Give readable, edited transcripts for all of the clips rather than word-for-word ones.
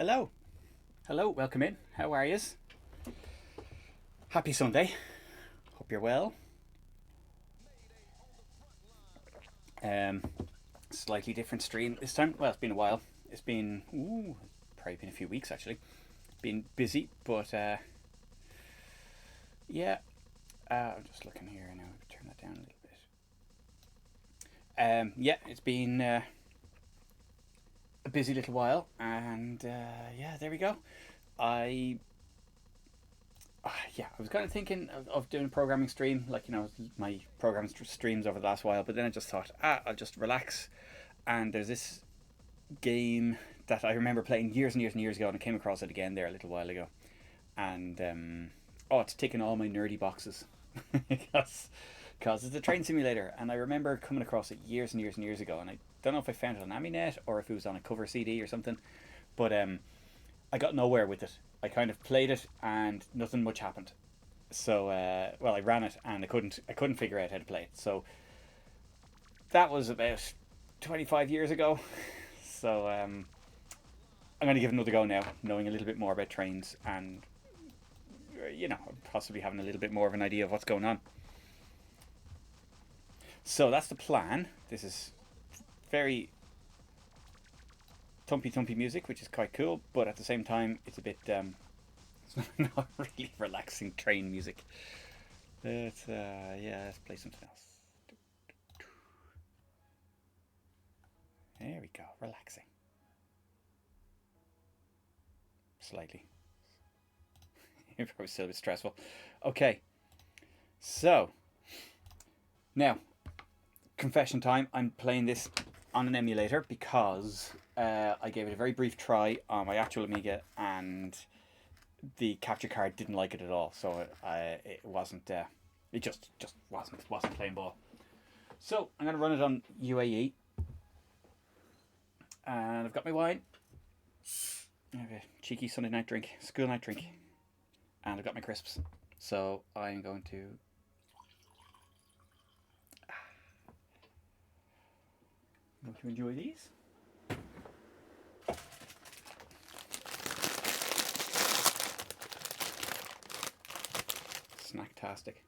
Hello. Hello, welcome in. How are yous? Happy Sunday. Hope you're well. Um, Slightly different stream this time. Well, it's been a while. It's been, probably been a few weeks actually. Been busy, but yeah. I'm just looking here now. Turn that down a little bit. Yeah, it's been a busy little while, and yeah, there we go. I yeah, I was kind of thinking of doing a programming stream, like my programming streams over the last while. But then I just thought, I'll just relax. And there's this game that I remember playing years and years and years ago, and I came across it again there a little while ago. And oh, it's ticking all my nerdy boxes because it's a train simulator, and I remember coming across it years and years and years ago, and I don't know if I found it on Aminet or if it was on a cover CD or something, but I got nowhere with it. I kind of played it and nothing much happened. So well, I ran it and I couldn't figure out how to play it. So that was about 25 years ago. So I'm going to give it another go now, knowing a little bit more about trains and possibly having a little bit more of an idea of what's going on. So that's the plan. This is very thumpy music, which is quite cool, but at the same time it's a bit it's not really relaxing train music. Yeah, let's play something else. There we go, relaxing. Slightly. Probably still a bit stressful. Okay, so now confession time. I'm playing this on an emulator because I gave it a very brief try on my actual Amiga, and the capture card didn't like it at all. So it wasn't. It just wasn't playing ball. So I'm going to run it on UAE, and I've got my wine. Okay, cheeky Sunday night drink, school night drink, and I've got my crisps. So I'm going to. Going to enjoy these. Snacktastic.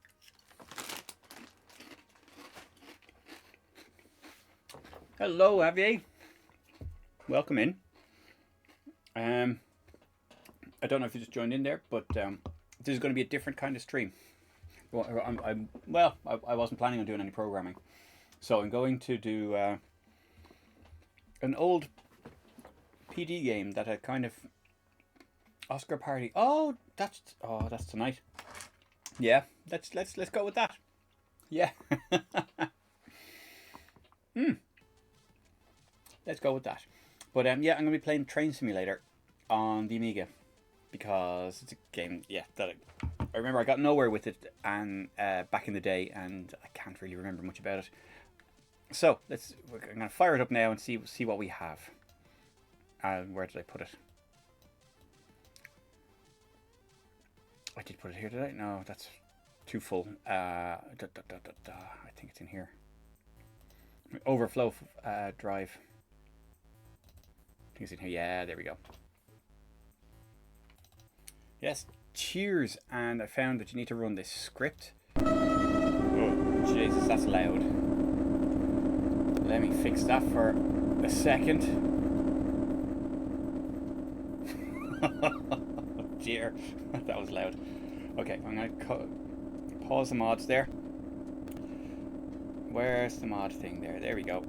Hello, Javier. Welcome in. I don't know if you just joined in there, but this is going to be a different kind of stream. Well, I wasn't planning on doing any programming, so I'm going to do an old PD game that had kind of Oscar party. Oh, that's tonight. Yeah, let's go with that. Yeah. Let's go with that. But yeah, I'm going to be playing Train Simulator on the Amiga because it's a game, yeah, that I remember I got nowhere with it and back in the day, and I can't really remember much about it. So I'm going to fire it up now and see what we have. Where did I put it? I did put it here, did I? No, that's too full. I think it's in here. Overflow drive. I think it's in here. Yeah, there we go. Yes, cheers. And I found that you need to run this script. Oh, Jesus, that's loud. Let me fix that for a second. Oh dear, that was loud. Okay, I'm going to pause the mods there. Where's the mod thing there? There we go.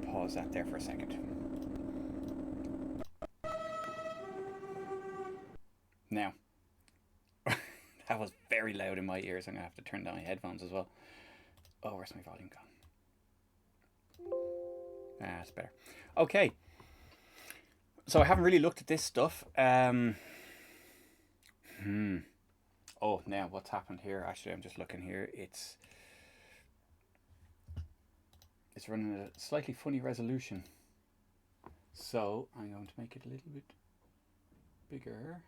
Pause that there for a second. Now, that was very loud in my ears. I'm going to have to turn down my headphones as well. Oh, where's my volume gone? That's better. Okay. So I haven't really looked at this stuff. Oh, now what's happened here? Actually, I'm just looking here. It's running at a slightly funny resolution. So I'm going to make it a little bit bigger.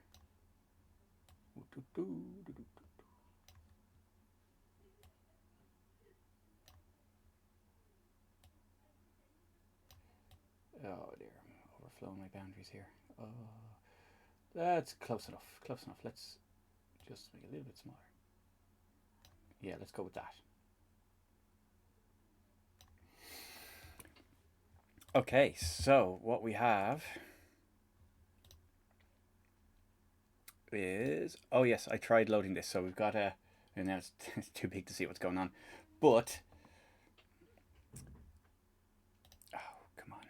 Oh dear, I'm overflowing my boundaries here. Oh, that's close enough. Close enough. Let's just make it a little bit smaller. Yeah, let's go with that. Okay, so what we have is, oh yes, I tried loading this, so we've got a, and now it's too big to see what's going on, but oh come on.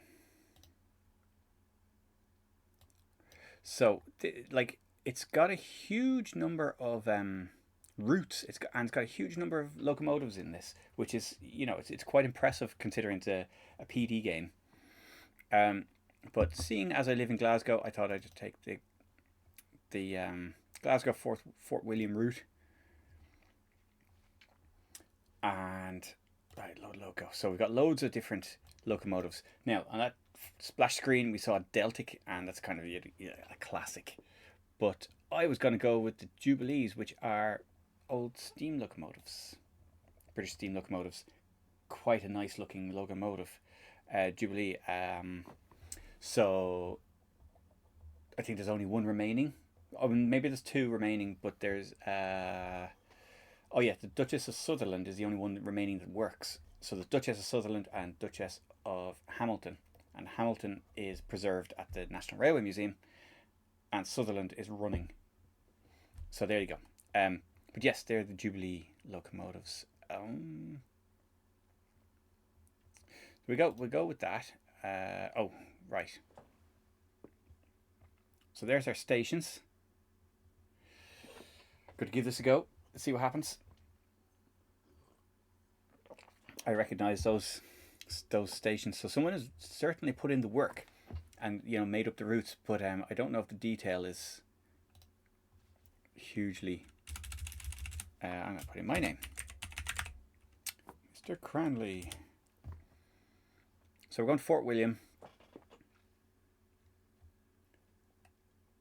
So like it's got a huge number of routes. And it's got a huge number of locomotives in this, which is, you know, it's quite impressive considering it's a PD game. But seeing as I live in Glasgow, I thought I'd just take the Glasgow Fort William route. And right, load loco. So we've got loads of different locomotives. Now on that splash screen we saw Deltic, and that's kind of a classic. But I was going to go with the Jubilees, which are old steam locomotives, British steam locomotives. Quite a nice looking locomotive, Jubilee. So I think there's only one remaining. Oh, maybe there's two remaining, but there's oh yeah, the Duchess of Sutherland is the only one remaining that works. So the Duchess of Sutherland and Duchess of Hamilton, and Hamilton is preserved at the National Railway Museum, and Sutherland is running. So there you go. But yes, they're the Jubilee locomotives. We'll go with that. Oh, right. So there's our stations. Going to give this a go. Let's see what happens. I recognise those stations. So someone has certainly put in the work, and made up the routes. But I don't know if the detail is hugely. I'm going to put in my name, Mr. Cranley. So we're going to Fort William.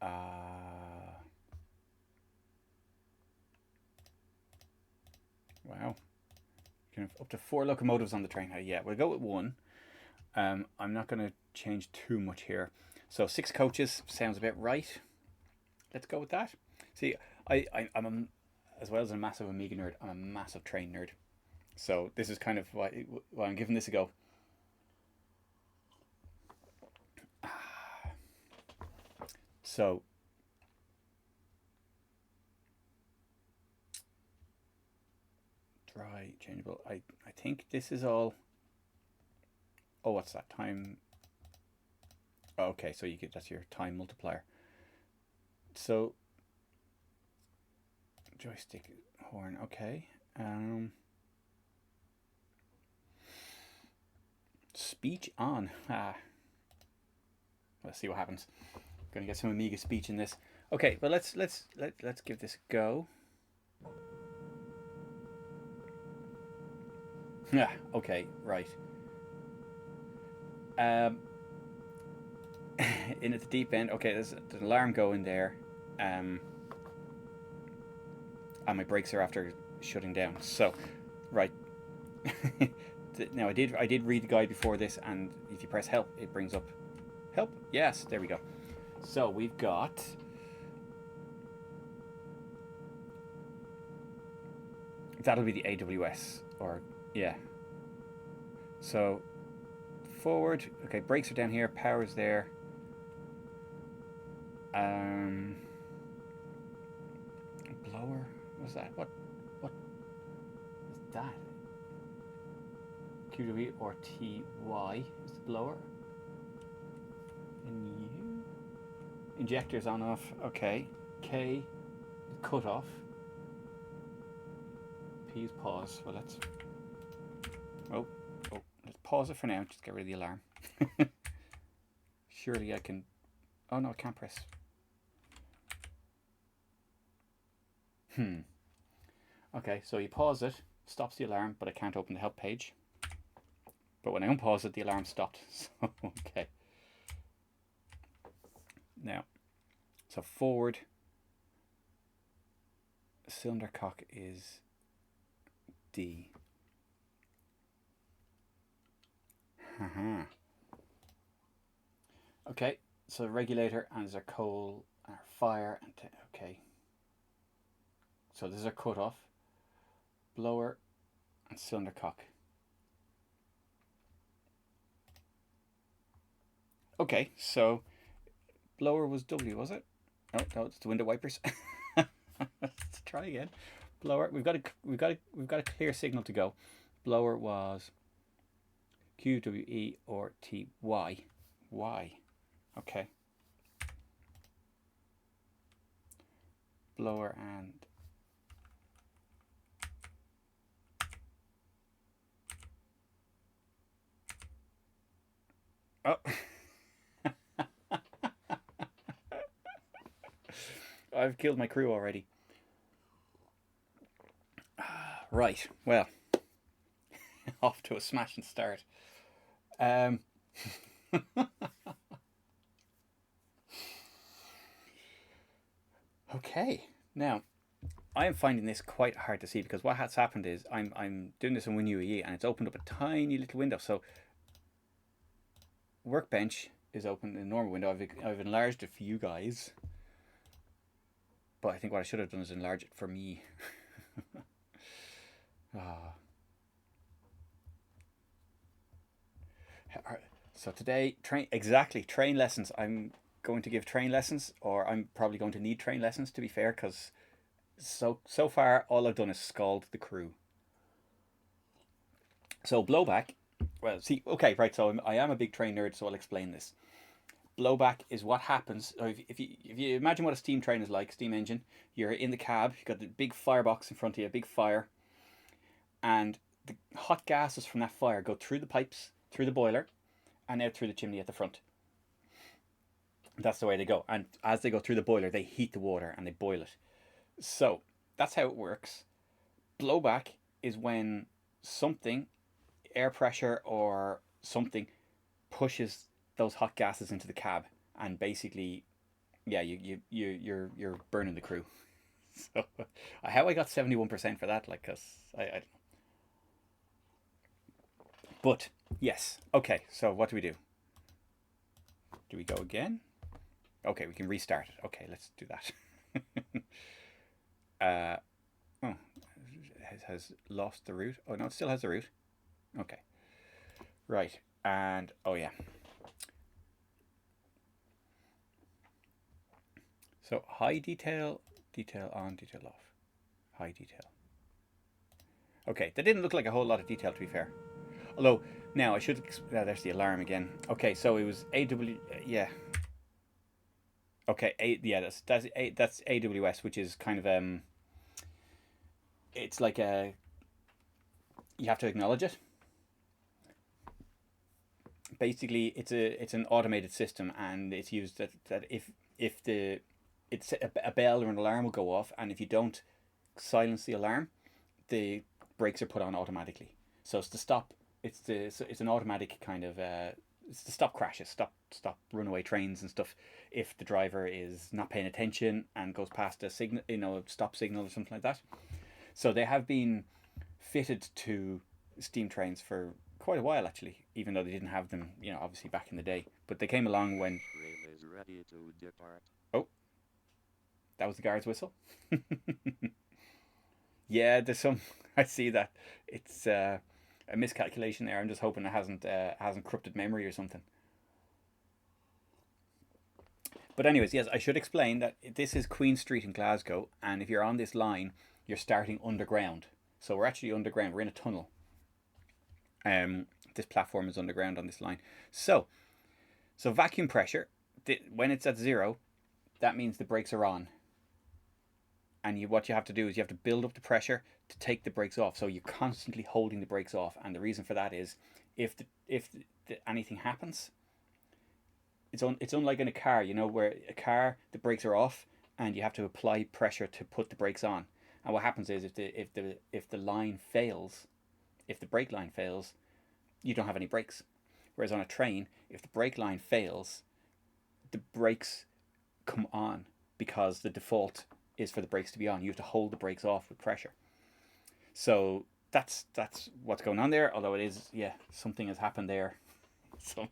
Wow. Kind of up to 4 locomotives on the train. Yeah, we'll go with 1. I'm not going to change too much here. So 6 coaches sounds a bit right. Let's go with that. See, I'm as well as a massive Amiga nerd, I'm a massive train nerd. So this is kind of why I'm giving this a go. So dry, changeable. I think this is all. Oh, what's that time? Oh, okay, so you get, that's your time multiplier. So joystick horn, okay. Speech on. Let's see what happens. Gonna get some Amiga speech in this. Okay, but let's give this a go. Yeah, okay, right. In at the deep end. Okay, there's an alarm going there. And my brakes are after shutting down. So, right. Now I did read the guide before this, and if you press help, it brings up help. Yes, there we go. So we've got that'll be the AWS, or yeah. So forward. Okay, brakes are down here. Power's there. Blower. What's that? What is that? QWE or TY is the blower. And U. Injectors on off. Okay. K. Cut off. P is pause. Well, let's. Oh, let's pause it for now. Just get rid of the alarm. Surely I can. Oh no, I can't press. Okay, so you pause it, stops the alarm, but I can't open the help page. But when I unpause it, the alarm stopped. So, okay. Now, so forward. Cylinder cock is D. Okay, so regulator and there's our coal and our fire. And okay, so this is our cutoff, blower, and cylinder cock. Okay, so blower was W, was it? Oh no, it's the window wipers. Let's try again. Blower. We've got a clear signal to go. Blower was Q W E or T Y. Y. Okay. Blower and oh. I've killed my crew already. Right. Well, off to a smashing start. Um, okay. Now, I am finding this quite hard to see because what has happened is I'm doing this in WinUAE and it's opened up a tiny little window. So Workbench is open in a normal window. I've enlarged it for you guys, but I think what I should have done is enlarge it for me. Ah. So today, train lessons. I'm going to give train lessons, or I'm probably going to need train lessons to be fair, because so far all I've done is scald the crew. So blowback. Well, see, okay, right. So I am a big train nerd, so I'll explain this. Blowback is what happens if you imagine what a steam train is like, steam engine. You're in the cab. You've got the big firebox in front of you, a big fire, and the hot gases from that fire go through the pipes, through the boiler, and out through the chimney at the front. That's the way they go. And as they go through the boiler, they heat the water and they boil it. So that's how it works. Blowback is when something, air pressure or something, pushes those hot gases into the cab, and basically, yeah, you're burning the crew. So how I got 71% for that, like, cause I but yes, okay. So what do we do? Do we go again? Okay, we can restart it. Okay, let's do that. Oh, it has lost the route. Oh no, it still has the route. Okay, right, and oh yeah. So high detail, detail on, detail off, high detail. Okay, that didn't look like a whole lot of detail to be fair. Although now I should. There's the alarm again. Okay, so it was AW. Yeah. Okay. Yeah. That's AWS, which is kind of It's like a. You have to acknowledge it. Basically, it's an automated system, and it's used that if the it's a bell or an alarm will go off, and if you don't silence the alarm, the brakes are put on automatically. So it's to stop. It's an automatic kind of it's to stop crashes, stop runaway trains and stuff. If the driver is not paying attention and goes past a signal, a stop signal or something like that. So they have been fitted to steam trains for quite a while actually, even though they didn't have them, obviously back in the day. But they came along when. Train is ready to depart. Oh, that was the guard's whistle. Yeah, there's some. I see that. It's a miscalculation there. I'm just hoping it hasn't corrupted memory or something. But anyways, yes, I should explain that this is Queen Street in Glasgow, and if you're on this line, you're starting underground. So we're actually underground. We're in a tunnel. This platform is underground on this line. So vacuum pressure, when it's at zero, that means the brakes are on. And what you have to do is you have to build up the pressure to take the brakes off. So you're constantly holding the brakes off, and the reason for that is if anything happens, it's unlike in a car, where a car the brakes are off and you have to apply pressure to put the brakes on. And what happens is if the line fails, if the brake line fails, you don't have any brakes. Whereas on a train, if the brake line fails, the brakes come on because the default is for the brakes to be on. You have to hold the brakes off with pressure. So that's what's going on there. Although it is, yeah, something has happened there. So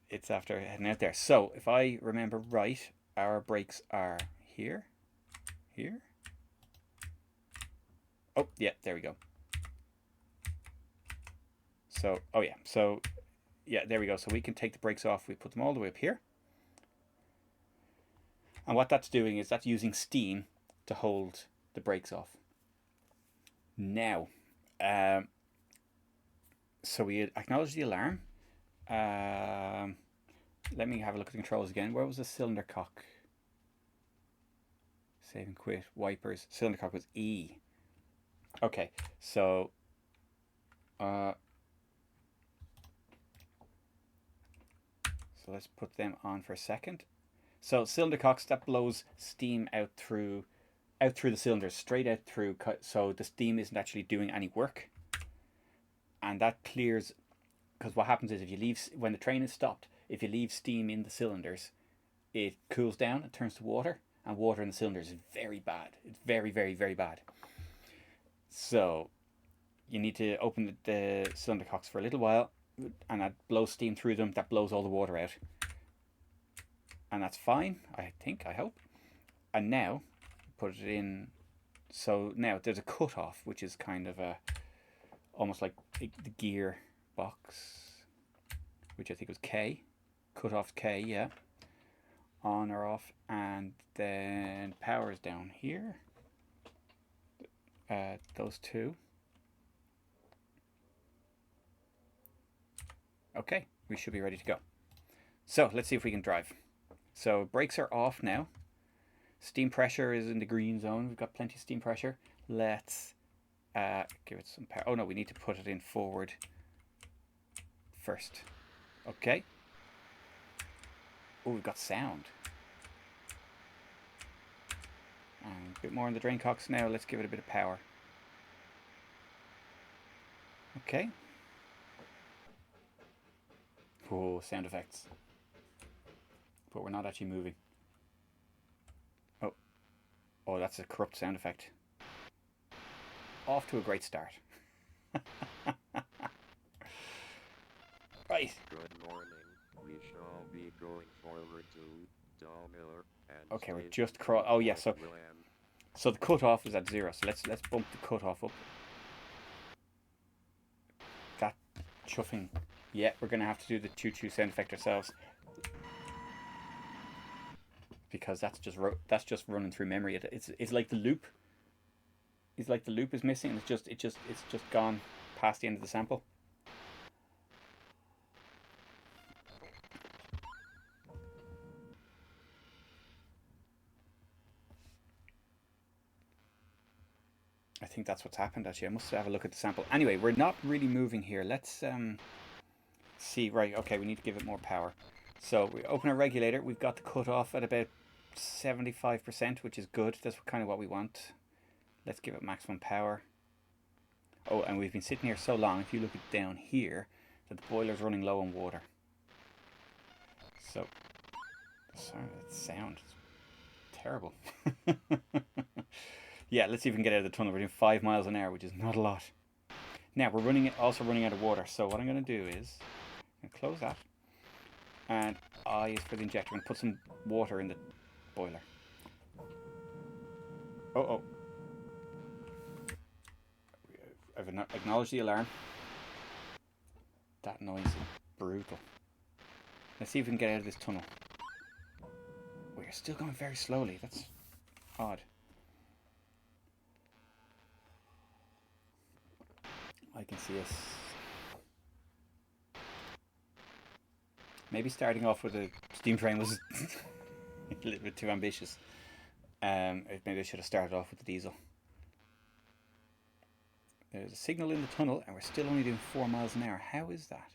It's after heading out there. So if I remember right, our brakes are here, here. Oh yeah, there we go. So oh yeah, so yeah, there we go. So we can take the brakes off. We put them all the way up here. And what that's doing is that's using steam to hold the brakes off. Now, so we acknowledge the alarm. Let me have a look at the controls again. Where was the cylinder cock? Save and quit. Wipers. Cylinder cock was E. Okay, so so let's put them on for a second. So cylinder cocks, that blows steam out through the cylinders, straight out through, so the steam isn't actually doing any work, and that clears. Because what happens is, if you leave, when the train is stopped, if you leave steam in the cylinders, it cools down, it turns to water, and water in the cylinders is very bad. It's very, very, very bad. So you need to open the cylinder cocks for a little while, and that blows steam through them. That blows all the water out, and that's fine. I think. I hope. And now put it in. So now there's a cut off, which is kind of a almost like the gear box, which I think was K. Cut off K, yeah. On or off, and then power is down here. Those two. Okay, we should be ready to go. So let's see if we can drive. So brakes are off now. Steam pressure is in the green zone. We've got plenty of steam pressure. Let's give it some power. Oh no, we need to put it in forward first. Okay. Oh, we've got sound. And a bit more on the drain cocks now. Let's give it a bit of power. Okay. Oh, sound effects. But we're not actually moving. Oh. Oh, that's a corrupt sound effect. Off to a great start. Right. Good morning. We shall be going forward to Dalmiller and Okay, we're stay just tuned oh yeah, for so William. so the cutoff is at 0. So let's bump the cutoff up. That chuffing. Yeah, we're gonna have to do the choo-choo sound effect ourselves, because that's just running through memory. It's like the loop. It's like the loop is missing, and it's just gone past the end of the sample. I think that's what's happened actually. I must have a look at the sample. Anyway, we're not really moving here. Let's see. Right, okay, we need to give it more power. So we open our regulator. We've got the cutoff at about 75%, which is good. That's kind of what we want. Let's give it maximum power. Oh, and we've been sitting here so long, if you look at down here, that the boiler's running low on water. So, sorry, that sound is terrible. Yeah, let's see if we can get out of the tunnel. We're doing 5 miles an hour, which is not a lot. Now, we're also running out of water, so what I'm going to do is, I'm going to close that, and I is for the injector. I'm going to put some water in the boiler. Oh. I've acknowledged the alarm. That noise is brutal. Let's see if we can get out of this tunnel. We're still going very slowly. That's odd. I can see us maybe starting off with a steam train was a little bit too ambitious. Maybe I should have started off with the diesel. There's a signal in the tunnel, and we're still only doing 4 miles an hour. How is that?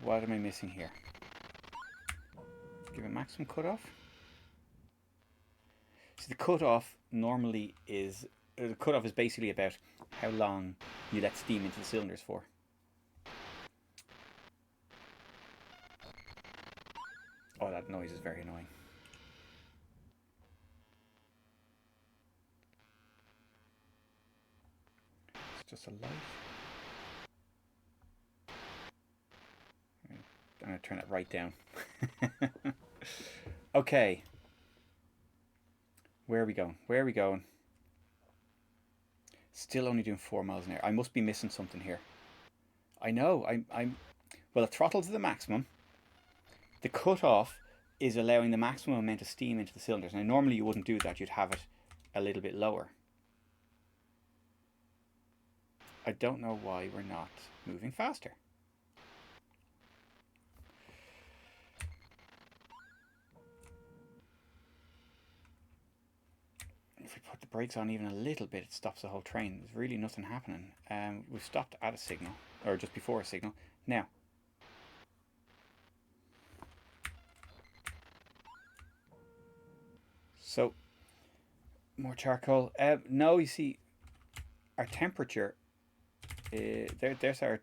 What am I missing here? Give a maximum cutoff. So the cutoff normally is the cutoff is basically about how long you let steam into the cylinders for. Oh, that noise is very annoying. It's just a light. going to turn it right down. Okay. Where are we going? Where are we going? Still only doing 4 miles an hour. I must be missing something here. I know. I'm well, the throttle to the maximum. The cutoff is allowing the maximum amount of steam into the cylinders. Now, normally you wouldn't do that. You'd have it a little bit lower. I don't know why we're not moving faster. If we put the brakes on even a little bit, it stops the whole train. There's really nothing happening. We've stopped at a signal, or just before a signal. Now, so more charcoal. No, you see, our temperature. There's our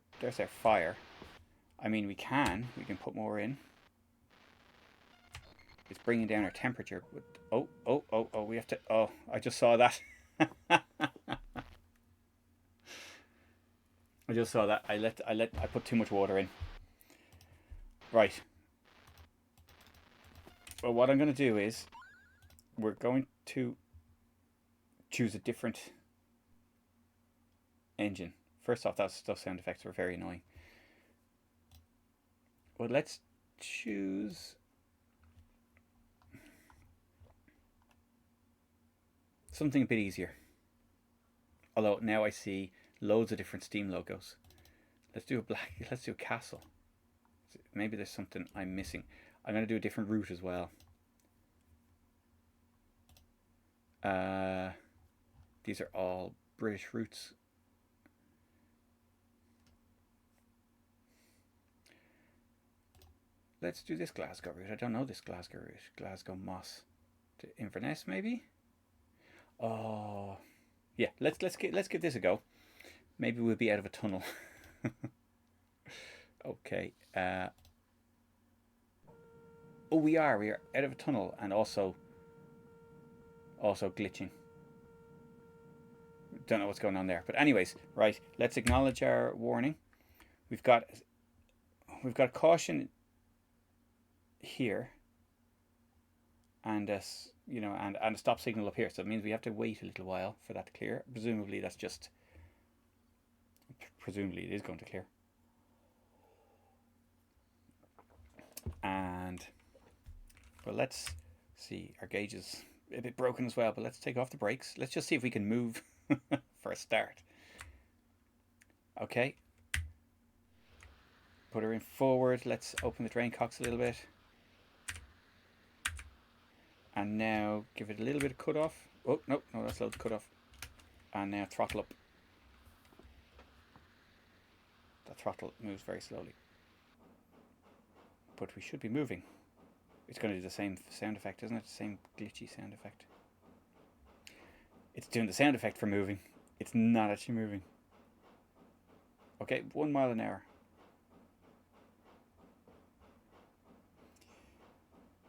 fire. I mean, we can put more in. It's bringing down our temperature. But oh! We have to. Oh, I just saw that. I just saw that. I put too much water in. Right. Well, what I'm going to do is we're going to choose a different engine. First off, those sound effects were very annoying. Well, let's choose something a bit easier. Although now I see loads of different Steam logos. Let's do a castle. Maybe there's something I'm missing. I'm going to do a different route as well. These are all British routes. Let's do this Glasgow route. I don't know this Glasgow route. Glasgow Moss to Inverness, maybe. Oh, yeah. Let's give this a go. Maybe we'll be out of a tunnel. Okay. Oh, we are out of a tunnel and also glitching. Don't know what's going on there, but anyways, right. Let's acknowledge our warning. We've got caution here, and and a stop signal up here. So it means we have to wait a little while for that to clear. Presumably it is going to clear. And well, let's see. Our gauge is a bit broken as well, but let's take off the brakes. Let's just see if we can move for a start. Okay. Put her in forward. Let's open the drain cocks a little bit. And now give it a little bit of cut off. Oh, no, that's loads of cut off. And now throttle up. The throttle moves very slowly. But we should be moving. It's going to do the same sound effect, isn't it? The same glitchy sound effect. It's doing the sound effect for moving. It's not actually moving. Okay, 1 mile an hour.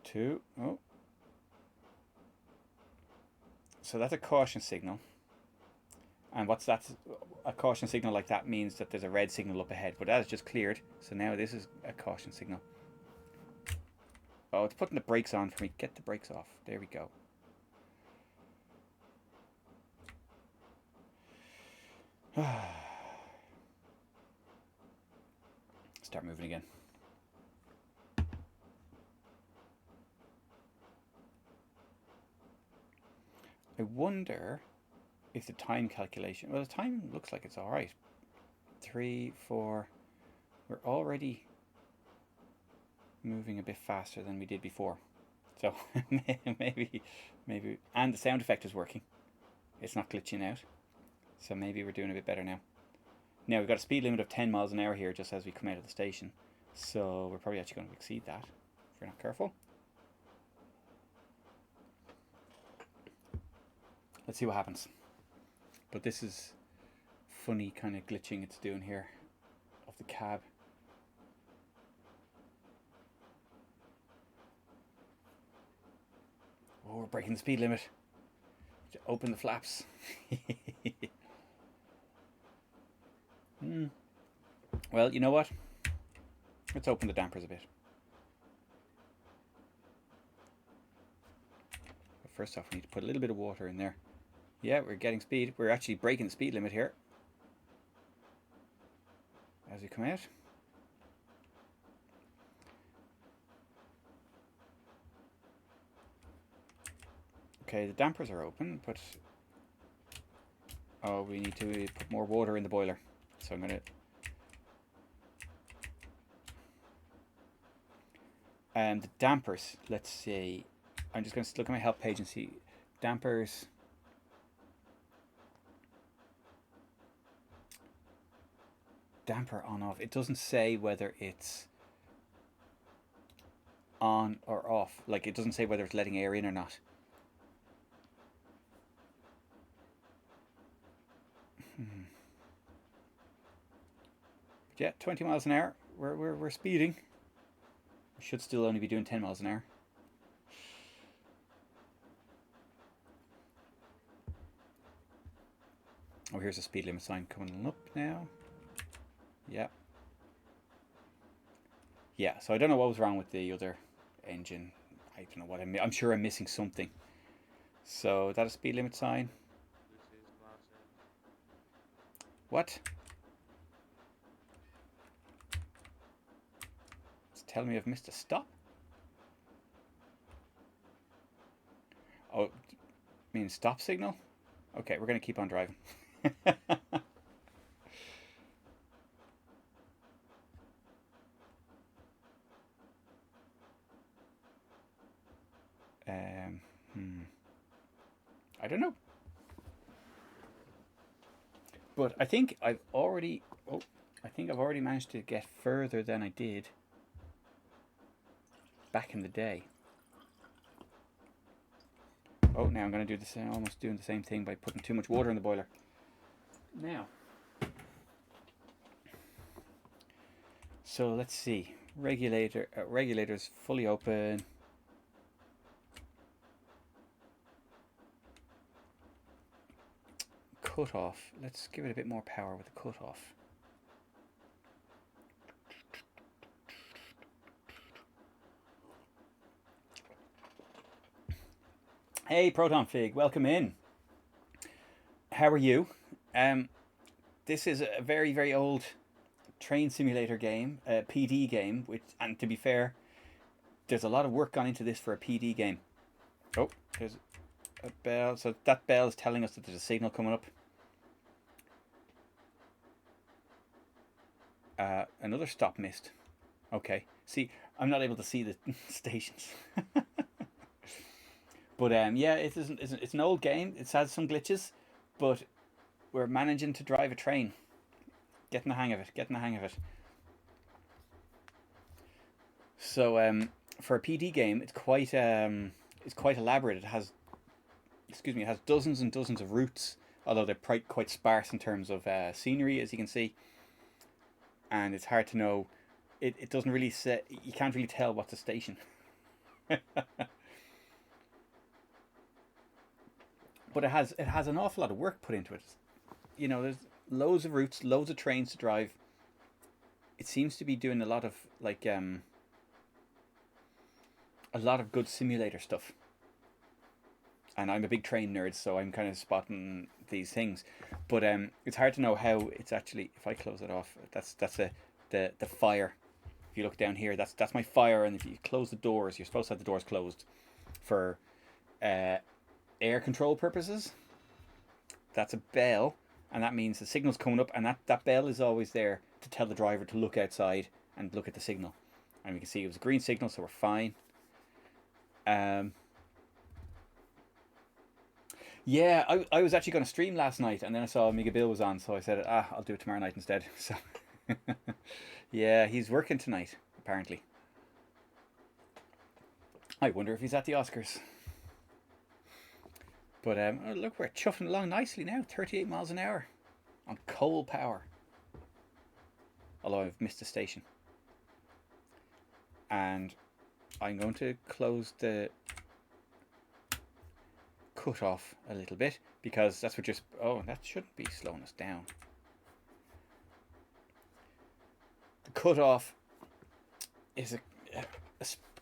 2. Oh. So that's a caution signal. And what's that? A caution signal like that means that there's a red signal up ahead. But that is just cleared. So now this is a caution signal. Oh, it's putting the brakes on for me. Get the brakes off. There we go. Start moving again. I wonder if the time calculation... Well, the time looks like it's alright. 3, 4... We're already moving a bit faster than we did before. So maybe... And the sound effect is working. It's not glitching out. So maybe we're doing a bit better now. Now, we've got a speed limit of 10 miles an hour here just as we come out of the station. So we're probably actually going to exceed that if we're not careful. Let's see what happens. But this is funny kind of glitching it's doing here of the cab. Oh, we're breaking the speed limit. Open the flaps. Well, you know what? Let's open the dampers a bit. But first off, we need to put a little bit of water in there. Yeah, we're getting speed. We're actually breaking the speed limit here as we come out. Okay, the dampers are open, but oh, we need to put more water in the boiler. So I'm going to the dampers, let's see. I'm just going to look at my help page and see dampers. Damper on off. It doesn't say whether it's on or off. Like, it doesn't say whether it's letting air in or not. But yeah, 20 miles an hour. We're speeding. We should still only be doing 10 miles an hour. Oh, here's a speed limit sign coming up now. Yeah. Yeah, so I don't know what was wrong with the other engine. I don't know what I'm sure I'm missing something. So, that a speed limit sign? What? It's telling me I've missed a stop? Oh, it means stop signal? Okay, we're going to keep on driving. I don't know. But I think I've already managed to get further than I did back in the day. Oh, now I'm going to do the same, almost doing the same thing by putting too much water in the boiler. Now, so let's see. Regulator's fully open. Cut off. Let's give it a bit more power with the cut off. Hey, Proton Fig, welcome in. How are you? This is a very, very old train simulator game, a PD game, which, and to be fair, there's a lot of work gone into this for a PD game. Oh, there's a bell. So that bell is telling us that there's a signal coming up. Another stop missed. Okay. See, I'm not able to see the stations. But yeah, it's an old game. It has some glitches, but we're managing to drive a train. Getting the hang of it. So for a PD game, it's quite elaborate. It has dozens and dozens of routes, although they're quite sparse in terms of scenery, as you can see. And it's hard to know. It doesn't really say. You can't really tell what's a station. But it has an awful lot of work put into it. You know, there's loads of routes, loads of trains to drive. It seems to be doing a lot of good simulator stuff. And I'm a big train nerd, so I'm kind of spotting these things. But it's hard to know how it's actually. If I close it off, that's the fire. If you look down here, that's my fire. And if you close the doors, you're supposed to have the doors closed for air control purposes. That's a bell, and that means the signal's coming up, and that bell is always there to tell the driver to look outside and look at the signal. And we can see it was a green signal, so we're fine. Yeah, I was actually going to stream last night, and then I saw Amiga Bill was on, so I said, I'll do it tomorrow night instead. So, yeah, he's working tonight, apparently. I wonder if he's at the Oscars. But oh, look, we're chuffing along nicely now, 38 miles an hour on coal power. Although I've missed a station. And I'm going to close the cut off a little bit, because that's what just, that shouldn't be slowing us down. The cut off is a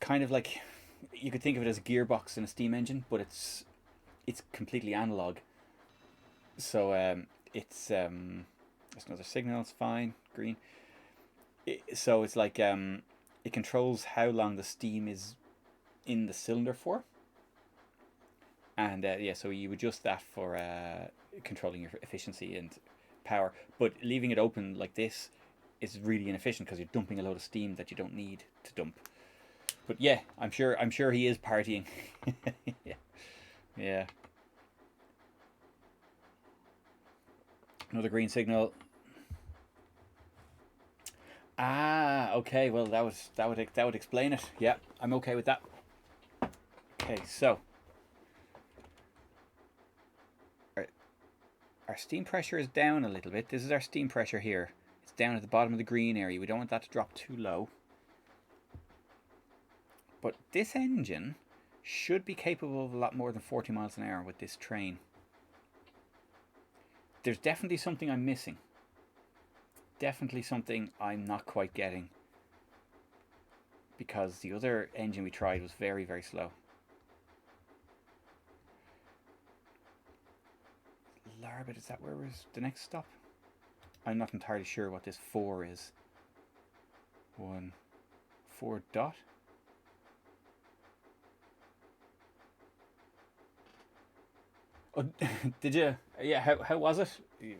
kind of like, you could think of it as a gearbox in a steam engine, but it's completely analog. So there's another signal. It's fine. Green. So it's like it controls how long the steam is in the cylinder for, and yeah, so you adjust that for controlling your efficiency and power. But leaving it open like this is really inefficient because you're dumping a load of steam that you don't need to dump. But yeah, I'm sure he is partying. Yeah. Yeah. Another green signal. Ah, okay. Well, that would explain it. Yeah, I'm okay with that. Okay, so our steam pressure is down a little bit. This is our steam pressure here. It's down at the bottom of the green area. We don't want that to drop too low. But this engine should be capable of a lot more than 40 miles an hour with this train. There's definitely something I'm missing. Definitely something I'm not quite getting. Because the other engine we tried was very, very slow. Larbit, is that where was the next stop? I'm not entirely sure what this 4 is. 4 dot? Oh, did you? Yeah. How was it?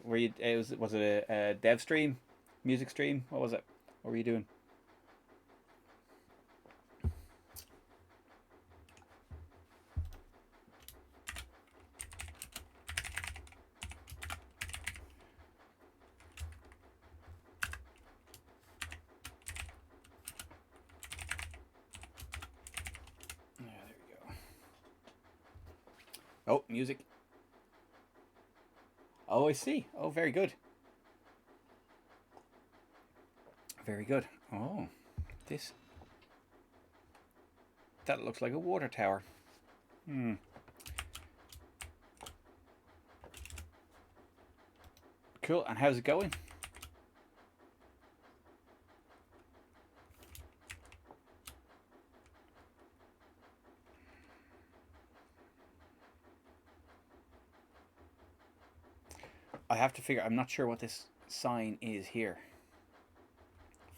Were you? Was it a dev stream, music stream? What was it? What were you doing? Yeah, there we go. Oh, music. Oh, I see. Oh, very good. Very good. Oh, this. That looks like a water tower. Hmm. Cool. And how's it going? I have to figure. I'm not sure what this sign is here.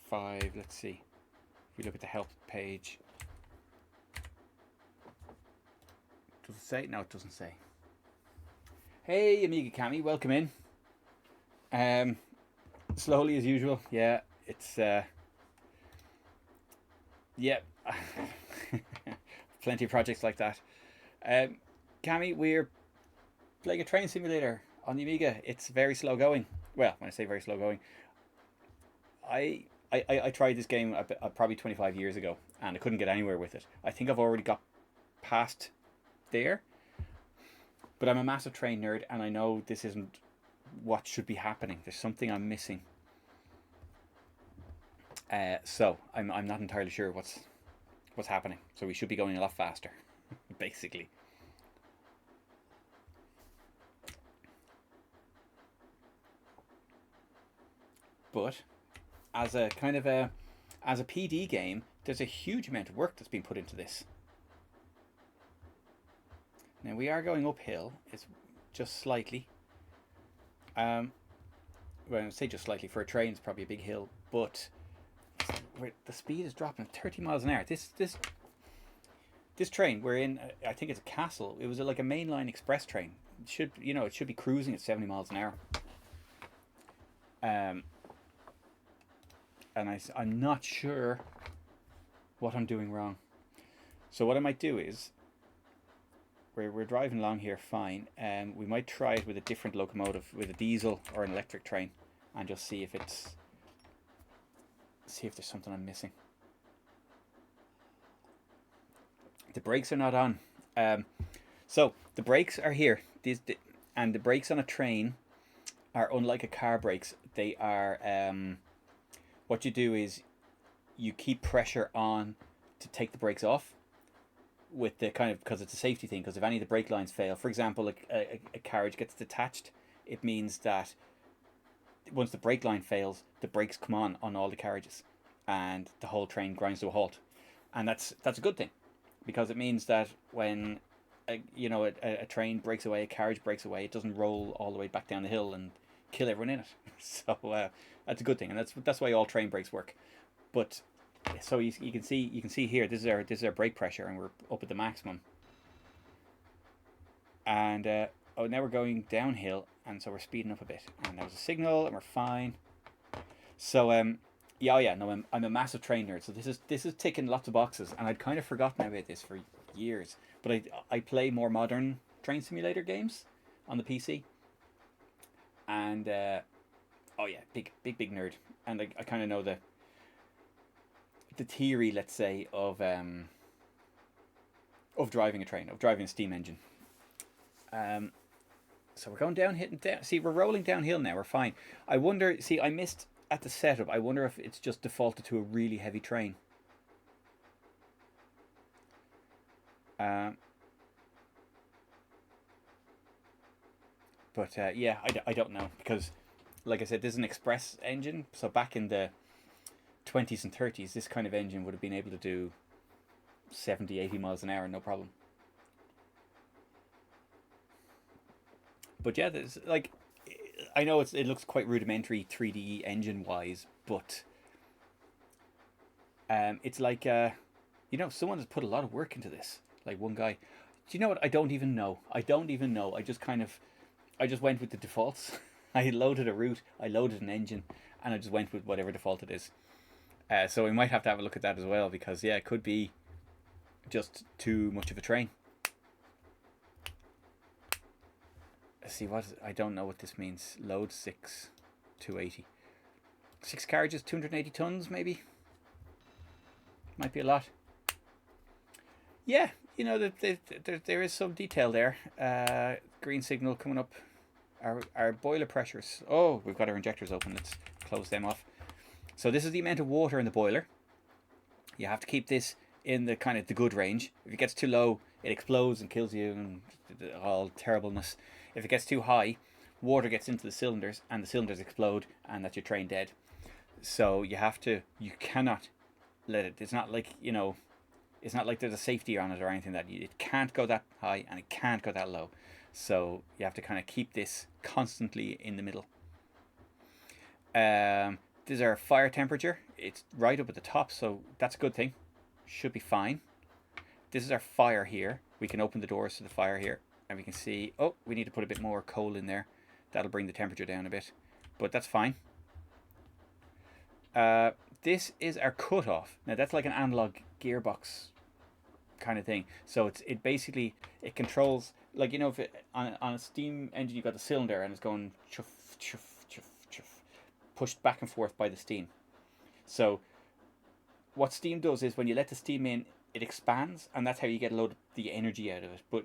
5. Let's see. If we look at the help page. Does it say? No, it doesn't say. Hey, Amiga Cami, welcome in. Slowly as usual. Yeah, it's yeah, plenty of projects like that. Cami, we're playing a train simulator on the Amiga. It's very slow going. Well, when I say very slow going, I tried this game probably 25 years ago and I couldn't get anywhere with it. I think I've already got past there, but I'm a massive train nerd and I know this isn't what should be happening. There's something I'm missing. So I'm not entirely sure what's happening. So we should be going a lot faster, basically. But as a kind of as a PD game, there's a huge amount of work that's been put into this. Now we are going uphill. It's just slightly. Well, I say just slightly for a train. It's probably a big hill, but the speed is dropping at 30 miles an hour. This train we're in, I think it's a castle. It was like a mainline express train. It should be cruising at 70 miles an hour. And I'm not sure what I'm doing wrong. So what I might do is, we're driving along here fine, and we might try it with a different locomotive, with a diesel or an electric train, and just see if there's something I'm missing. The brakes are not on. So the brakes are here. And the brakes on a train are unlike a car brakes. They are what you do is you keep pressure on to take the brakes off, with the kind of, because it's a safety thing, because if any of the brake lines fail, for example, a carriage gets detached, it means that once the brake line fails, the brakes come on all the carriages, and the whole train grinds to a halt, and that's a good thing, because it means that when a train breaks away, a carriage breaks away, it doesn't roll all the way back down the hill and kill everyone in it. So that's a good thing, and that's why all train brakes work. But so you can see here, this is our brake pressure, and we're up at the maximum. And oh, now we're going downhill, and so we're speeding up a bit. And there's a signal, and we're fine. So yeah, oh yeah, no, I'm a massive train nerd. So this is ticking lots of boxes, and I'd kind of forgotten about this for years. But I play more modern train simulator games on the PC, and oh yeah, big nerd, and I kind of know the theory, let's say, of driving a train, of driving a steam engine. So we're going down, hitting down. See, we're rolling downhill now. We're fine. I wonder. See, I missed at the setup. I wonder if it's just defaulted to a really heavy train. But yeah, I don't know, because, like I said, this is an express engine. So back in the 20s and 30s, this kind of engine would have been able to do 70, 80 miles an hour, no problem. But yeah, there's like, I know it looks quite rudimentary 3D engine wise, but it's like someone has put a lot of work into this. Like one guy, do you know what? I don't even know. I don't even know. I just went with the defaults. I loaded a route, I loaded an engine, and I just went with whatever default it is. So we might have to have a look at that as well, because yeah, it could be just too much of a train. Let's see, I don't know what this means. Load 6, 280. 6 carriages, 280 tons, maybe. Might be a lot. Yeah, there is some detail there. Green signal coming up. Our boiler pressures. Oh, we've got our injectors open. Let's close them off. So this is the amount of water in the boiler. You have to keep this in the kind of the good range. If it gets too low, it explodes and kills you, and all terribleness. If it gets too high, water gets into the cylinders, and the cylinders explode, and that's your train dead. So you cannot let it. It's not like it's not like there's a safety on it or anything, that it can't go that high and it can't go that low. So you have to kind of keep this constantly in the middle. This is our fire temperature. It's right up at the top, so that's a good thing. Should be fine. This is our fire here. We can open the doors to the fire here, and we can see, oh, we need to put a bit more coal in there. That'll bring the temperature down a bit, but that's fine. This is our cutoff. Now that's like an analog gearbox kind of thing. So it basically controls, like, if on a steam engine you got the cylinder and it's going chuff chuff chuff chuff, pushed back and forth by the steam. So what steam does is when you let the steam in, it expands, and that's how you get a load of the energy out of it. But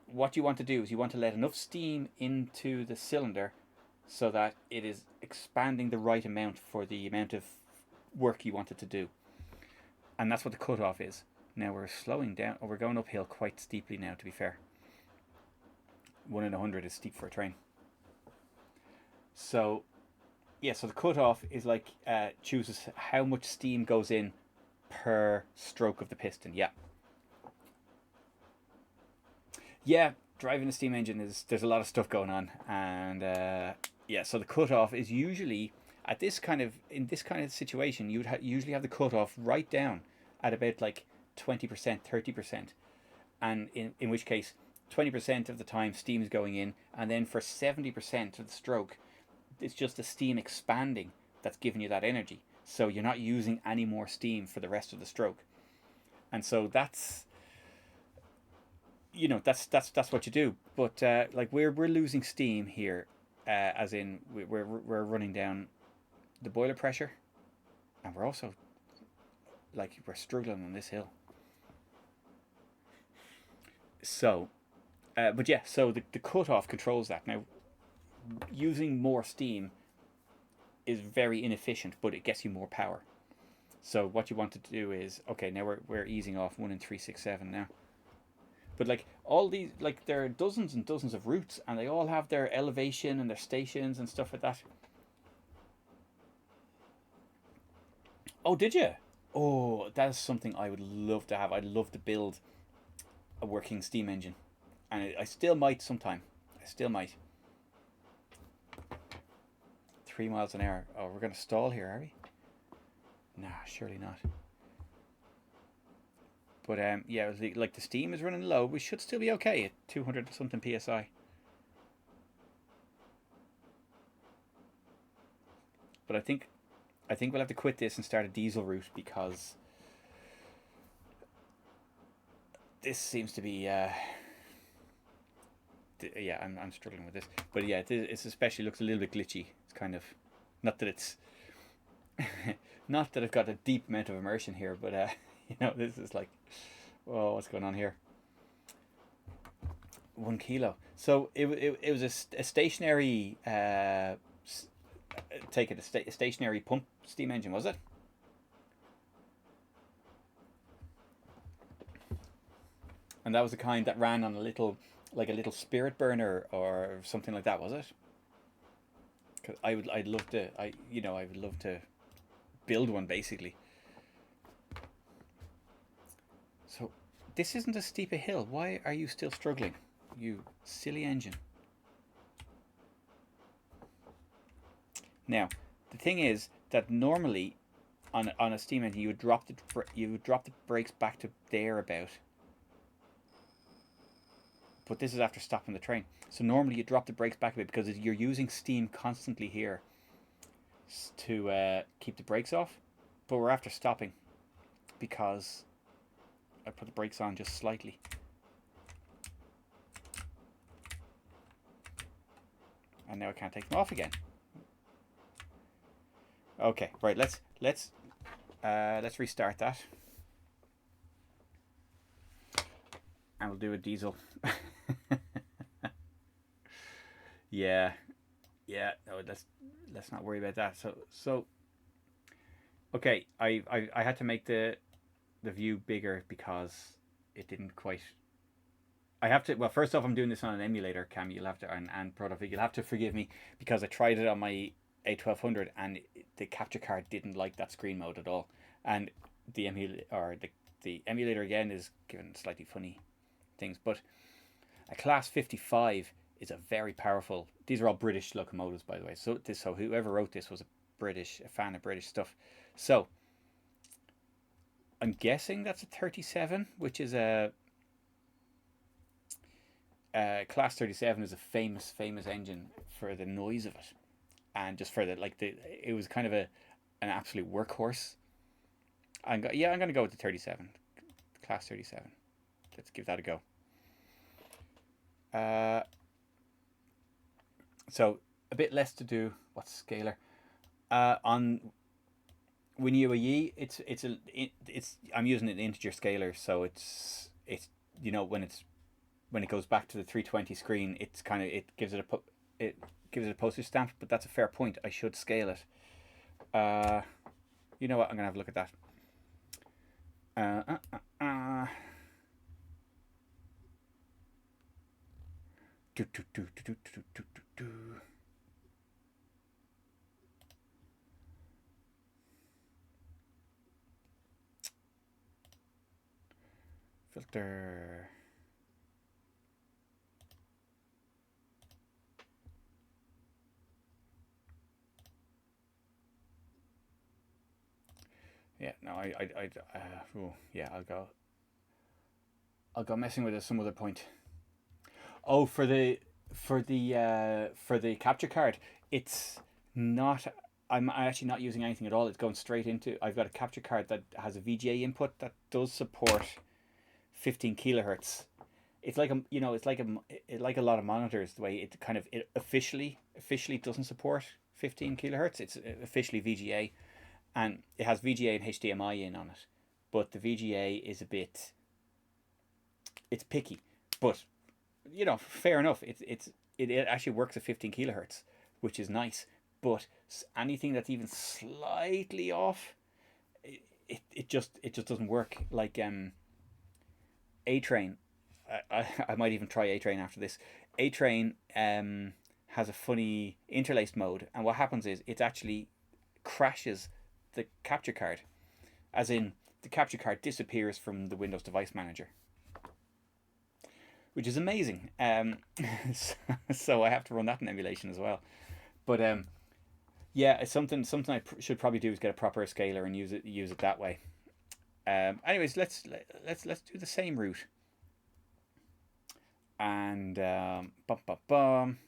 what you want to do is you want to let enough steam into the cylinder so that it is expanding the right amount for the amount of work you want it to do. And that's what the cutoff is. Now we're slowing down, or we're going uphill quite steeply now, to be fair. 1 in 100 is steep for a train. So yeah, so the cutoff is like chooses how much steam goes in per stroke of the piston. Yeah, driving a steam engine there's a lot of stuff going on, and yeah, so the cutoff is usually in this kind of situation, you'd usually have the cutoff right down at about like 20%, 30%, and in which case 20% of the time steam is going in, and then for 70% of the stroke, it's just the steam expanding that's giving you that energy. So you're not using any more steam for the rest of the stroke, and so that's what you do. But like we're losing steam here, as in we're running down the boiler pressure, and we're also like we're struggling on this hill. So, but yeah, so the cutoff controls that. Now, using more steam is very inefficient, but it gets you more power. So what you want to do is, okay, now we're easing off 1 in 367 now. But like all these, like there are dozens and dozens of routes, and they all have their elevation and their stations and stuff like that. Oh, did you? Oh, that is something I would love to have. I'd love to build a working steam engine, and I still might sometime. I still might. 3 miles an hour. Oh, we're gonna stall here, are we? Nah, surely not. But yeah, like the steam is running low. We should still be okay at 200 something psi. But I think we'll have to quit this and start a diesel route because this seems to be yeah, I'm struggling with this. But yeah, it especially looks a little bit glitchy. It's kind of not that it's not that I've got a deep amount of immersion here, but this is like, oh, what's going on here? 1 kilo. So it was a stationary take it a stationary pump steam engine, was it? And that was the kind that ran on a little like a little spirit burner or something like that, was it? Cause I'd love to I would love to build one basically. So this isn't as steep a hill. Why are you still struggling? You silly engine. Now, the thing is that normally on a steam engine you would drop the brakes back to there about, but this is after stopping the train. So normally you drop the brakes back a bit because you're using steam constantly here to keep the brakes off. But we're after stopping because I put the brakes on just slightly. And now I can't take them off again. Okay, right. Let's restart that, and we'll do a diesel. Yeah, yeah. No, let's not worry about that. So okay. I had to make the view bigger because it didn't quite. I have to. Well, first off, I'm doing this on an emulator, Cam. You'll have to and Protofig. You'll have to forgive me because I tried it on my A1200 and the capture card didn't like that screen mode at all, and the emulator again is given slightly funny things. But a class 55 is a very powerful. These are all British locomotives, by the way. So whoever wrote this was a fan of British stuff. So I'm guessing that's a 37, which is a class 37 is a famous engine for the noise of it, and just for it was kind of an absolute workhorse. I'm gonna go with the 37, class 37. Let's give that a go. So a bit less to do. What's scalar? On WinUAE, it's I'm using an integer scalar, so it's when it goes back to the 320 screen, it's kind of it gives it a postage stamp. But that's a fair point. I should scale it. You know what? I'm gonna have a look at that. Do, do, do, do, do, do, do, do. Filter. Yeah, no, yeah, I'll go messing with it some other point. Oh, for the capture card, it's not. I'm actually not using anything at all. It's going straight into. I've got a capture card that has a VGA input that does support 15 kilohertz. It's like like a lot of monitors. The way it officially doesn't support 15 kilohertz. It's officially VGA, and it has VGA and HDMI in on it. But the VGA is a bit. It's picky, but fair enough. It actually works at 15 kilohertz, which is nice. But anything that's even slightly off, it just doesn't work. Like A Train, I might even try A Train after this. A Train has a funny interlaced mode, and what happens is it actually crashes the capture card. as in the capture card disappears from the Windows Device Manager, which is amazing. So I have to run that in emulation as well. But yeah, it's something I should probably do is get a proper scaler and use it that way. Anyways, let's do the same route. And bum, bum, bum.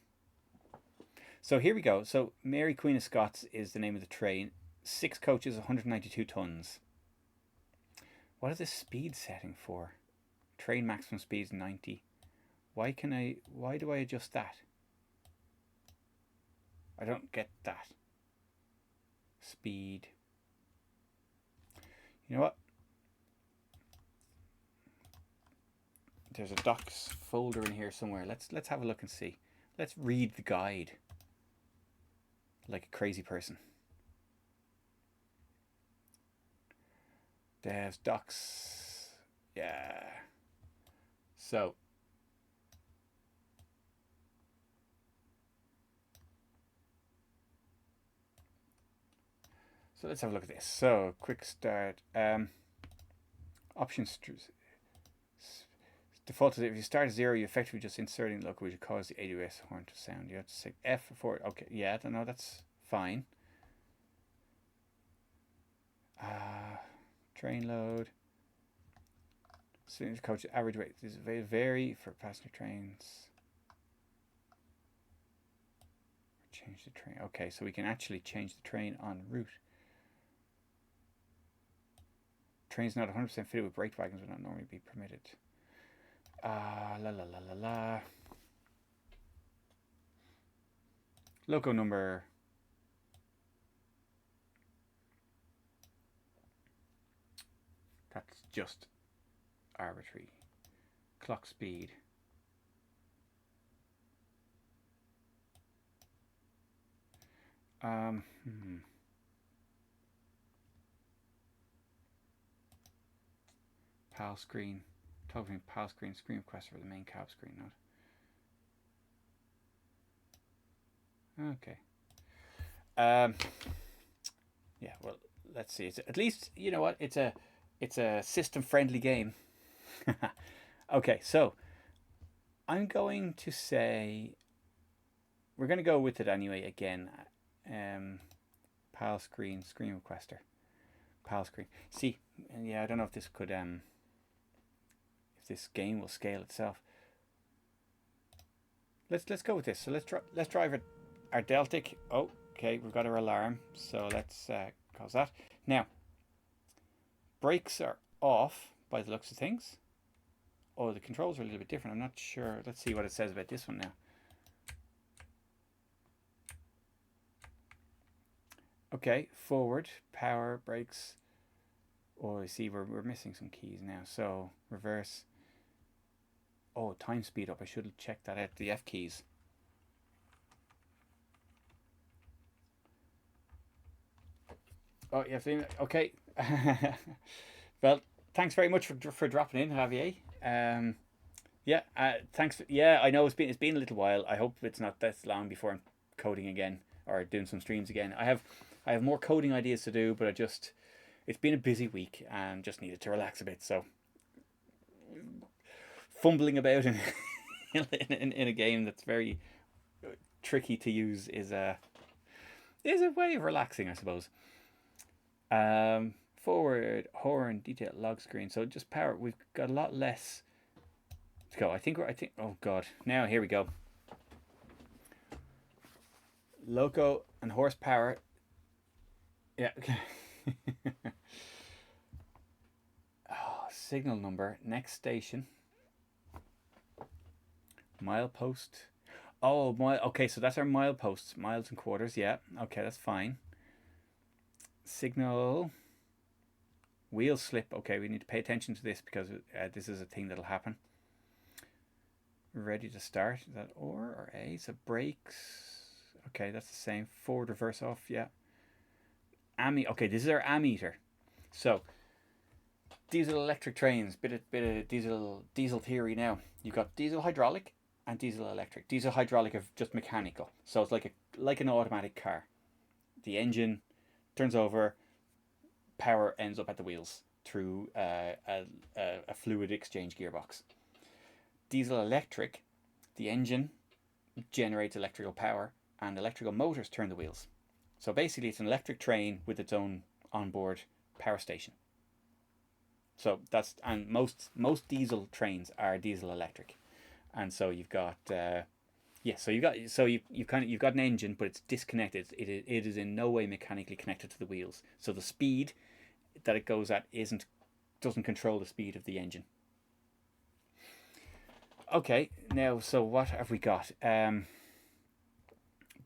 So here we go. So Mary Queen of Scots is the name of the train. 6 coaches, 192 tons. What is this speed setting for? Train maximum speed is 90. Why do I adjust that? I don't get that. Speed. You know what? There's a docs folder in here somewhere. Let's have a look and see. Let's read the guide like a crazy person. Devs, docs. Yeah. So let's have a look at this. So quick start. Options. Default is if you start at 0, you effectively just inserting the local, which cause the ADS horn to sound. You have to say F for it. Okay, yeah, I don't know, that's fine. Train load. Student coach average weight. These vary for passenger trains. Change the train. Okay, so we can actually change the train en route. Trains not 100% fitted with brake wagons would not normally be permitted. La la la la la. Loco number. That's just arbitrary. Clock speed. PAL screen. Toggle PAL screen request for the main cab screen node. Okay. Yeah, well, let's see. It's, at least, you know what? It's a system-friendly game. Okay, so I'm going to say we're going to go with it anyway again. PAL screen requester. PAL screen. See, yeah, I don't know if this could if this game will scale itself. Let's go with this. So let's drive our Deltic. Oh, okay, we've got our alarm. So let's cause that. Now, brakes are off by the looks of things. Oh, the controls are a little bit different. I'm not sure. Let's see what it says about this one now. Okay, forward, power, brakes. Oh, I see we're missing some keys now. So reverse. Oh, time speed up. I should have checked that out. The F keys. Oh, you have to. Okay. Well, thanks very much for dropping in, Javier. Yeah. Thanks. Yeah, I know it's been a little while. I hope it's not that long before I'm coding again or doing some streams again. I have more coding ideas to do, but it's been a busy week and just needed to relax a bit. So fumbling about in a game that's very tricky to use is a way of relaxing, I suppose. Forward, horn, detail, log screen. So just power. We've got a lot less to go. I think. Oh God. Now here we go. Loco and horsepower. Yeah. Okay. Oh, signal number. Next station. Milepost. Oh, okay, so that's our mileposts. Miles and quarters. Yeah. Okay, that's fine. Signal. Wheel slip. Okay, we need to pay attention to this because this is a thing that'll happen. Ready to start. Is that or A? So brakes. Okay, that's the same. Forward, reverse, off. Yeah. Okay, this is our ammeter. So diesel electric trains. Bit of diesel theory now. You've got diesel hydraulic and diesel electric. Diesel hydraulic are just mechanical. So it's like an automatic car. The engine turns over, power ends up at the wheels through a fluid exchange gearbox. Diesel electric, the engine generates electrical power and electrical motors turn the wheels. So basically it's an electric train with its own onboard power station. So that's, and most diesel trains are diesel electric. And so you've got you've got an engine, but it's disconnected. It is in no way mechanically connected to the wheels. So the speed that it goes at doesn't control the speed of the engine. Okay, now so what have we got? But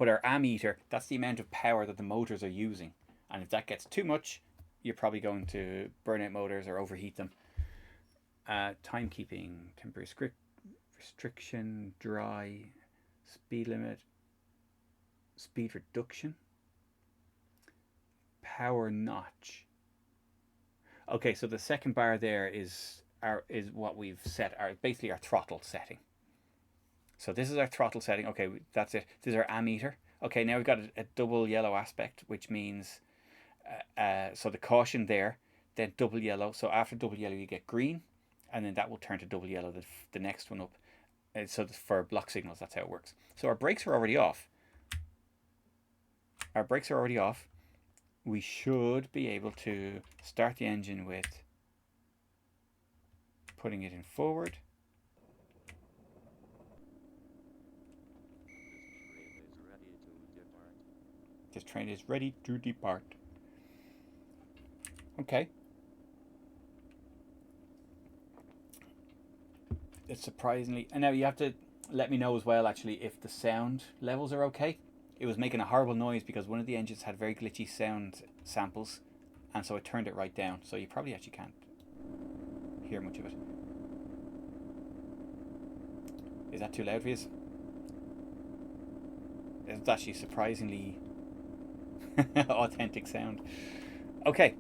our ammeter, that's the amount of power that the motors are using, and if that gets too much, you're probably going to burn out motors or overheat them. Timekeeping, temporary restriction, dry, speed limit, speed reduction, power notch. Okay, so the second bar there is what we've set, basically our throttle setting. So this is our throttle setting. Okay, that's it. This is our ammeter. Okay, now we've got a double yellow aspect, which means so the caution there, then double yellow. So after double yellow, you get green, and then that will turn to double yellow the next one up. So for block signals, that's how it works. So our brakes are already off. We should be able to start the engine with putting it in forward. This train is ready to depart. Okay. It's surprisingly, and now you have to let me know as well, actually, if the sound levels are okay. It was making a horrible noise because one of the engines had very glitchy sound samples, and so I turned it right down. So you probably actually can't hear much of it. Is that too loud for you? It's actually surprisingly authentic sound. Okay,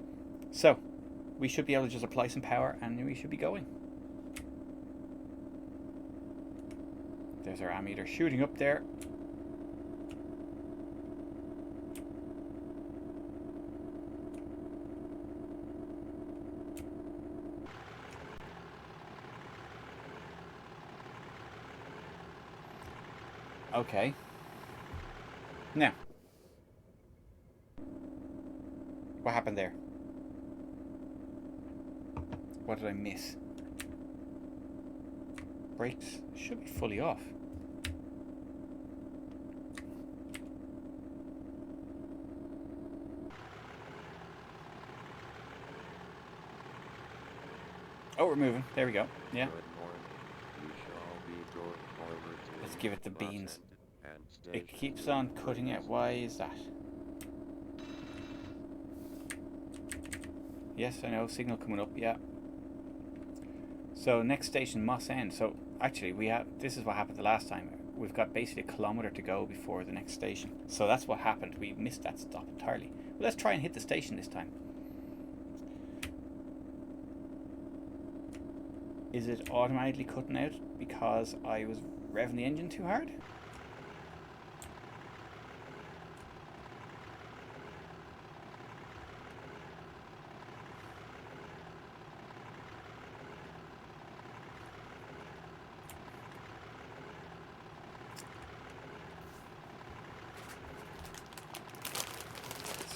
so we should be able to just apply some power and we should be going. There's our ammeter shooting up there. Okay. Now, what happened there? What did I miss? Brakes should be fully off. Oh, we're moving. There we go. Yeah. Let's give it the beans. It keeps on cutting out. Why is that? Yes, I know. Signal coming up. Yeah. So next station, Moss End. So actually, this is what happened the last time. We've got basically a kilometre to go before the next station. So that's what happened. We missed that stop entirely. Well, let's try and hit the station this time. Is it automatically cutting out because I was revving the engine too hard?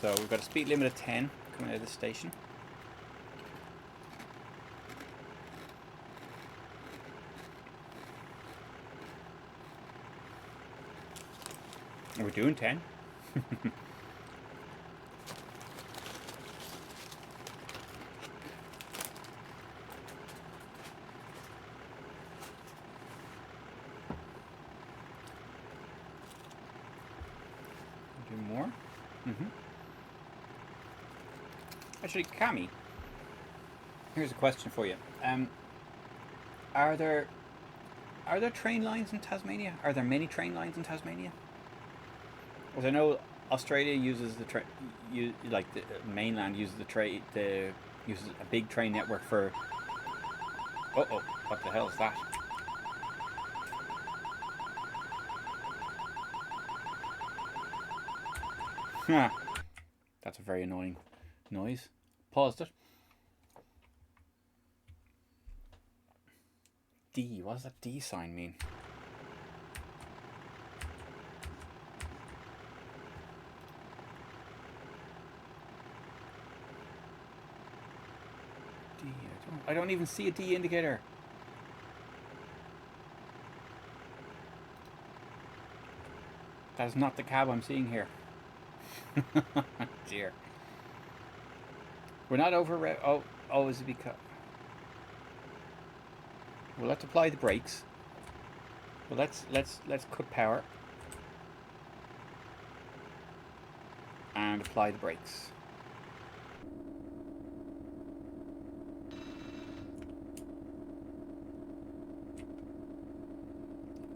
So we've got a speed limit of 10 coming out of the station. We're doing 10. Do more. Actually, Cami, here's a question for you. Are there train lines in Tasmania? Are there many train lines in Tasmania? Because I know Australia uses the mainland uses uses a big train network for. Oh, what the hell is that? Huh. That's a very annoying noise. paused it. D. What does that D sign mean? D. I don't even see a D indicator. That is not the cab I'm seeing here. Dear. We're not over. Oh, is it because? Well, let's apply the brakes. Well, let's cut power and apply the brakes.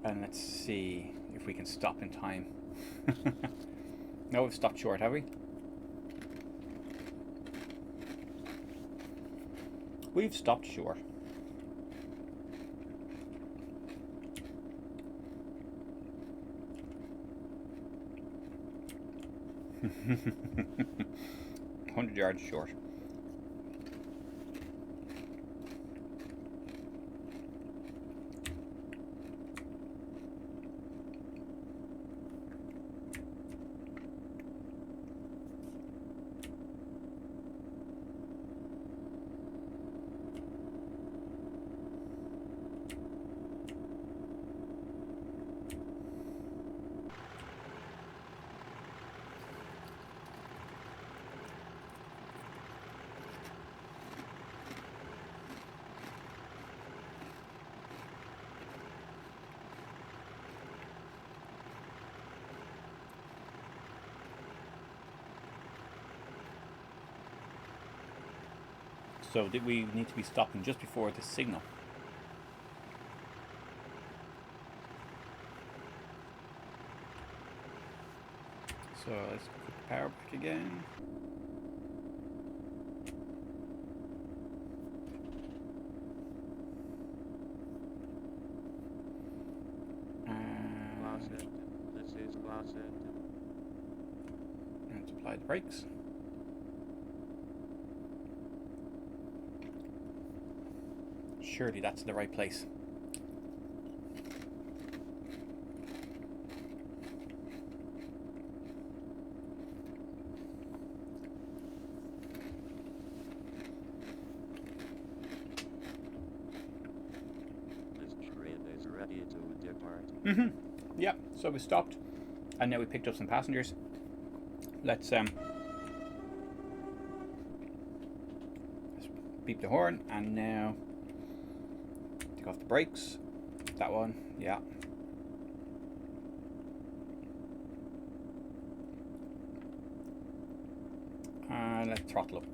And let's see if we can stop in time. No, we've stopped short, have we? We've stopped short. $100 yards short. So we need to be stopping just before the signal. So let's put the power back again. This is class end. And apply the brakes. Surely that's the right place. This train is ready to depart. Yeah, so we stopped and now we picked up some passengers. Let's beep the horn and now take off the brakes. That one, yeah. And let's throttle up.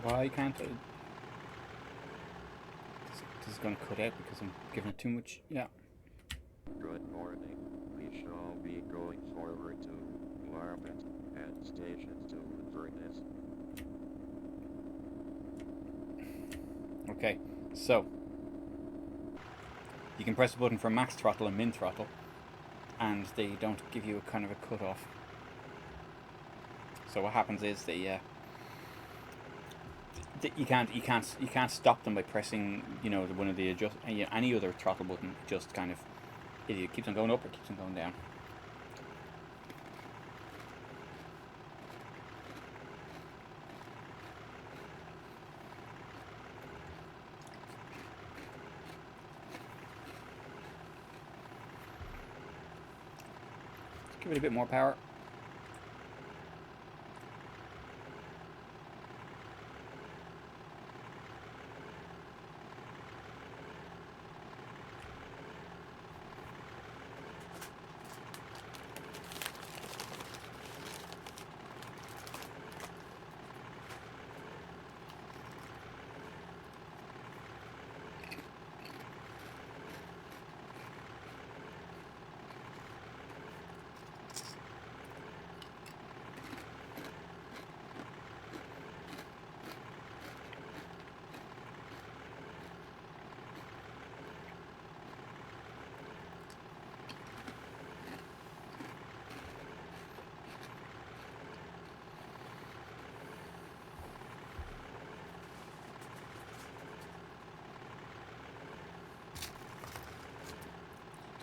Why can't I? This is going to cut out because I'm giving it too much. Yeah. Good morning. We shall be going forward to Warmit and stations to Inverness. Okay, so you can press a button for max throttle and min throttle, and they don't give you a kind of a cut off. So what happens is you can't stop them by pressing one of the any other throttle button. It just kind of it keeps on going up or keeps on going down. Give it a bit more power.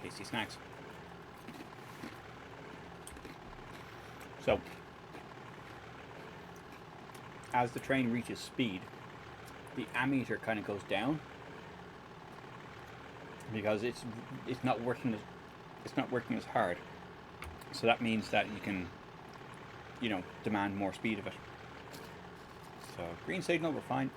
tasty snacks. So, as the train reaches speed, the ammeter kind of goes down because it's not working as hard. So that means that you can, demand more speed of it. So green signal, we're fine.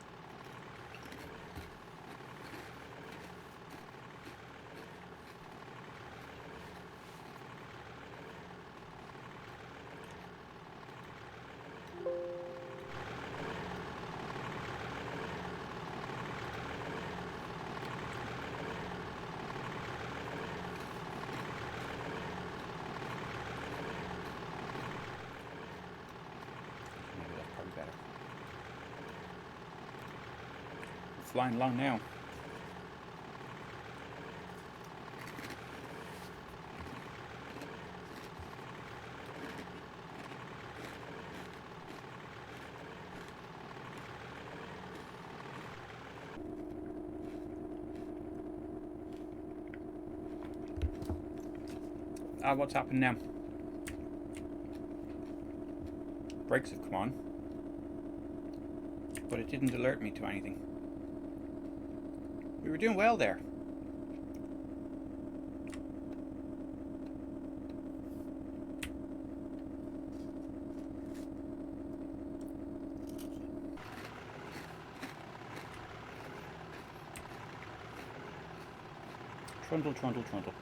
Maybe that's probably better. We're flying along now. What's happened now? Brakes have come on, but it didn't alert me to anything. We were doing well there. Trundle, trundle, trundle.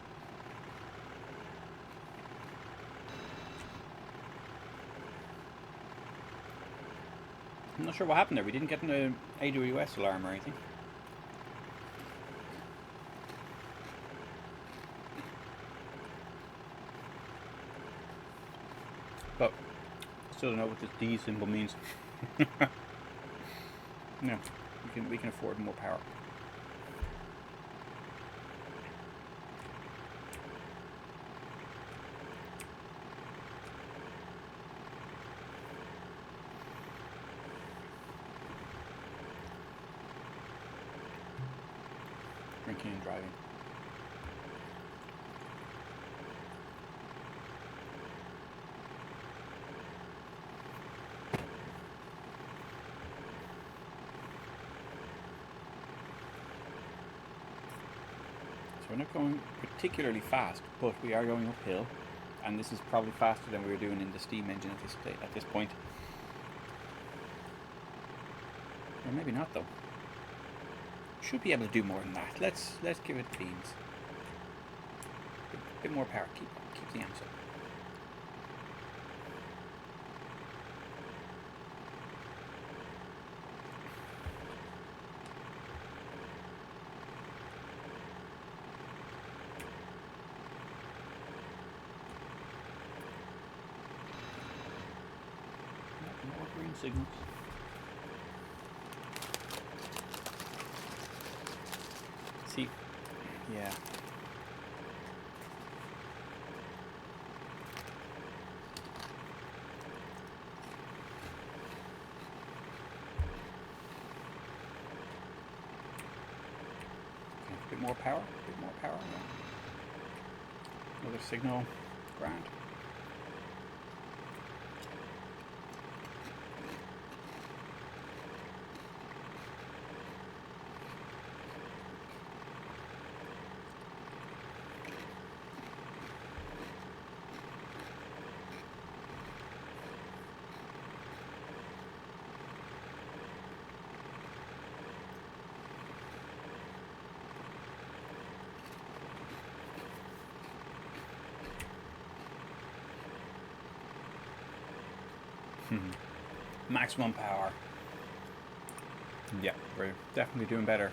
I'm not sure what happened there. We didn't get an AWS alarm or anything. But I still don't know what this D symbol means. No, we can afford more power. Drinking and driving. So we're not going particularly fast, but we are going uphill, and this is probably faster than we were doing in the steam engine at this point. Or maybe not though. Should be able to do more than that. Let's give it beans. A bit more power. Keep the amps up. More green signals. See, yeah. A bit more power, yeah. Another signal, grand. Maximum power. Yeah, we're definitely doing better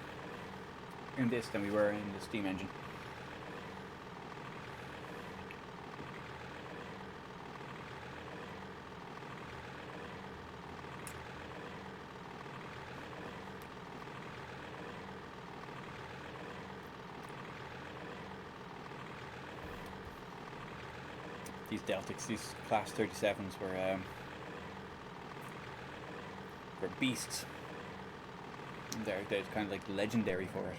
in this than we were in the steam engine. These Deltics, these Class 37s were beasts. They're kind of like legendary for it.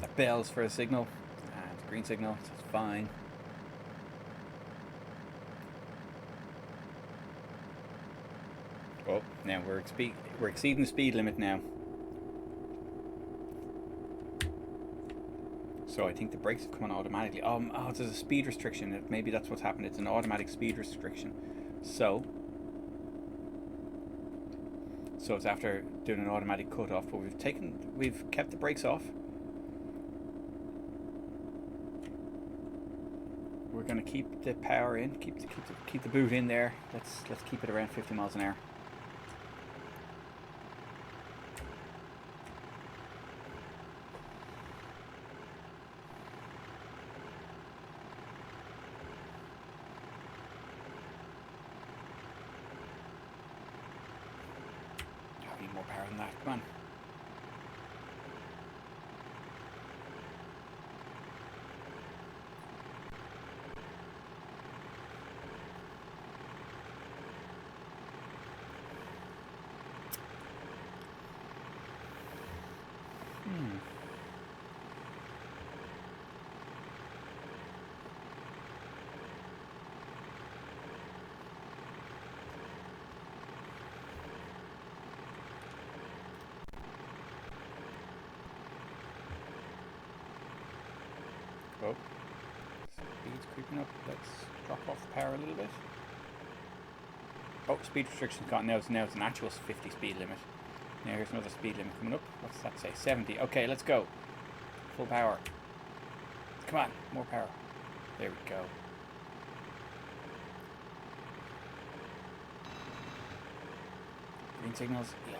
that bell's for a signal, and green signal, so that's fine. Oh, now we're exceeding the speed limit now. So I think the brakes have come on automatically. Oh, there's a speed restriction. Maybe that's what's happened. It's an automatic speed restriction. So it's after doing an automatic cut off, but we've kept the brakes off. We're gonna keep the power in, keep the boot in there. Let's keep it around 50 miles an hour. I need more power than that. Come on. Oh, speed's creeping up. Let's drop off the power a little bit. Oh, speed restriction's gone. Now it's an actual 50 speed limit. Now here's another speed limit coming up. What's that say? 70. Okay, let's go. Full power. Come on, more power. There we go. Green signals. Yeah.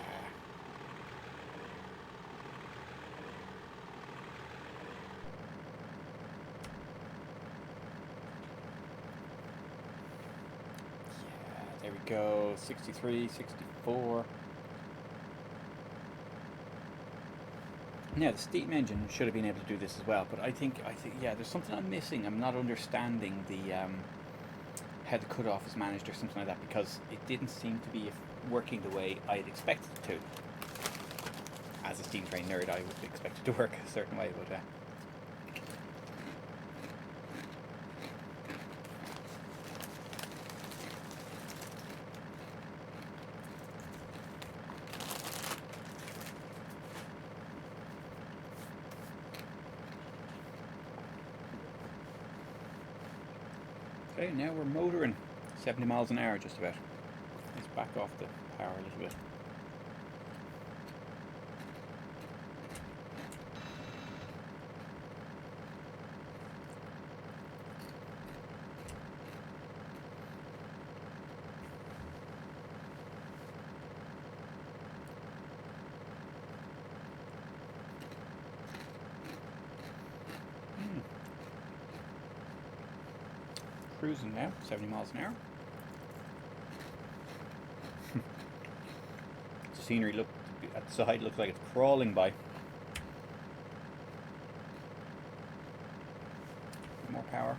There we go. 63, 64. Now the steam engine should have been able to do this as well, but I think yeah, there's something I'm missing. I'm not understanding the how the cutoff is managed or something like that, because it didn't seem to be working the way I'd expected it to. As a steam train nerd, I would expect it to work a certain way, but okay, now we're motoring 70 miles an hour just about. Let's back off the power a little bit. Cruising now, 70 miles an hour. The scenery at the side looks like it's crawling by. More power.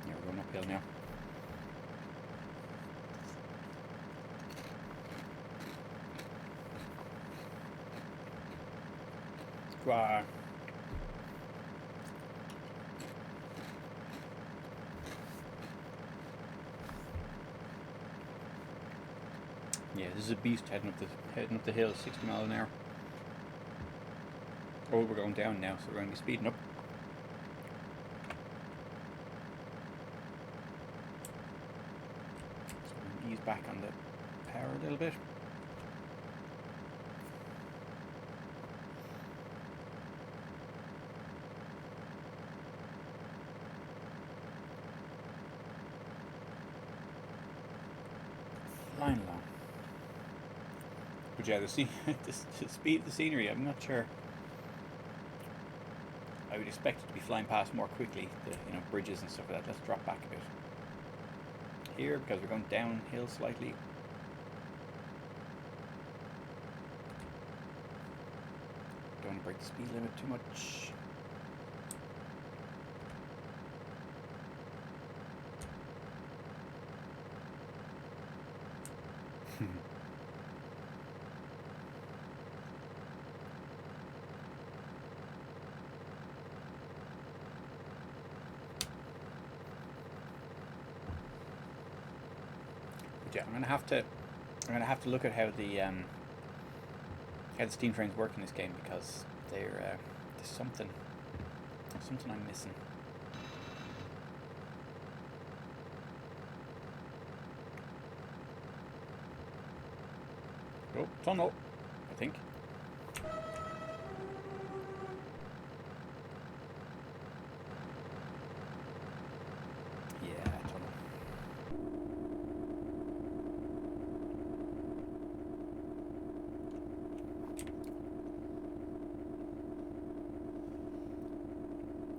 Yeah, we're going uphill now. Wow. Yeah, this is a beast heading up the hill, 60 miles an hour. Oh, we're going down now, so we're going to be speeding up. So we're going to ease back on the power a little bit. Flying along. But yeah, the speed of the scenery, I'm not sure. I would expect it to be flying past more quickly, the bridges and stuff like that. Let's drop back a bit here because we're going downhill slightly. Don't want to break the speed limit too much. But yeah, I'm gonna have to look at how the steam trains work in this game, because there's something I'm missing. Oh, tunnel, I think. Yeah, tunnel.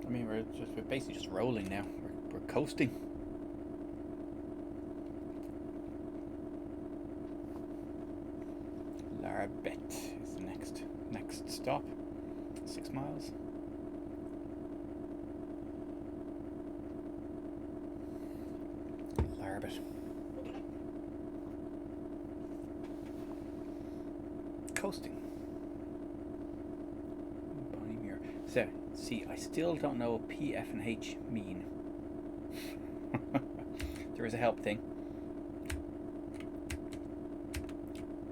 I mean, we're basically just rolling now. We're coasting. Larbet is the next stop. 6 miles. Larbet. Coasting. Bonnie So, see, I still don't know what P, F, and H mean. There is a help thing.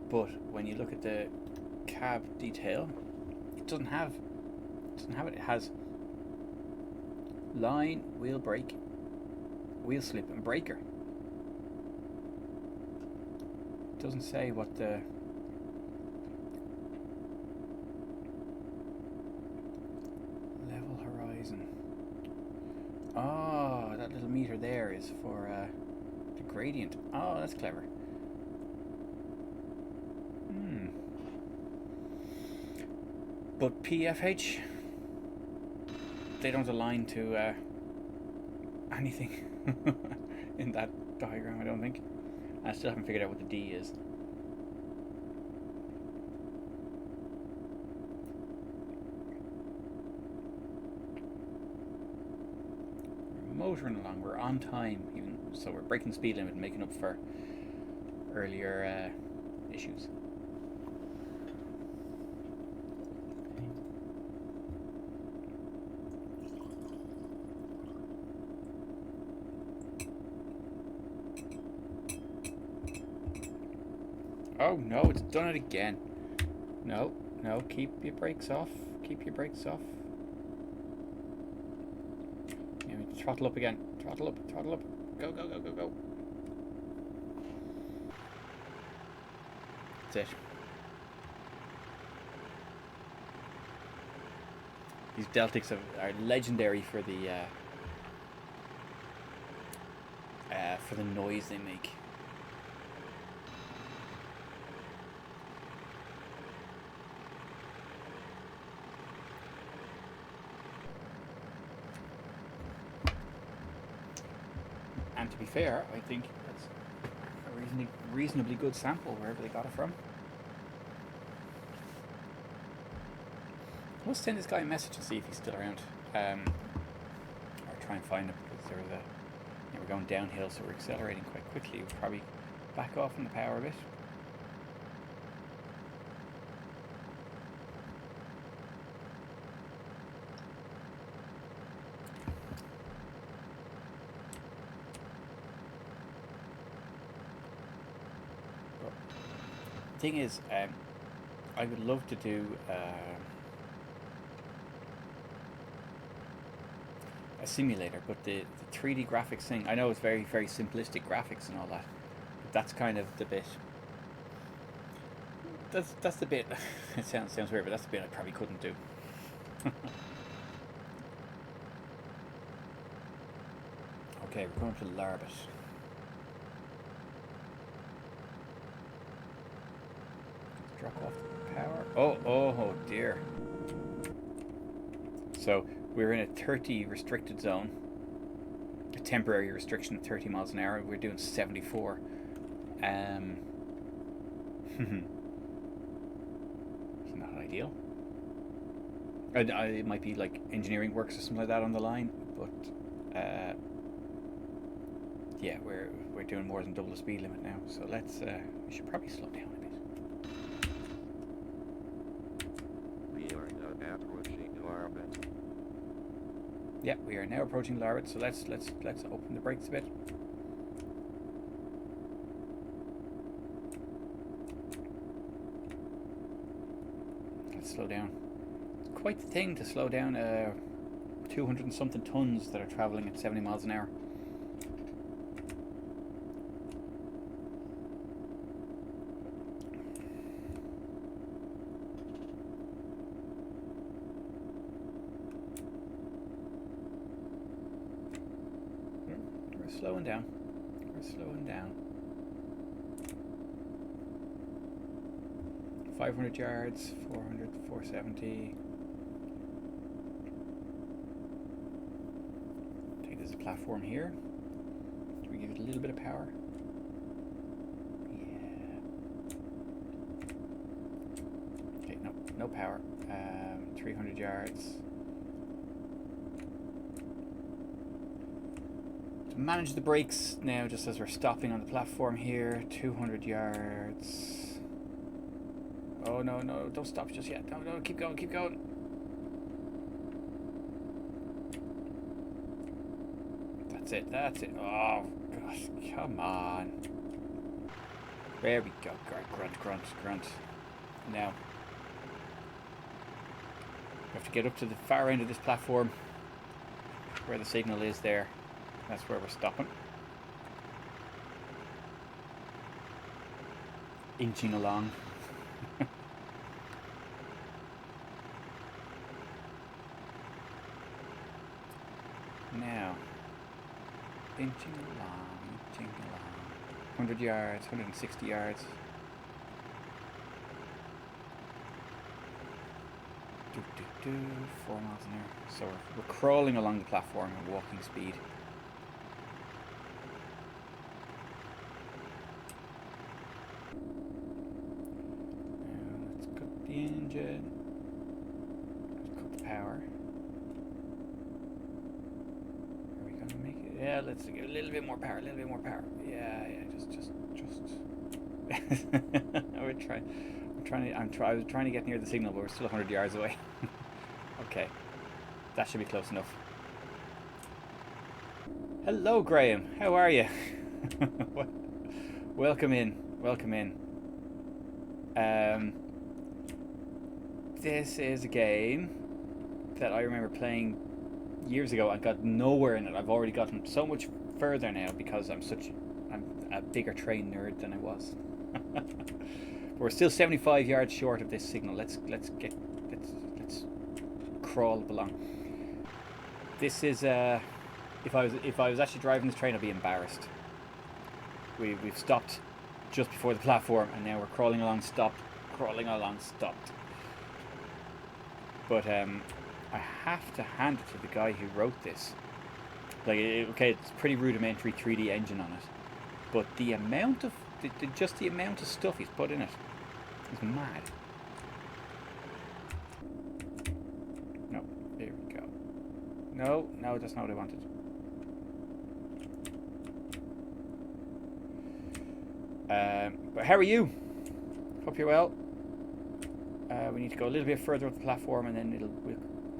But when you look at the cab detail, it doesn't have it. It has line, wheel brake, wheel slip, and breaker. It doesn't say what the level horizon. Oh, that little meter there is for the gradient. Oh, that's clever. But PFH, they don't align to anything in that diagram, I don't think. I still haven't figured out what the D is. We're motoring along, we're on time, even so we're breaking the speed limit and making up for earlier issues. Oh no, it's done it again. No, keep your brakes off. Keep your brakes off. Yeah, throttle up again. Throttle up. Go. That's it. These Deltics are legendary for the noise they make. And to be fair, I think that's a reasonably good sample wherever they got it from. We'll send this guy a message and see if he's still around, or try and find him, because we're going downhill, so we're accelerating quite quickly. We'll probably back off on the power a bit. The thing is, I would love to do a simulator, but the 3D graphics thing, I know it's very, very simplistic graphics and all that, but that's kind of the bit. That's the bit. It sounds weird, but that's the bit I probably couldn't do. Okay, we're going to Larbet. Drop off the power. Oh dear. So we're in a 30 restricted zone, a temporary restriction of 30 miles an hour. We're doing 74. It's not ideal. It might be like engineering works or something like that on the line, but Yeah, we're doing more than double the speed limit now. So let's we should probably slow down a bit. We are now approaching Larbet. Yeah, we are now approaching Larbet, so let's open the brakes a bit. Let's slow down. It's quite the thing to slow down 200 and something tons that are traveling at 70 miles an hour. We're slowing down. We're slowing down. 500 yards, 400, 470. Take this platform here. Do we give it a little bit of power? Yeah. Okay, no power. 300 yards. To manage the brakes now, just as we're stopping on the platform here. 200 yards. Oh no, don't stop just yet. No, keep going, keep going. That's it. Oh gosh, come on. There we go. Grunt. Now we have to get up to the far end of this platform where the signal is there. That's where we're stopping. Inching along. Now, inching along. 100 yards, 160 yards. 4 miles an hour. So we're crawling along the platform at walking speed. Now let's cut the engine. Let's cut the power. Are we gonna make it? Yeah, let's get a little bit more power. Yeah, just. I was trying to get near the signal, but we're still 100 yards away. Okay, that should be close enough. Hello, Graham. How are you? Welcome in. This is a game that I remember playing years ago. I got nowhere in it. I've already gotten so much further now because I'm a bigger train nerd than I was. We're still 75 yards short of this signal. Let's crawl along. This is if I was actually driving this train, I'd be embarrassed. We've stopped just before the platform, and now we're crawling along, stopped. But I have to hand it to the guy who wrote this. Like, okay, it's a pretty rudimentary 3D engine on it, but the amount of the amount of stuff he's put in it is mad. No, there we go. No, that's not what I wanted. But how are you? Hope you're well. We need to go a little bit further up the platform, and then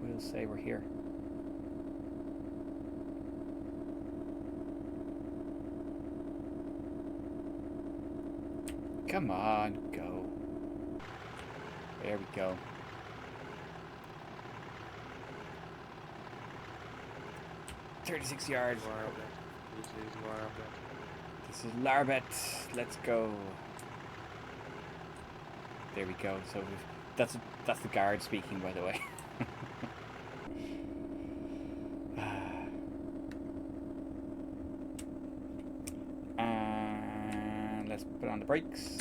we'll say we're here. Come on, go. There we go. "36 yards. This is Larbet. Let's go." There we go. So that's the guard speaking, by the way. And let's put on the brakes.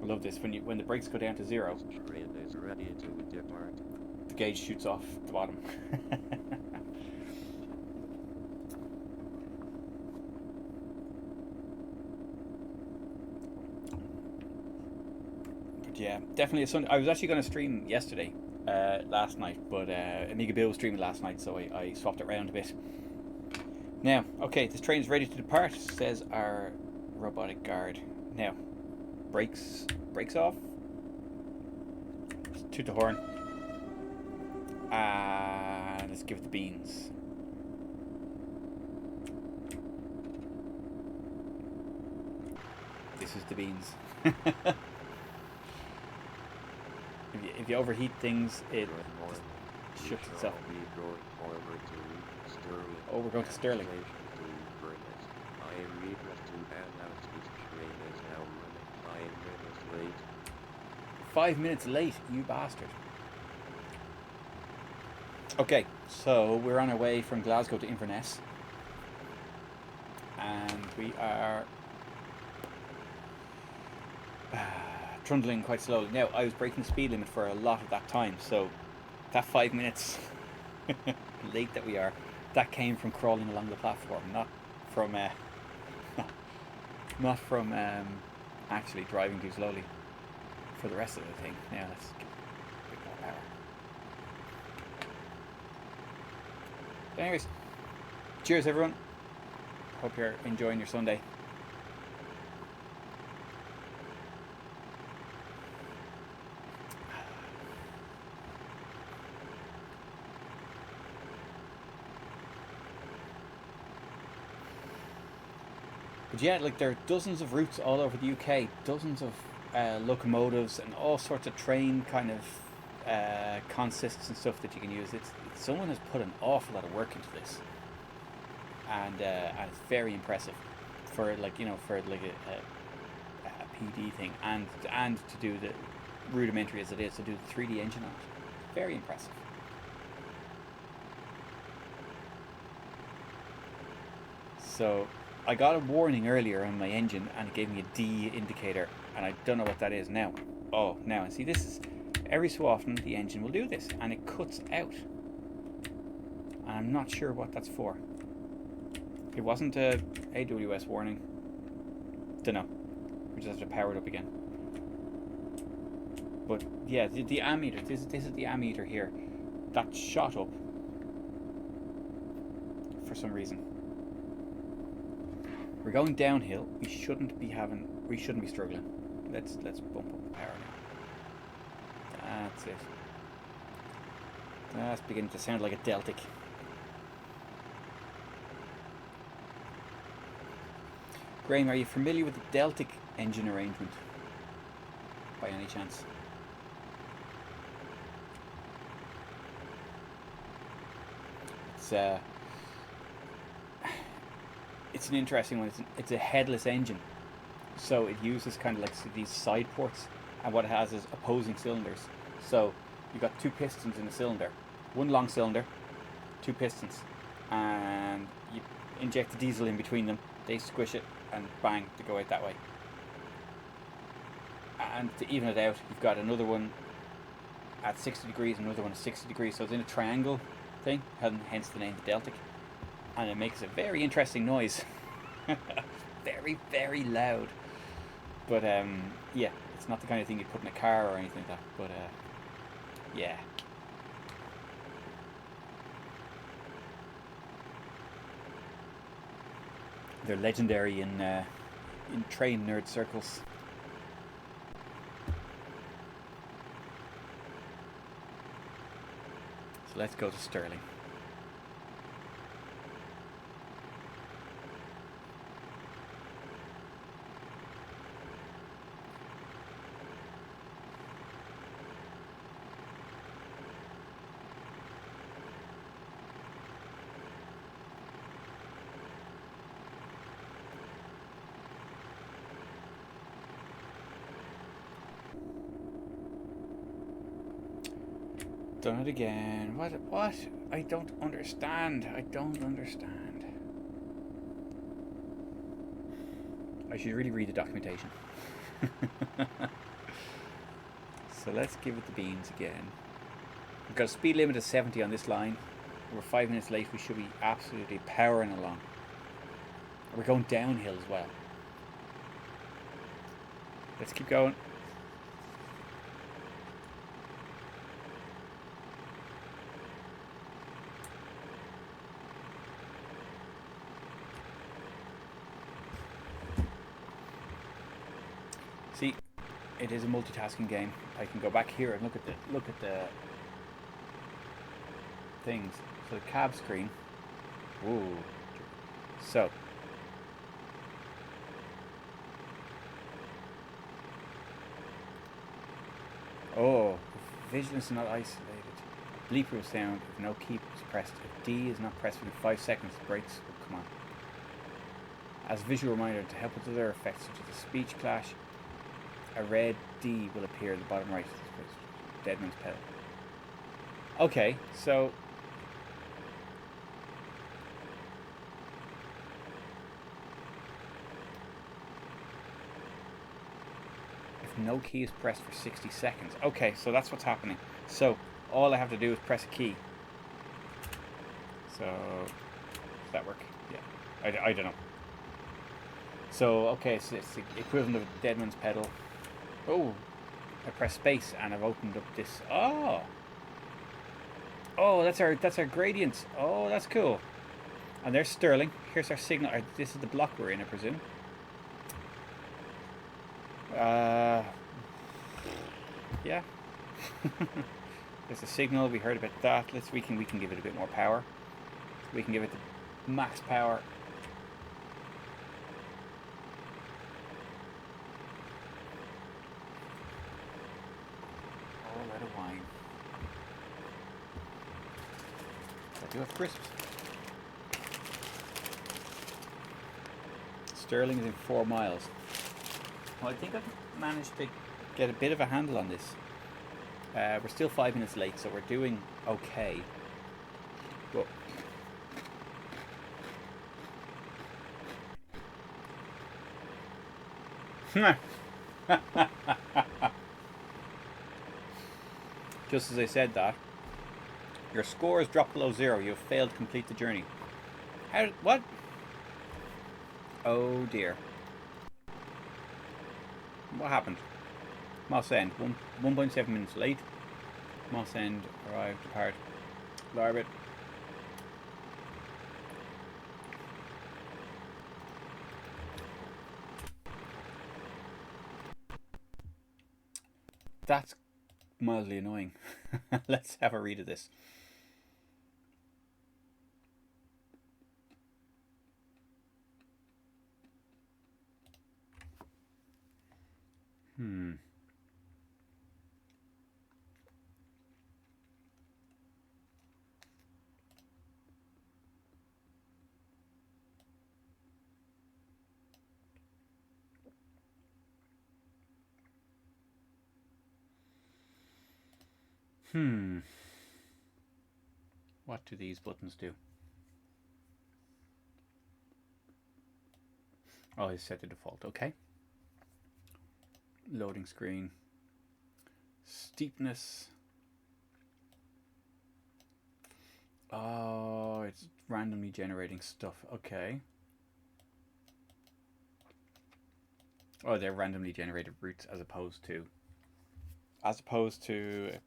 I love this when the brakes go down to 0. Train is ready to depart. The gauge shoots off the bottom. But yeah, definitely a Sunday. I was actually going to stream yesterday, last night, but Amiga Bill was streaming last night, so I swapped it around a bit. Now, okay, this train is ready to depart, says our robotic guard. Now, brakes off. Toot the horn. And let's give it the beans. This is the beans. If you overheat things, it just shuts itself. Oh, we're going to Stirling. I am regret to announce this train is now running 5 minutes late. 5 minutes late, you bastard. Okay, so we're on our way from Glasgow to Inverness. And we are trundling quite slowly. Now, I was breaking the speed limit for a lot of that time, so that 5 minutes late that we are, that came from crawling along the platform, not from actually driving too slowly for the rest of the thing. Now let's get a bit more power. But anyways, cheers everyone. Hope you're enjoying your Sunday. But yeah, like there are dozens of routes all over the UK, dozens of locomotives and all sorts of train kind of consists and stuff that you can use. Someone has put an awful lot of work into this, and it's very impressive for a PD thing, and to do the rudimentary as it is, to do the 3D engine on it. Very impressive. So I got a warning earlier on my engine and it gave me a D indicator, and I don't know what that is now. Oh, now, and see, this is every so often the engine will do this and it cuts out, and I'm not sure what that's for. It wasn't a AWS warning. Don't know. We just have to power it up again. But yeah, the ammeter, this is the ammeter here, that shot up for some reason. We're going downhill. We shouldn't be struggling. Let's bump up the power now. That's it. That's beginning to sound like a Deltic. Graham, are you familiar with the Deltic engine arrangement by any chance? It's an interesting one. It's a headless engine, so it uses kind of like these side ports, and what it has is opposing cylinders. So you've got two pistons in a cylinder, one long cylinder, two pistons, and you inject the diesel in between them. They squish it, and bang, they go out that way. And to even it out, you've got another one at 60 degrees, another one at 60 degrees. So it's in a triangle thing, hence the name the Deltic. And it makes a very interesting noise. Very, very loud. But yeah, it's not the kind of thing you'd put in a car or anything like that. But yeah. They're legendary in train nerd circles. So let's go to Stirling. Done it again. What? I don't understand. I should really read the documentation. So let's give it the beans again. We've got a speed limit of 70 on this line. We're 5 minutes late. We should be absolutely powering along. We're going downhill as well. Let's keep going. It is a multitasking game. I can go back here and look at the things. So the cab screen. Ooh. So oh, vigilance is not isolated. A bleep will sound if no key is pressed. If D is not pressed within 5 seconds, the brakes will come on. As a visual reminder to help with other effects such as a speech clash, a red D will appear at the bottom right of the space. Deadman's pedal. Okay, so if no key is pressed for 60 seconds. Okay, so that's what's happening. So all I have to do is press a key. So does that work? Yeah, I don't know. So okay, so it's the equivalent of a Deadman's pedal. Oh, I press space and I've opened up this. Oh, oh, that's our gradients. Oh, that's cool. And there's Sterling. Here's our signal. This is the block we're in, I presume. Yeah. There's a signal. We heard about that. We can give it a bit more power. We can give it the max power. Oh, let it wine. I do have crisps. Sterling is in 4 miles. Well, I think I've managed to get a bit of a handle on this. We're still 5 minutes late, so we're doing okay. But just as I said that, your score has dropped below 0. You have failed to complete the journey. How? What? Oh dear. What happened? Moss End, 1.7 minutes late. Moss End arrived, depart. Larbit. That's mildly annoying. Let's have a read of this. Hmm. Hmm. What do these buttons do? Oh, it's set to default. Okay. Loading screen. Steepness. Oh, it's randomly generating stuff. Okay. Oh, they're randomly generated routes as opposed to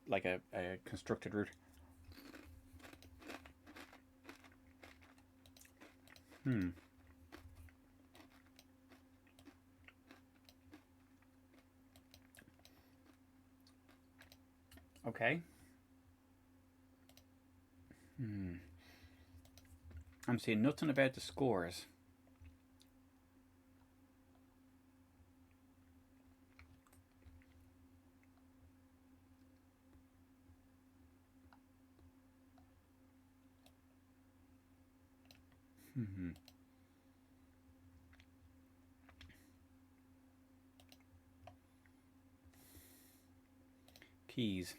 like a constructed route. Hmm. Okay. Hmm. I'm seeing nothing about the scores. Hmm. Keys.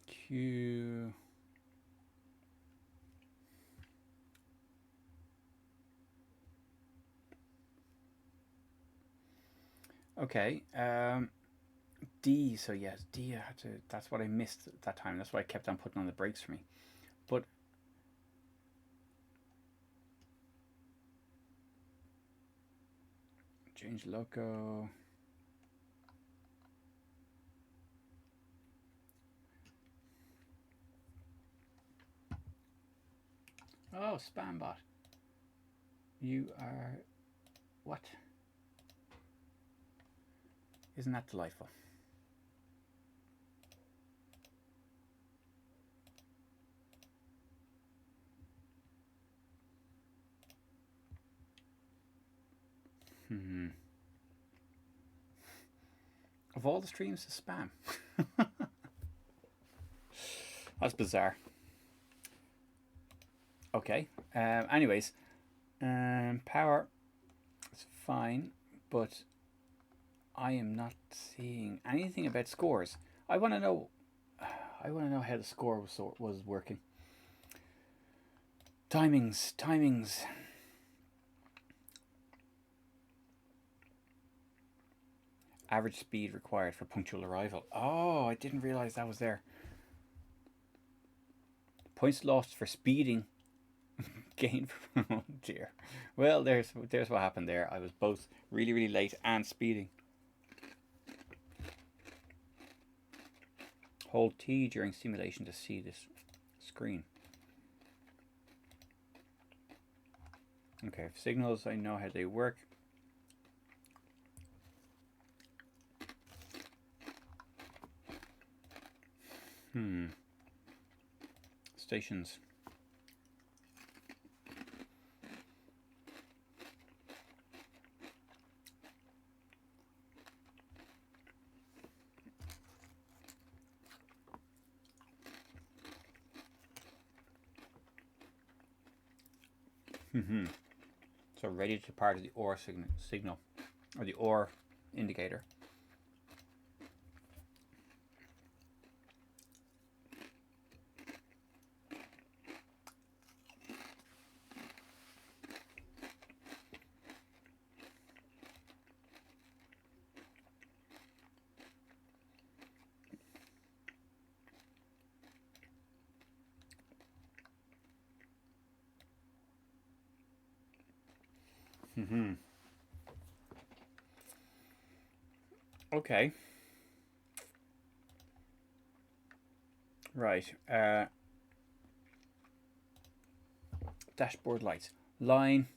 Q. Okay. D. So yes, D. I had to. That's what I missed that time. That's why I kept on putting on the brakes for me. But change loco. Oh, spam bot. You are what? Isn't that delightful? Of all the streams, to spam. That's bizarre. Okay. Anyways, power is fine, but I am not seeing anything about scores. I want to know. I want to know how the score was working. Timings. Average speed required for punctual arrival. Oh, I didn't realize that was there. Points lost for speeding. Gain. Oh dear. Well, there's what happened there. I was both really late and speeding. Hold T during simulation to see this screen. Okay, signals, I know how they work. Stations. So ready to part of the OR signal, or the OR indicator. Okay. Right. Dashboard lights. Line.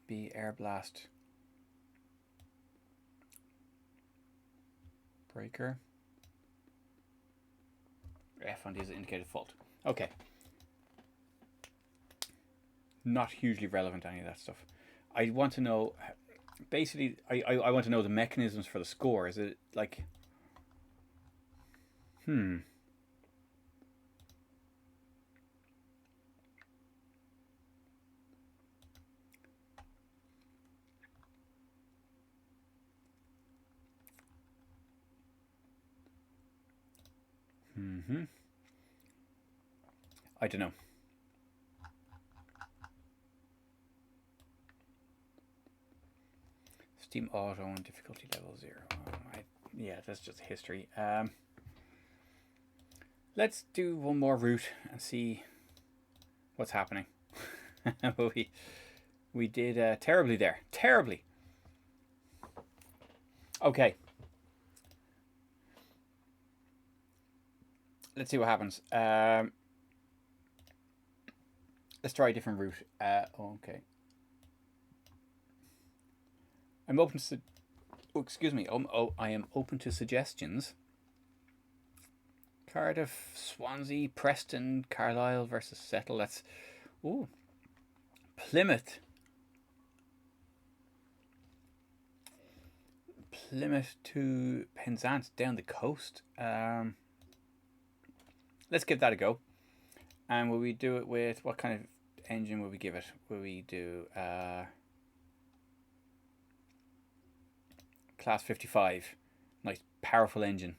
B air blast. Breaker. F on these indicated fault. Okay. Not hugely relevant to any of that stuff. I want to know, basically, I want to know the mechanisms for the score. Is it like, I don't know. Steam Auto and difficulty level 0. Yeah, that's just history. Let's do one more route and see what's happening. we did terribly there. Terribly. Okay. Let's see what happens. Let's try a different route. Okay. I'm open to. Excuse me. I am open to suggestions. Cardiff, Swansea, Preston, Carlisle versus Settle. That's. Ooh. Plymouth. Plymouth to Penzance down the coast. Let's give that a go. And will we do it with what kind of engine will we give it? Will we do Class 55? Nice powerful engine.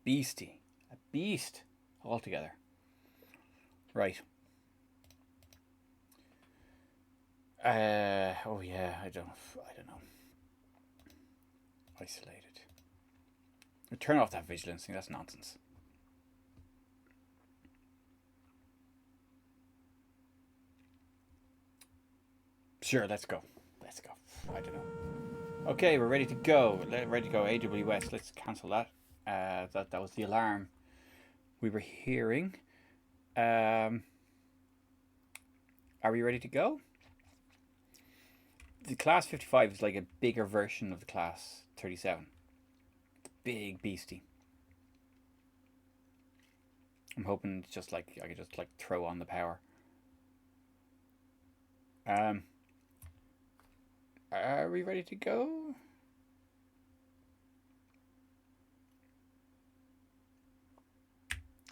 Beastie. A beast altogether. Right. Oh yeah, I don't know. Isolated. Turn off that vigilance thing, that's nonsense. Sure, let's go. I don't know. Okay, we're ready to go. Ready to go. AWS. Let's cancel that. That was the alarm we were hearing. Are we ready to go? the class 55 is like a bigger version of the class 37. Big beastie. I'm hoping it's just like I could just like throw on the power. Are we ready to go?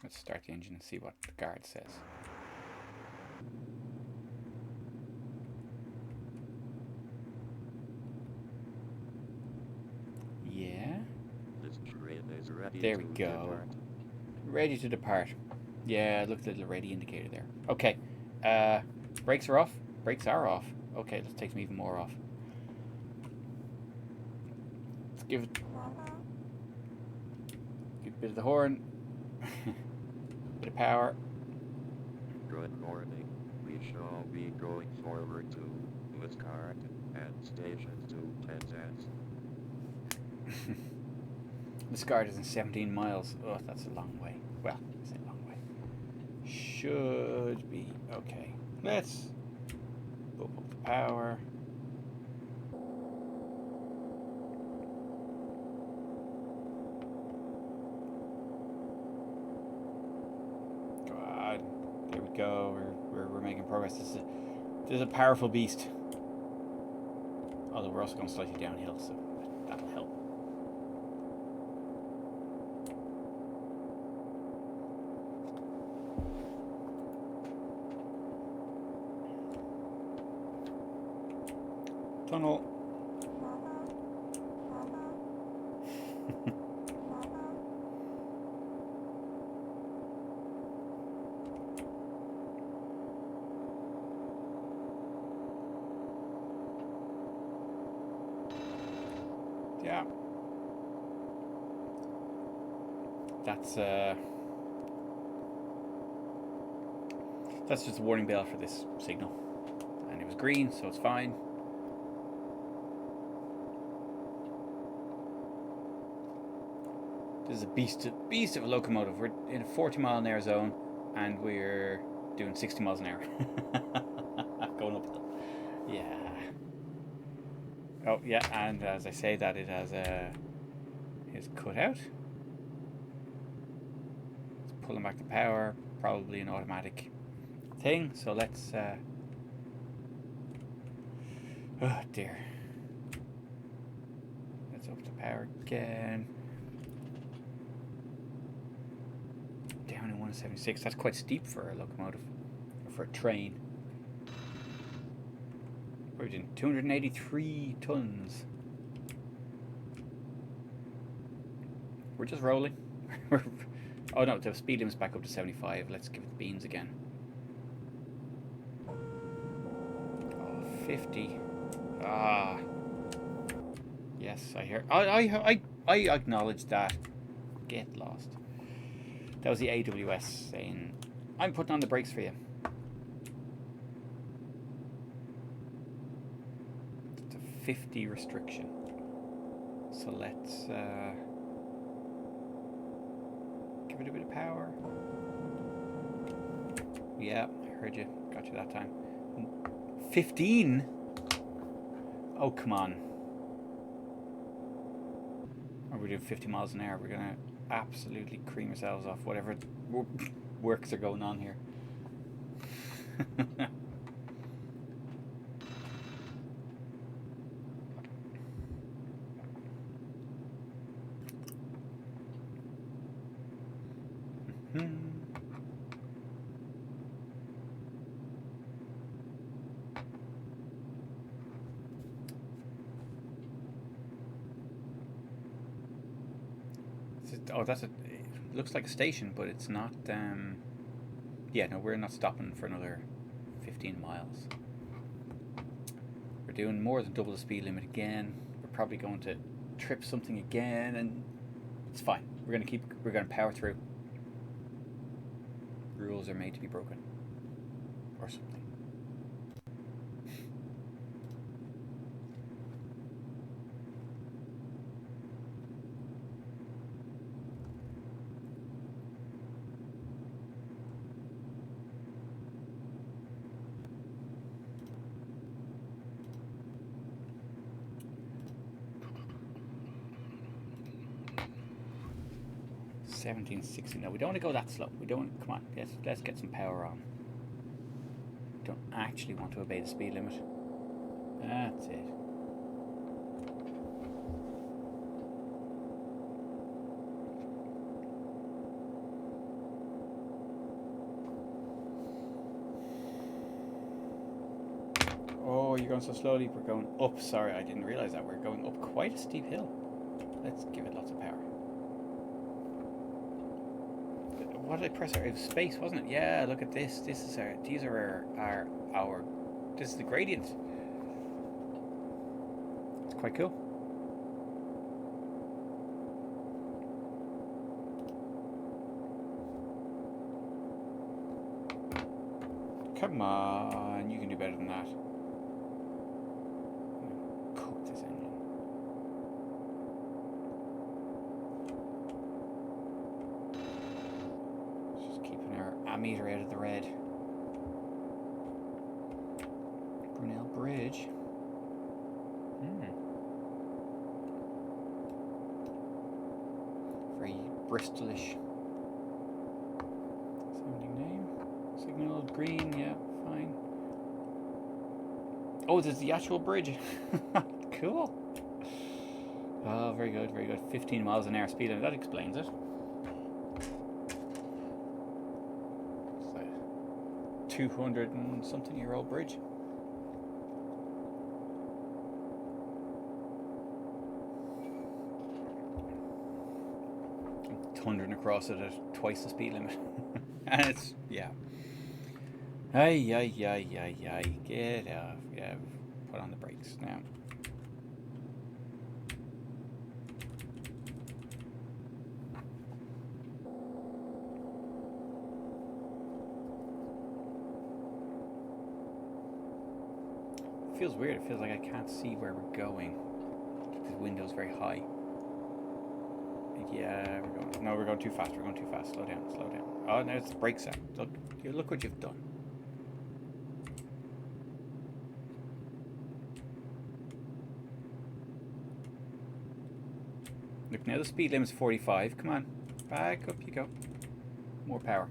Let's start the engine and see what the guard says. Yeah. This train is ready There we to go. depart. Ready to depart. Yeah, look at the little ready indicator there. Okay. Brakes are off. Brakes are off. Okay, let's take some even more off. Let's give it a bit of the horn. Bit of power. Good morning. We shall be going forward to Liscard and stations to Penzance. This guard is in 17 miles. Oh, that's a long way. Well, it's a long way. Should be okay. Let's bump up the power. God, there we go. We're making progress. This is a powerful beast. Although we're also going slightly downhill, so that'll help. Tunnel. Yeah. That's just a warning bell for this signal. And it was green, so it's fine. This is a beast of a locomotive. We're in a 40-mile-an-hour zone, and we're doing 60 miles an hour. Going uphill. Yeah. Oh, yeah, and as I say that, it has his cutout. It's pulling back the power, probably an automatic thing. So let's. Oh dear. Let's up the power again. Down in 176. That's quite steep for a locomotive, or for a train. We're doing 283 tons. We're just rolling. Oh no, the speed limit's back up to 75. Let's give it the beans again. Oh, 50. Ah. Yes, I hear. I acknowledge that. Get lost. That was the AWS saying, I'm putting on the brakes for you. It's a 50 restriction. So let's give it a bit of power. Yeah, I heard you. Got you that time. 15? Oh, come on. Or we're doing 50 miles an hour. We're going to absolutely cream ourselves off whatever works are going on here. Oh, that's a. It looks like a station, but it's not. Yeah, no, we're not stopping for another 15 miles. We're doing more than double the speed limit again. We're probably going to trip something again, and it's fine. We're gonna power through. Rules are made to be broken, or something. 1760. No, we don't want to go that slow. We don't. Come on, let's get some power on. Don't actually want to obey the speed limit. That's it. Oh, you're going so slowly. We're going up. Sorry, I didn't realize that. We're going up quite a steep hill. Let's give it lots of power. What did I press? It was space, wasn't it? Yeah, look at this. This is our. These are our. This is the gradient. It's quite cool. Come on, you can do better than that. Cook this engine. Just keeping our ammeter out of the red. Brunel Bridge. Very Bristolish. Sounding name. Signal green, yeah, fine. Oh, there's the actual bridge. Cool. Oh, very good, very good. 15 miles an hour speed, and that explains it. It's a 200 and something year old bridge. Thundering across it at twice the speed limit. And it's, yeah. Ay. Get off. Yeah, put on the brakes now. It feels weird. It feels like I can't see where we're going. The window's very high. Yeah, we're going. No, we're going too fast. We're going too fast. Slow down. Slow down. Oh, now it's the brake sound. Look what you've done. Look, now the speed limit's 45. Come on. Back up you go. More power.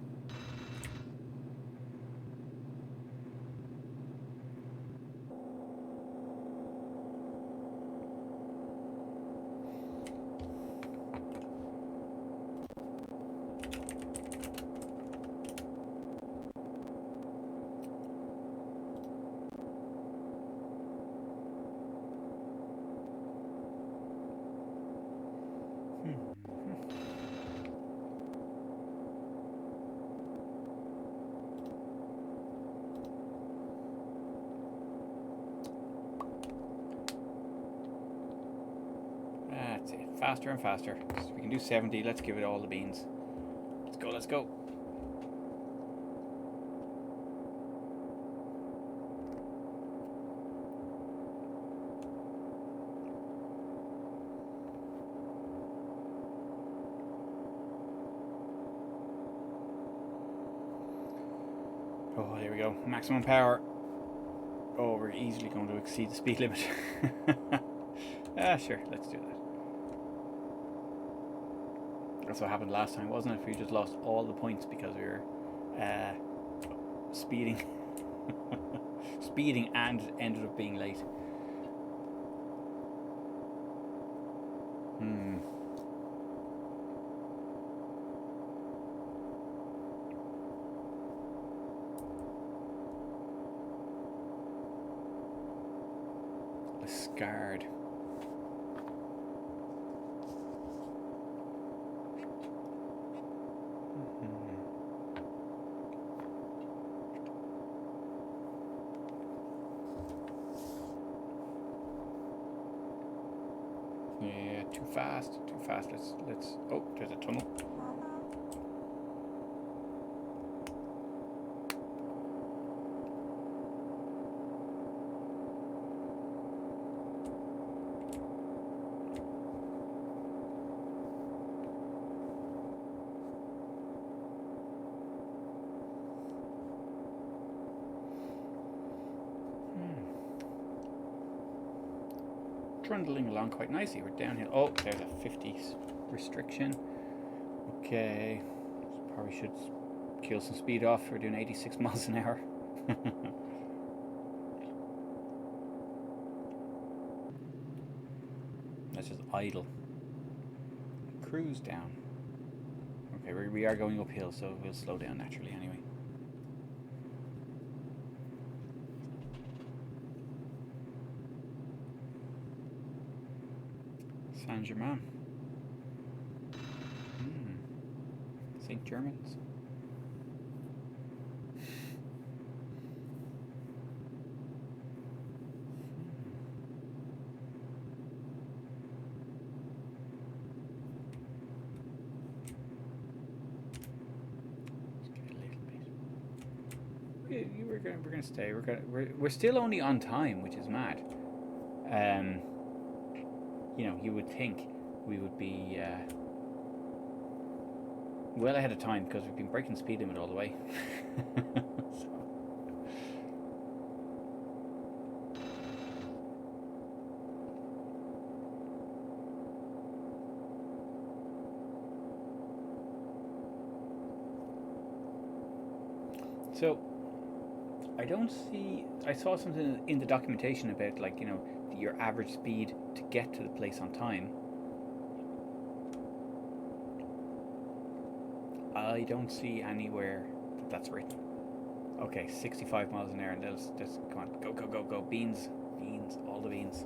That's it. Faster and faster. So we can do 70. Let's give it all the beans. Let's go, let's go. Oh, here we go. Maximum power. Oh, we're easily going to exceed the speed limit. Sure, let's do that. That's what happened last time, wasn't it? We just lost all the points because we were speeding. Speeding and ended up being late. Scarred. Yeah, too fast, too fast. Let's. Oh, there's a tunnel. Trundling along quite nicely. We're downhill. Oh, there's a 50 restriction. Okay. Probably should kill some speed off. We're doing 86 miles an hour. That's just idle. Cruise down. Okay, we are going uphill, so we'll slow down naturally anyway. Saint Germain. St. Germans. We're gonna stay. We're still only on time, which is mad. You know, you would think we would be well ahead of time because we've been breaking speed limit all the way. So I don't see. I saw something in the documentation about, like, you know, your average speed to get to the place on time. I don't see anywhere that that's written. Okay, 65 miles an hour, and let's come on, go go go go, beans, beans, all the beans.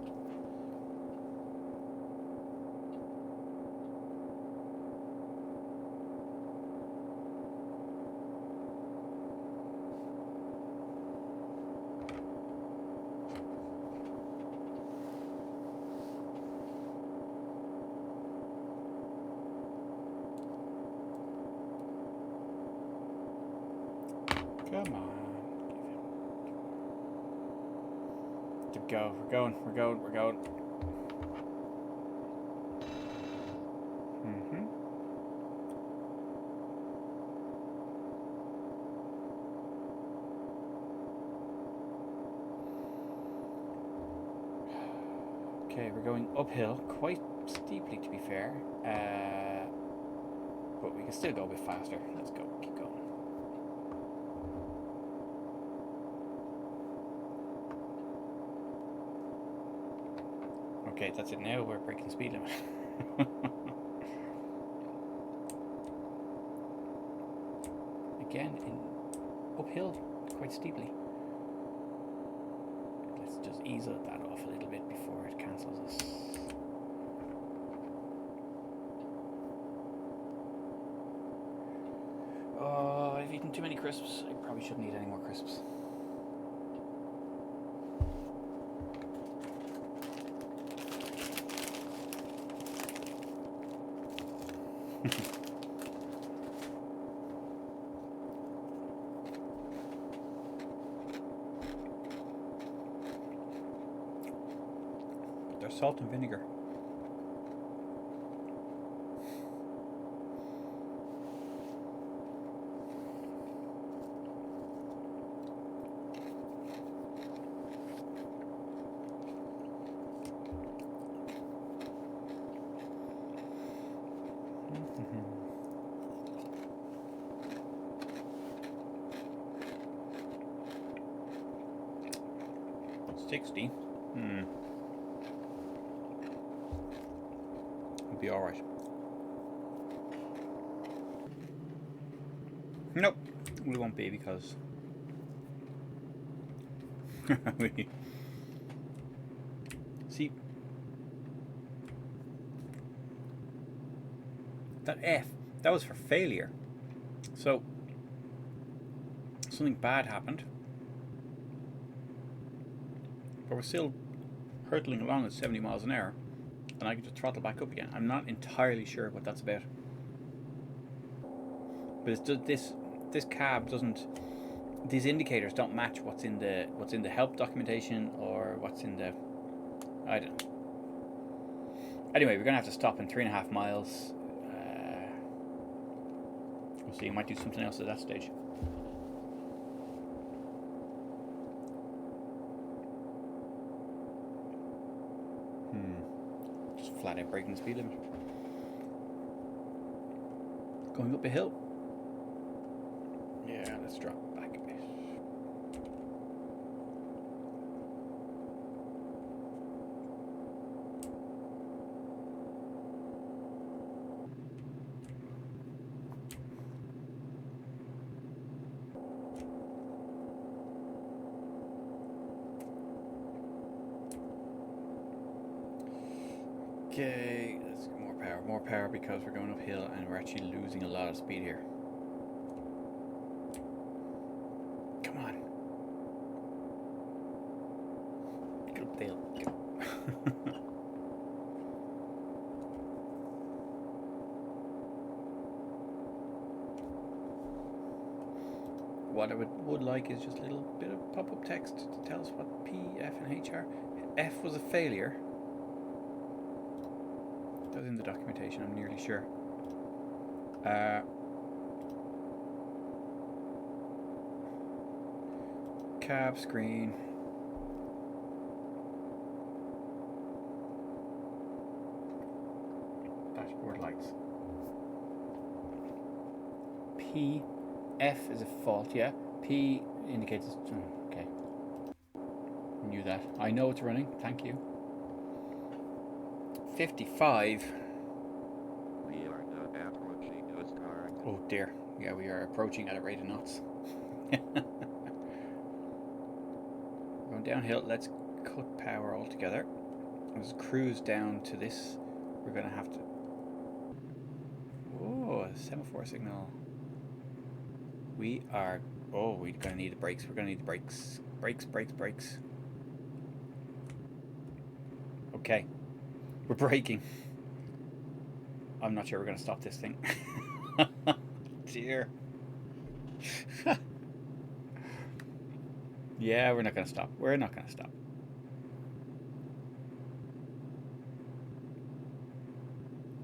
Come on. To go. We're going. We're going. We're going. Okay, we're going uphill, quite steeply to be fair. But we can still go a bit faster. Let's go. Keep going. Okay, that's it now. We're breaking the speed limit. Again, uphill quite steeply. Let's just ease that off a little bit before it cancels us. Oh, I've eaten too many crisps. I probably shouldn't eat any more crisps. There's salt and vinegar. $60. It'll be alright. Nope. We won't be because see, that F, that was for failure. So something bad happened, but we're still hurtling along at 70 miles an hour, and I can just throttle back up again. I'm not entirely sure what that's about, but it's this cab doesn't. These indicators don't match what's in the help documentation or what's in the. I don't know. Anyway, we're gonna have to stop in 3.5 miles. We'll see. You might do something else at that stage. Just flat out breaking the speed limit. Going up a hill. Yeah, let's drop back a bit. Okay, let's get more power because we're going uphill and we're actually losing a lot of speed here. Come on. Get up the hill. What I would like is just a little bit of pop-up text to tell us what P, F, and H are. F was a failure. That was in the documentation, I'm nearly sure. Cab screen. Dashboard lights. P, F is a fault, yeah. P indicates, okay. Knew that. I know it's running, thank you. 55. We are now approaching those cars. Oh dear. Yeah, we are approaching at a rate of knots. Going downhill, let's cut power altogether. Let's cruise down to this. We're going to have to... Oh, a semaphore signal. We are... Oh, we're going to need the brakes. We're going to need the brakes. Brakes. Okay. We're braking. I'm not sure we're going to stop this thing. Dear. Yeah, we're not going to stop. We're not going to stop.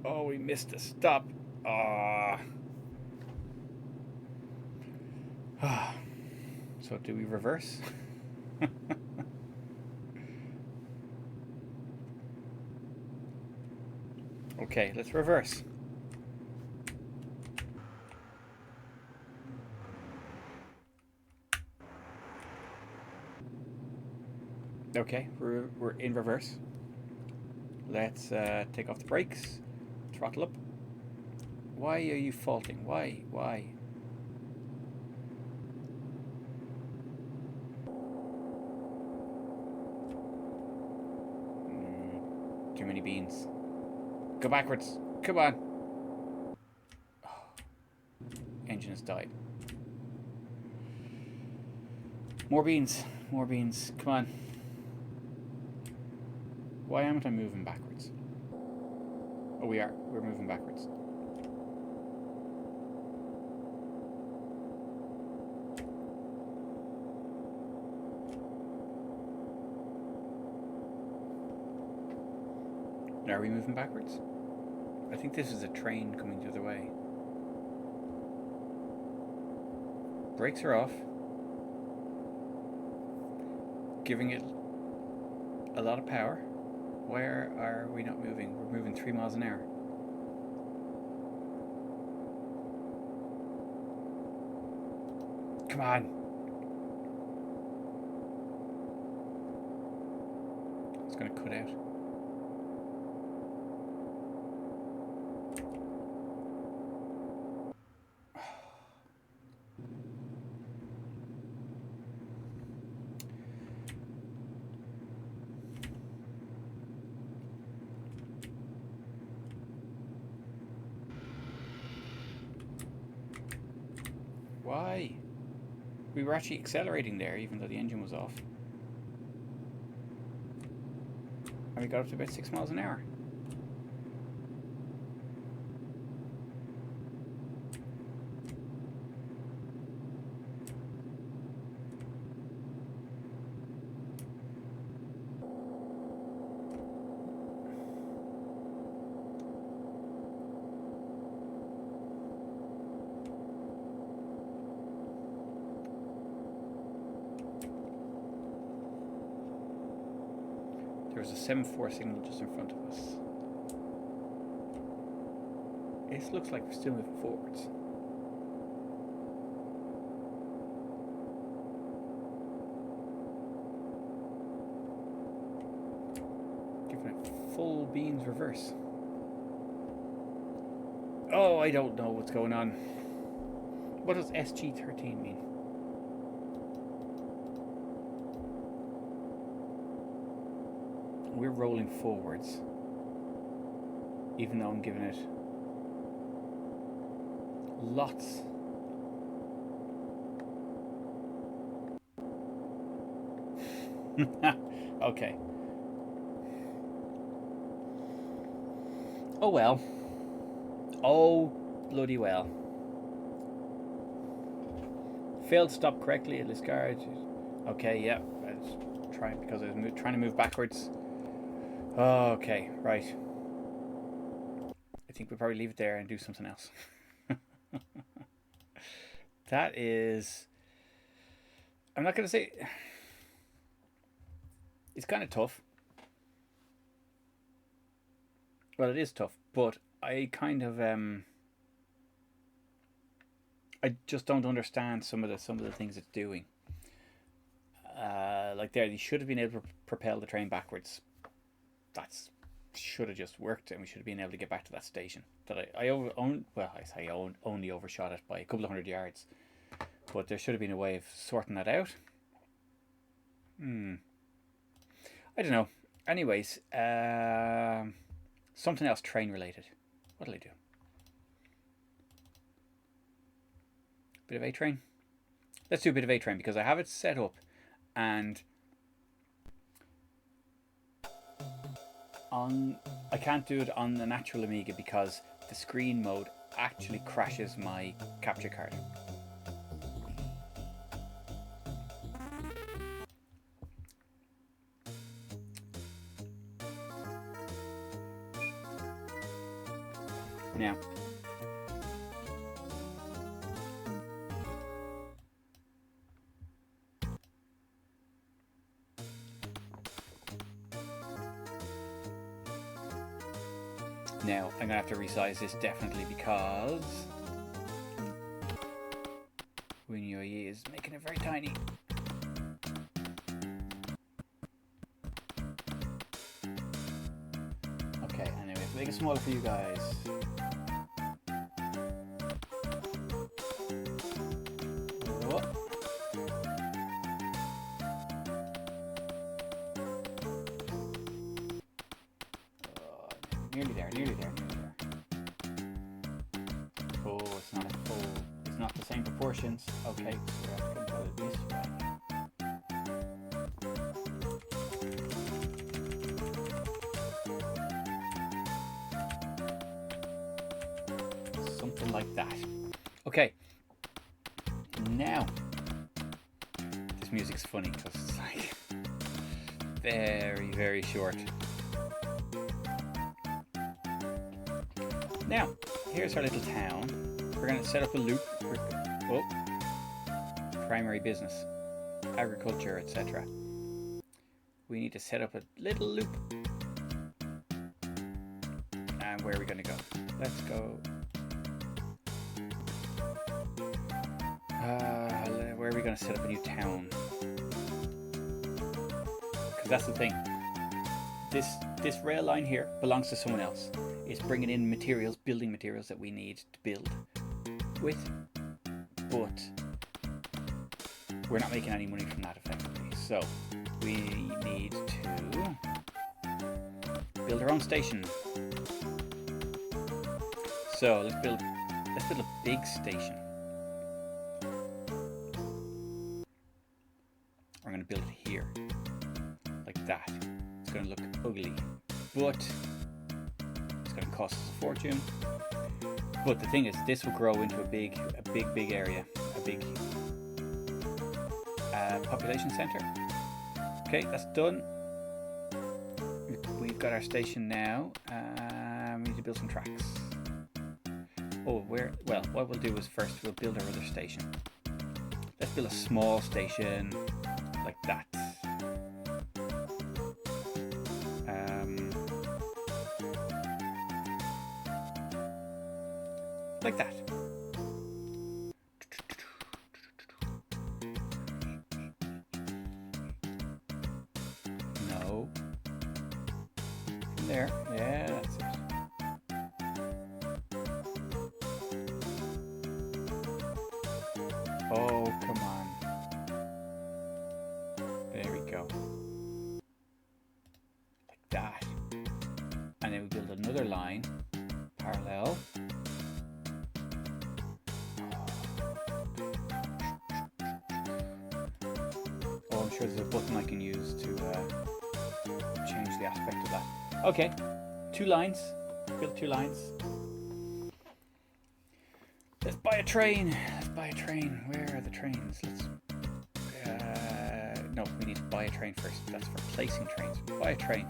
Oh, we missed a stop. So do we reverse? Okay, let's reverse. Okay, we're in reverse. Let's take off the brakes. Throttle up. Why are you faulting? Why? Too many beans. Go backwards. Come on. Oh. Engine has died. More beans. Come on. Why am I moving backwards? Oh, we are. We're moving backwards. Are we moving backwards? I think this is a train coming the other way. Brakes are off. Giving it a lot of power. Where are we not moving? We're moving 3 miles an hour. Come on. It's going to cut out. Why? We were actually accelerating there even though the engine was off. And we got up to about 6 miles an hour. There was a semaphore signal just in front of us. It looks like we're still moving forwards. Giving it full beans reverse. Oh, I don't know what's going on. What does SG13 mean? We're rolling forwards, even though I'm giving it lots. Okay. Oh well. Oh bloody well. Failed to stop correctly at discard. Okay, yeah. I was trying because I was trying to move backwards. Okay, right. I think we'll probably leave it there and do something else. That is... I'm not going to say... It's kind of tough. Well, it is tough, but I kind of... I just don't understand some of the things it's doing. Like there, you should have been able to propel the train backwards. That's should have just worked, and we should have been able to get back to that station. That I only overshot it by a couple of 100 yards, but there should have been a way of sorting that out. I don't know. Anyways, something else train related. What'll I do? Bit of A-Train. Let's do a bit of A-Train because I have it set up, and I can't do it on the natural Amiga because the screen mode actually crashes my capture card. Now, I'm going to have to resize this definitely because WinUAE is making it very tiny. Okay, anyway, make it smaller for you guys. Nearly there. Oh, it's not full. It's not the same proportions. Okay, so we have to go this way. Something like that. Okay. Now, this music's funny because it's like very, very short. Now, here's our little town. We're going to set up a loop for primary business, agriculture, etc. We need to set up a little loop. And where are we going to go? Let's go. Where are we going to set up a new town? Because that's the thing. This rail line here belongs to someone else. It's bringing in materials, building materials that we need to build with, but we're not making any money from that effectively. So we need to build our own station. So let's build a big station. We're going to build it here, like that. It's going to look ugly, but going to cost us a fortune. But the thing is, this will grow into a big area, a big population center. Okay, that's done. We've got our station now. We need to build some tracks. Oh, well, what we'll do is first we'll build our other station. Let's build a small station like that. like that. No. From there. Yeah, that's it. Oh, come on. There we go. Like that. And then we build another line parallel. Oh, I'm sure there's a button I can use to change the aspect of that. Okay, 2 lines. Built 2 lines. Let's buy a train. Let's buy a train. Where are the trains? No, we need to buy a train first. That's for placing trains. Buy a train.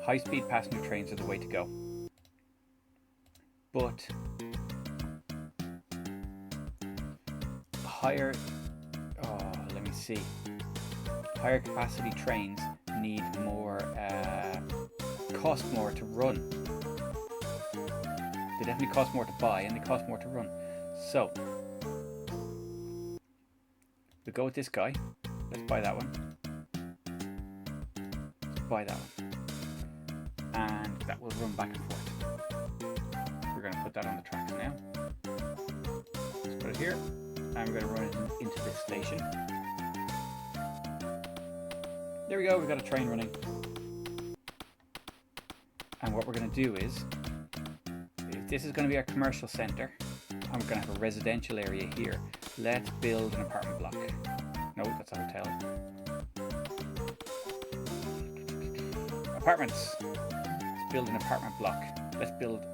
High-speed passenger trains are the way to go. But higher, let me see. Higher capacity trains need more, cost more to run. They definitely cost more to buy and they cost more to run. So we'll go with this guy. Let's buy that one. Let's buy that one. And that will run back and forth. We're going to put that on the tracks now. Let's put it here. And we're going to run it into this station. There we go, we've got a train running. And what we're going to do is, if this is going to be our commercial centre, and we're going to have a residential area here, let's build an apartment block. No, that's a hotel. Apartments. Let's build an apartment block. Let's build...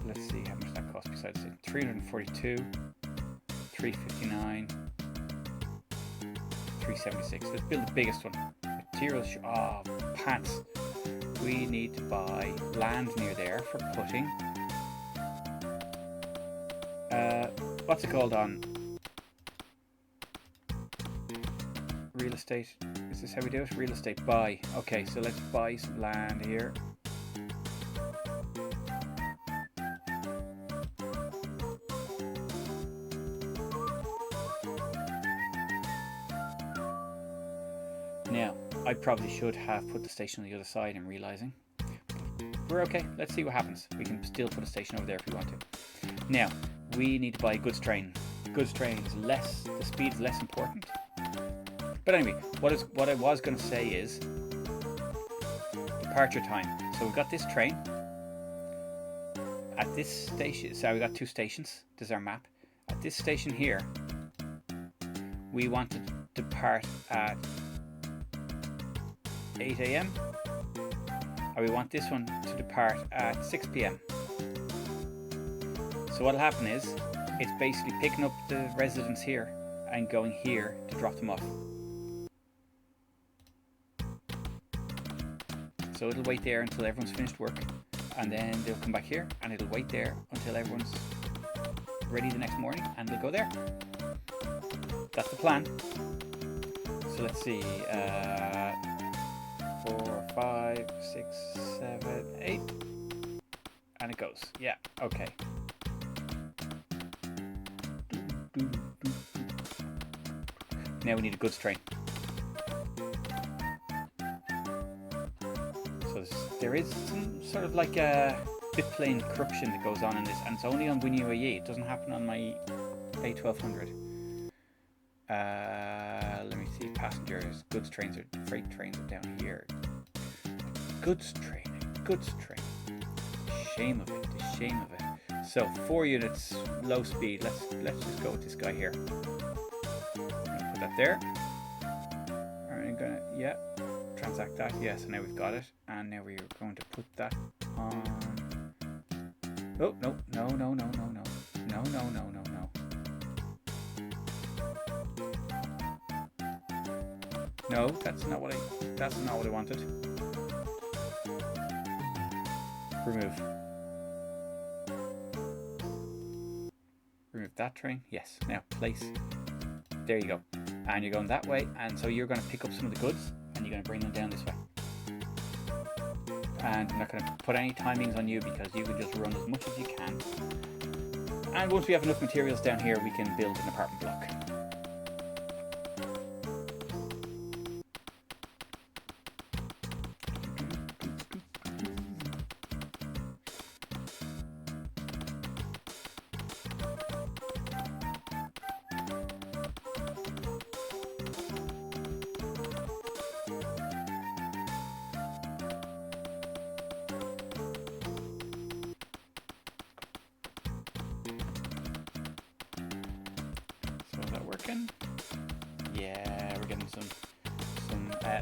Let's see how much that costs besides it. 342, 359, 376. Let's build the biggest one. Materials, oh, pants. We need to buy land near there for putting. What's it called on real estate? Is this how we do it? Real estate buy. Okay, so let's buy some land here. Now, I probably should have put the station on the other side, I'm realizing. We're okay, let's see what happens. We can still put a station over there if we want to. Now, we need to buy a goods train. Goods train is less, the speed is less important. But anyway, what I was going to say is departure time. So we've got this train at this station. So we've got 2 stations. This is our map. At this station here, we want to depart at 8 AM, and we want this one to depart at 6 PM. So what'll happen is, it's basically picking up the residents here and going here to drop them off. So it'll wait there until everyone's finished work, and then they'll come back here, and it'll wait there until everyone's ready the next morning, and they'll go there. That's the plan. So let's see, 4, 5, 6, 7, 8, and it goes. Yeah, okay. Now we need a goods train. So there is some sort of like a bitplane corruption that goes on in this, and it's only on WinUAE. It doesn't happen on my A1200. Let me see, passengers, goods trains, or freight trains are down here. Goods train. Shame of it, the shame of it. So 4 units, low speed. Let's just go with this guy here. I'm gonna put that there. I'm gonna, yeah, transact that. Yes, and now we've got it. And now we're going to put that on. Oh no. No, that's not what I wanted. Remove that train. Yes. Now place. There you go. And you're going that way, and so you're going to pick up some of the goods and you're going to bring them down this way. And I'm not going to put any timings on you because you can just run as much as you can. And once we have enough materials down here, we can build an apartment block. Yeah, we're getting some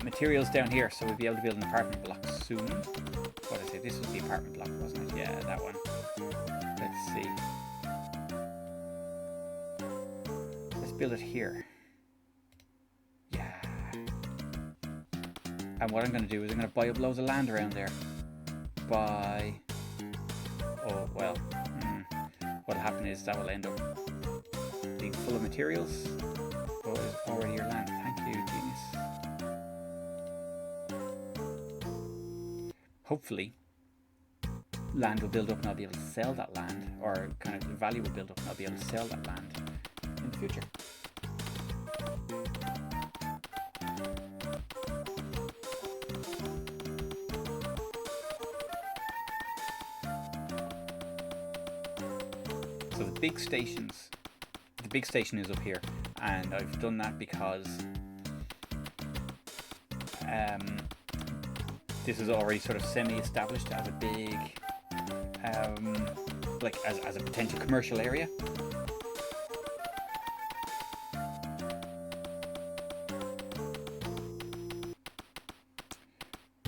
materials down here, so we'll be able to build an apartment block soon. What did I say? This was the apartment block, wasn't it? Yeah, that one. Let's see. Let's build it here. Yeah. And what I'm going to do is I'm going to buy up loads of land around there. Oh, well. What'll happen is that will end up being full of materials. Oh, it's already your land. Thank you, genius. Hopefully, land will build up and I'll be able to sell that land, or kind of the value will build up and I'll be able to sell that land in the future. So the big station is up here, and I've done that because this is already sort of semi-established as a big, like as a potential commercial area.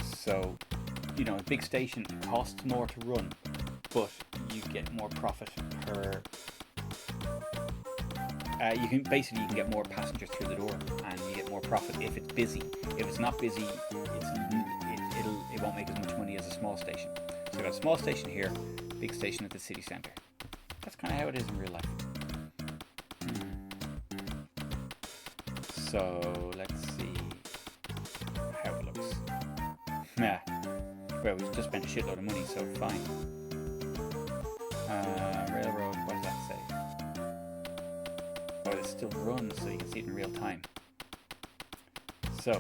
So, you know, a big station costs more to run, but you get more profit per. You can get more passengers through the door, and you get more profit if it's busy. If it's not busy, it won't make as much money as a small station. So I've got a small station here, big station at the city centre. That's kind of how it is in real life. So let's see how it looks. Yeah. Well, we've just spent a shitload of money, so fine. Railroad, what does that say? Oh, it still runs, so you can see it in real time. So,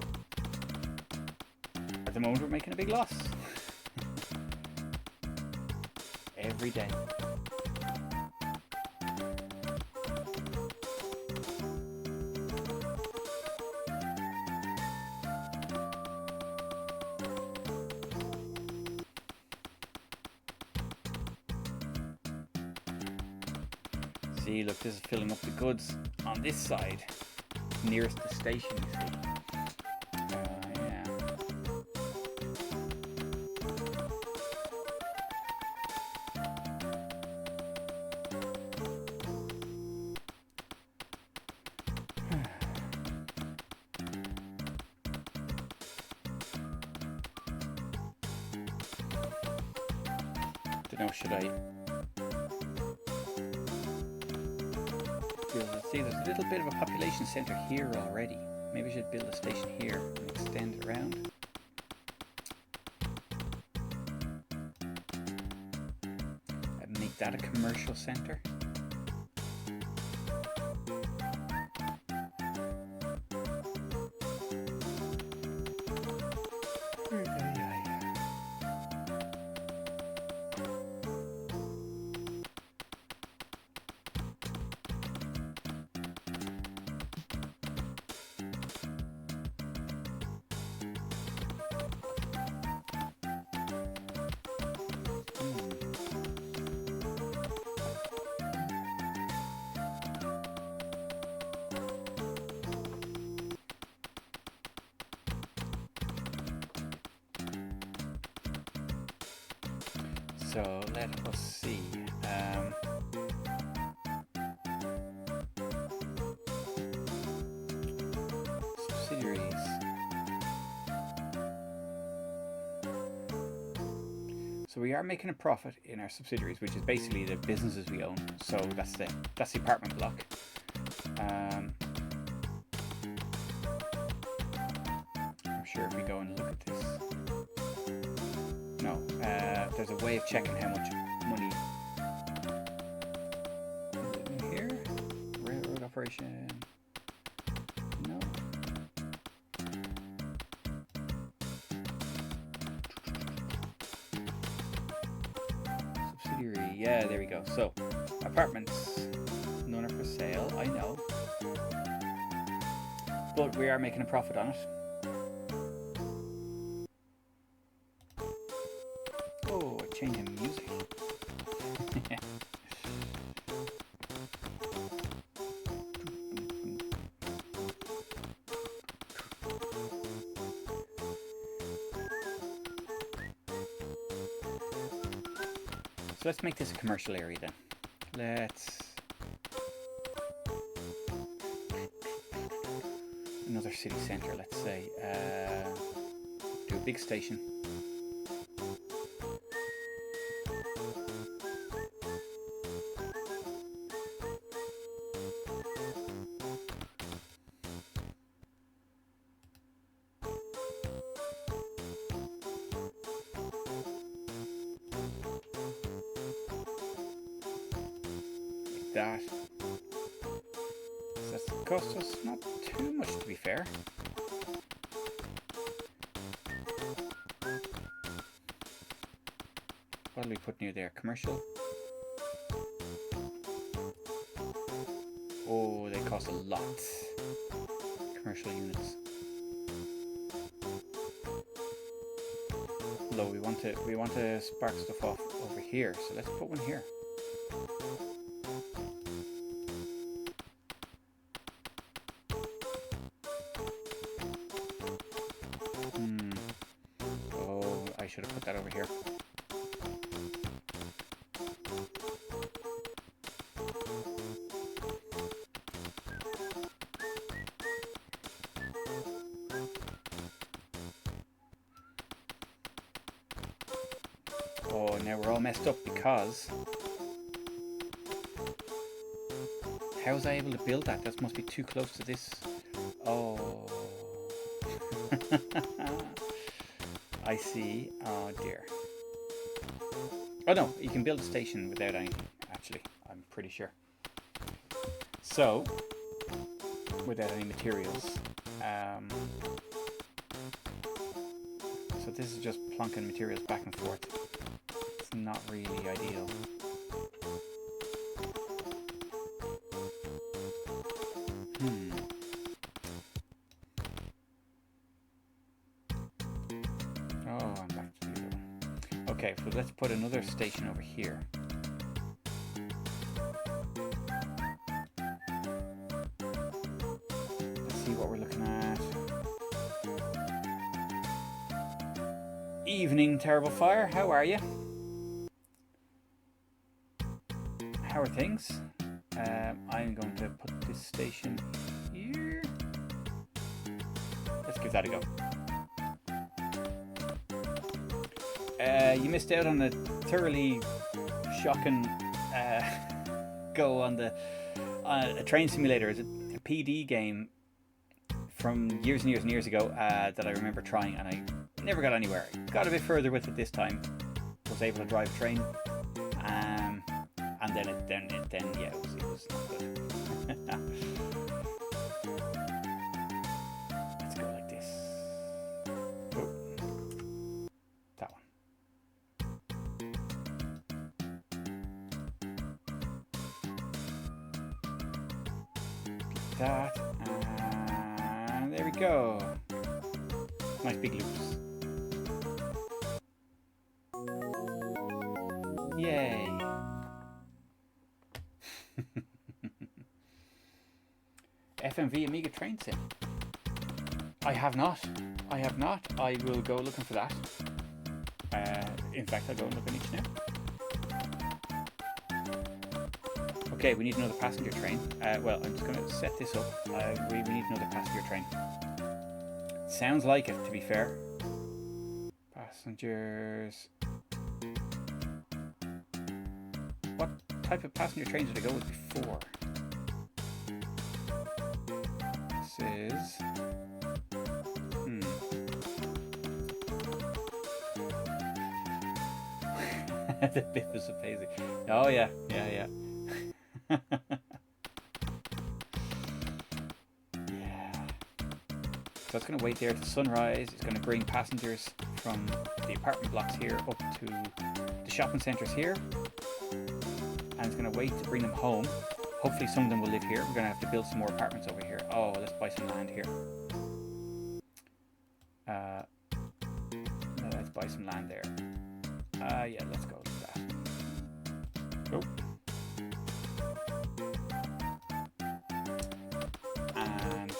at the moment we're making a big loss. Every day. See, look, this is filling up the goods on this side, nearest the station, you see. Yeah. Don't know, should I? See, there's a little bit of a population centre here already. Maybe I should build a station here and extend it around. And make that a commercial centre. So let us see. Subsidiaries. So we are making a profit in our subsidiaries, which is basically the businesses we own. So that's the apartment block. I'm sure if we go and look at this, no, there's a way of checking how much money is it in here. Railroad operation. No. Subsidiary. Yeah, there we go. So apartments. None are for sale. I know. But we are making a profit on it. Oh, a change in music. So let's make this a commercial area then. Let's... another city centre, let's say. Do a big station. That. So that's cost us not too much, to be fair. What do we put near there? Commercial? Oh, they cost a lot. Commercial units. Although we want to spark stuff off over here, so let's put one here. Oh, I should have put that over here. Oh, now we're all messed up because... how was I able to build that? That must be too close to this. Oh. I see. Oh dear. Oh no, you can build a station without anything, actually. I'm pretty sure. So, without any materials. So this is just plonking materials back and forth. It's not really ideal. Oh, I'm back to the other one. Okay, so let's put another station over here. Let's see what we're looking at. Evening, Terrible Fire. How are you? How are things? I'm going to put this station here. Let's give that a go. You missed out on a thoroughly shocking go on a train simulator. It's a PD game from years and years and years ago that I remember trying, and I never got anywhere. Got a bit further with it this time. Was able to drive a train, and then yeah, it was not good. Let's go like this. Oh, that one. That, and there we go. Nice big loops. Yay. FMV Amiga train sim. I have not. I will go looking for that. In fact, I'll go and look on each now. Okay, we need another passenger train. Well, I'm just going to set this up. We need another passenger train. Sounds like it, to be fair. Passengers. What type of passenger train did I go with before? This is... The bit was amazing. Oh yeah. Yeah. So it's going to wait there till sunrise. It's going to bring passengers from the apartment blocks here up to the shopping centres here. And it's going to wait to bring them home. Hopefully some of them will live here. We're going to have to build some more apartments over here. Oh, let's buy some land here. No, let's buy some land there. Yeah, let's go with that. Oh. And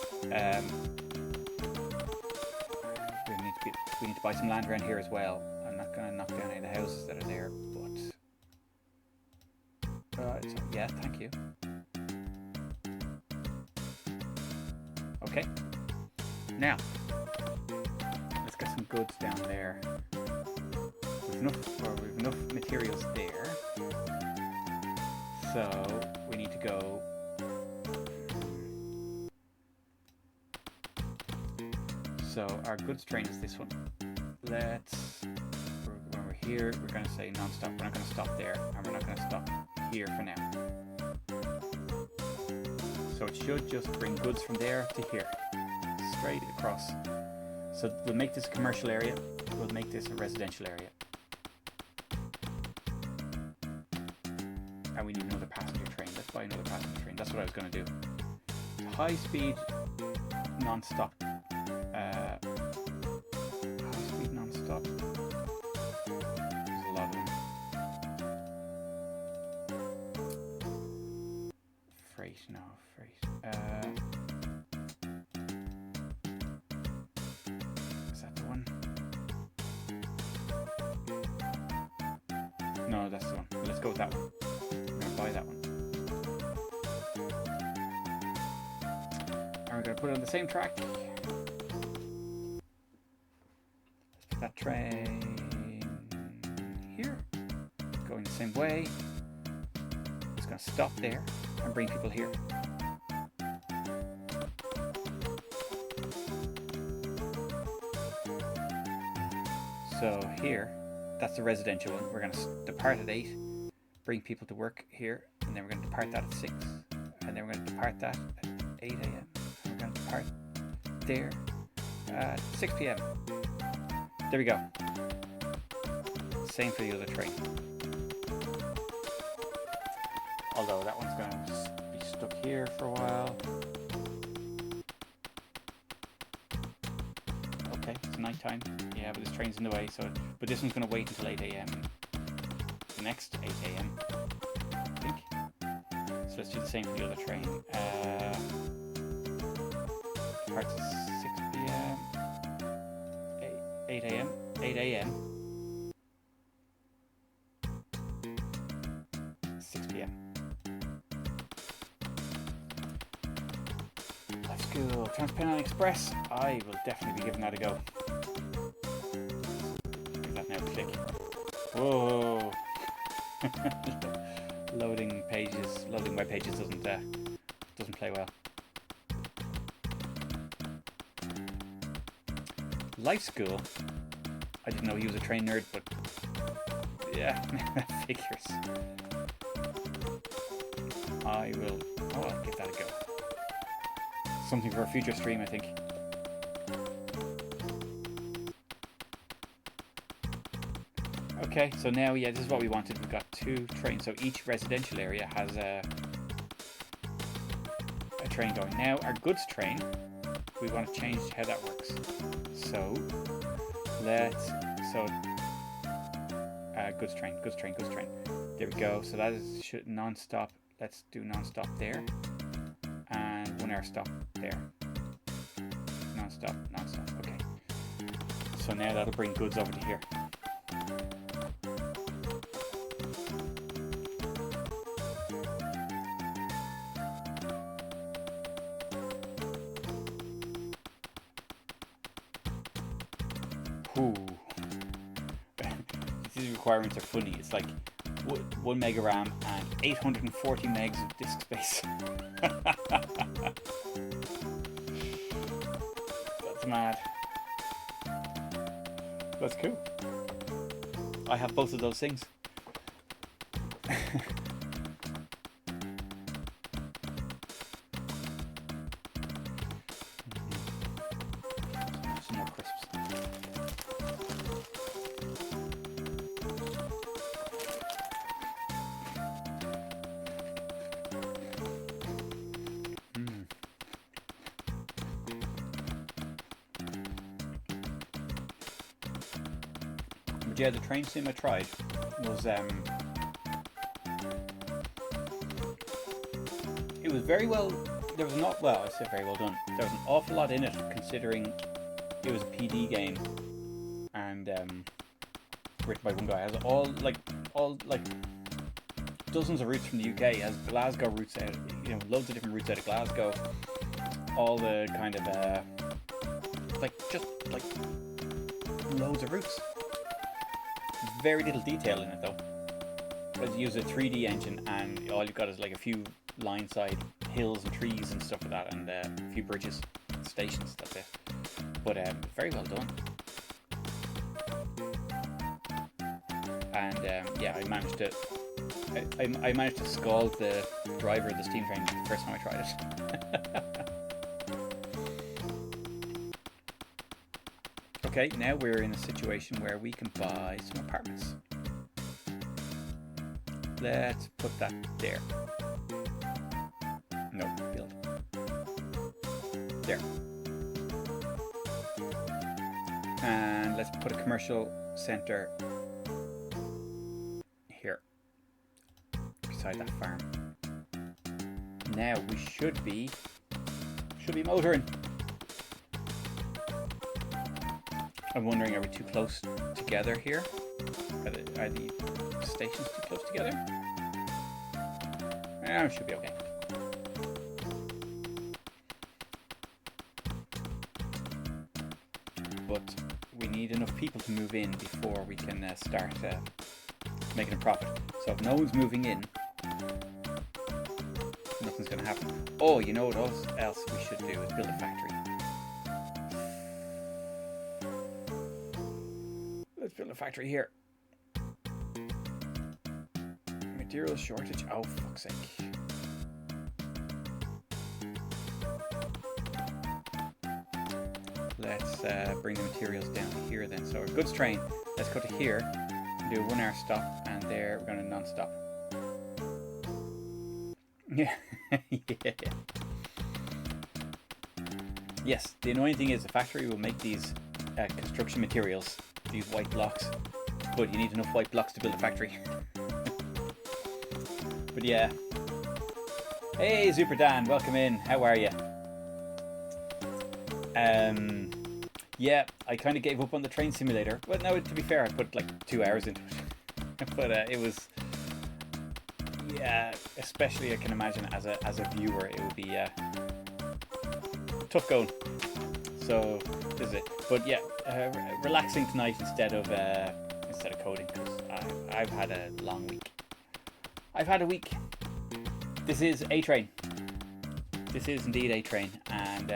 we need to buy some land around here as well. I'm not going to knock down any of the houses that are there, but yeah, thank you. Okay, now let's get some goods down there. We've enough materials there, so we need to go. So our goods train is this one. When we're here, we're going to say non-stop. We're not going to stop there, and we're not going to stop here for now. So it should just bring goods from there to here, straight across. So we'll make this a commercial area. We'll make this a residential area. And we need another passenger train. Let's buy another passenger train. That's what I was going to do. High speed, non-stop. High speed non-stop. There's a lot of them. Freight. Is that the one? No, that's the one. Let's go with that one. We're gonna buy that one. And we're gonna put it on the same track. That train here, going the same way. It's going to stop there and bring people here. So here, that's the residential one. We're going to depart at 8, bring people to work here, and then we're going to depart that at 6, and then we're going to depart that at 8 a.m. We're going to depart there at 6 p.m. There we go. Same for the other train. Although that one's going to be stuck here for a while. Okay, it's night time. Yeah, but this train's in the way. But this one's going to wait until 8 a.m. The next 8 a.m. I think. So let's do the same for the other train. Departs at 6 p.m. 8 a.m. 8 a.m. 6 p.m. Let's go. Trans-Pennine Express. I will definitely be giving that a go. Give that now a click. Whoa. Loading web pages doesn't play well. Life School. I didn't know he was a train nerd, but yeah, figures. I'll give that a go. Something for a future stream, I think. Okay, so now, yeah, this is what we wanted. We've got 2 trains, so each residential area has a train going. Now, our goods train, we want to change how that works. So, goods train. There we go. So that is non-stop. Let's do non-stop there. And 1 hour stop there. Non-stop. Okay. So now that'll bring goods over to here. Ooh. these requirements are funny. It's like 1 mega RAM and 840 megs of disk space. That's mad. That's cool. I have both of those things. Some more crisps. But yeah, the train sim I tried was it was very well. There was not well. I said very well done. There was an awful lot in it, considering it was a PD game and written by one guy. It has all like dozens of routes from the UK. It has Glasgow routes out. You know, loads of different routes out of Glasgow. All the kind of just loads of routes. Very little detail in it though. Because you use a 3D engine and all you've got is like a few line side hills and trees and stuff like that, and a few bridges, stations. That's it. But very well done. And yeah, I managed to scald the driver of the steam train the first time I tried it. Okay, now we're in a situation where we can buy some apartments. Let's put that there. No, build. There. And let's put a commercial center here, beside that farm. Now we should be motoring. I'm wondering, are we too close together here? Are the stations too close together? It should be okay. But we need enough people to move in before we can start making a profit. So if no one's moving in, nothing's going to happen. Oh, you know what else we should do is build a factory. Let's build a factory here. Material shortage. Oh, fuck's sake. Let's bring the materials down to here then. So our goods train, let's go to here, do a 1 hour stop, and there we're going to non-stop. Yeah. Yeah. Yes, the annoying thing is the factory will make these construction materials, these white blocks, but you need enough white blocks to build a factory. But yeah. Hey, Super Dan, welcome in. How are you? Yeah, I kind of gave up on the train simulator. Well, no, to be fair, I put like 2 hours into it. But it was, yeah, especially I can imagine as a viewer, it would be tough going. So this is it. But yeah, relaxing tonight instead of coding, because I've had a long week. I've had a week. This is A-Train. This is indeed A-Train, and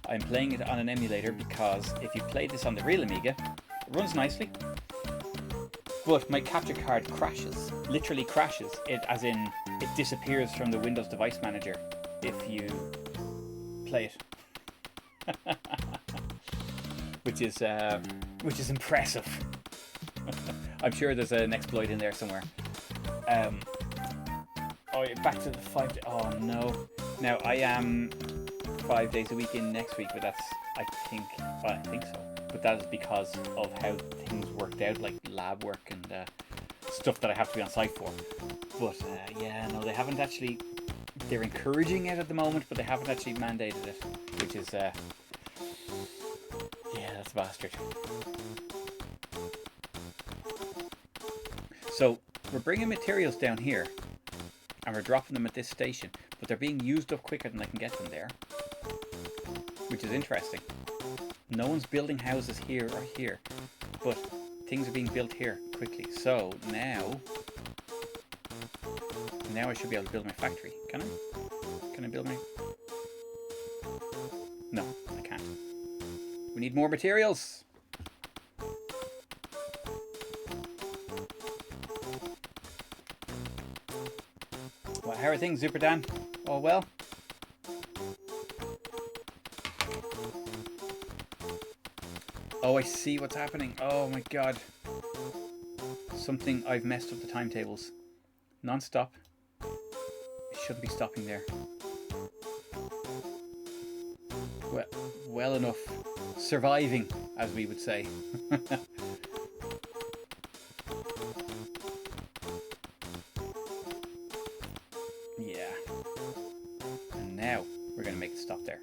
I'm playing it on an emulator because if you play this on the real Amiga, it runs nicely. But my capture card crashes, literally crashes. As in, it disappears from the Windows Device Manager if you play it, which is impressive. I'm sure there's an exploit in there somewhere. Oh, back to the 5 days. Oh no! Now I am 5 days a week in next week, but that's I think so. But that is because of how things worked out, like lab work and stuff that I have to be on site for. But yeah, no, they haven't actually. They're encouraging it at the moment, but they haven't actually mandated it, which is yeah, that's a bastard. So we're bringing materials down here, and we're dropping them at this station, but they're being used up quicker than I can get them there, which is interesting. No one's building houses here or here, but things are being built here quickly. So now I should be able to build my factory. Can I? Can I build my... No, I can't. We need more materials. Well, how are things, Super Dan? All well? Oh, I see what's happening. Oh my god. Something, I've messed up the timetables. Non-stop. It shouldn't be stopping there. Well enough. Surviving, as we would say. Yeah. And now we're going to make it stop there.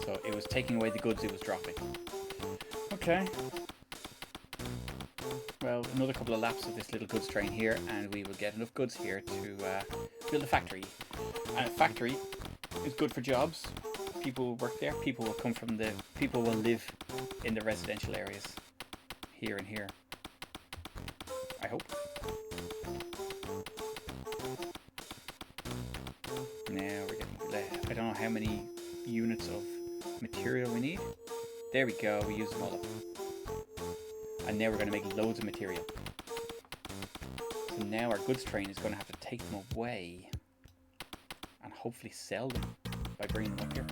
So it was taking away the goods it was dropping. Okay. Well, another couple of laps of this little goods train here, and we will get enough goods here to build a factory. And a factory is good for jobs. People will work there. People will come from the... People will live in the residential areas. Here and here. I hope. Now we're getting... I don't know how many units of material we need. There we go. We use them all up. And now we're going to make loads of material. So now our goods train is going to have to take them away and hopefully sell them by bringing them up here.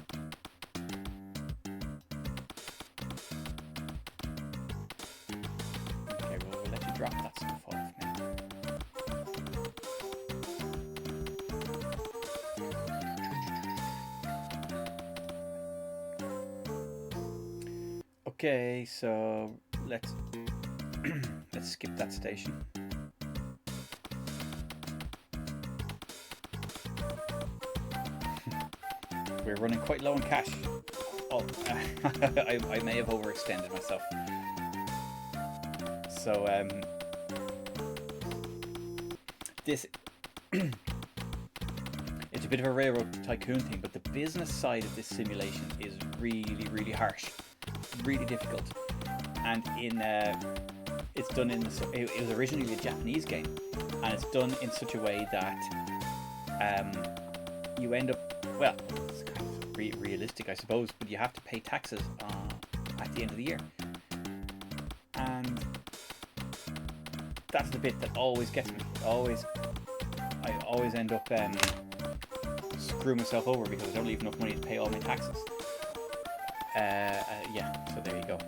Okay, well, we'll let you drop that stuff off now. Okay, so let's skip that station. We're running quite low on cash. Oh, I may have overextended myself. So this it's a bit of a railroad tycoon thing, but the business side of this simulation is really, really harsh, really difficult, and in it's done in it was originally a Japanese game, and it's done in such a way that you end up, well, it's kind of realistic, I suppose, but you have to pay taxes at the end of the year, and that's the bit that always gets me. I always end up screwing myself over because I don't leave enough money to pay all my taxes. Yeah, so there you go.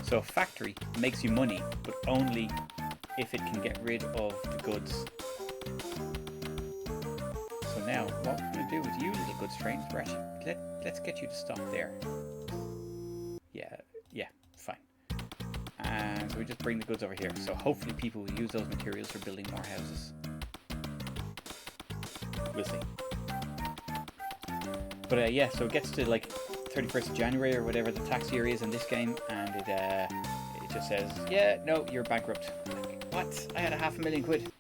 So a factory makes you money, but only if it can get rid of the goods. So now, what we're going to do with you, little goods trains, let's get you to stop there. Yeah, fine. And so we just bring the goods over here. So hopefully people will use those materials for building more houses. We'll see. But yeah, so it gets to like 31st of January or whatever the tax year is in this game, and it just says, yeah, no, you're bankrupt. Like, what? I had £500,000.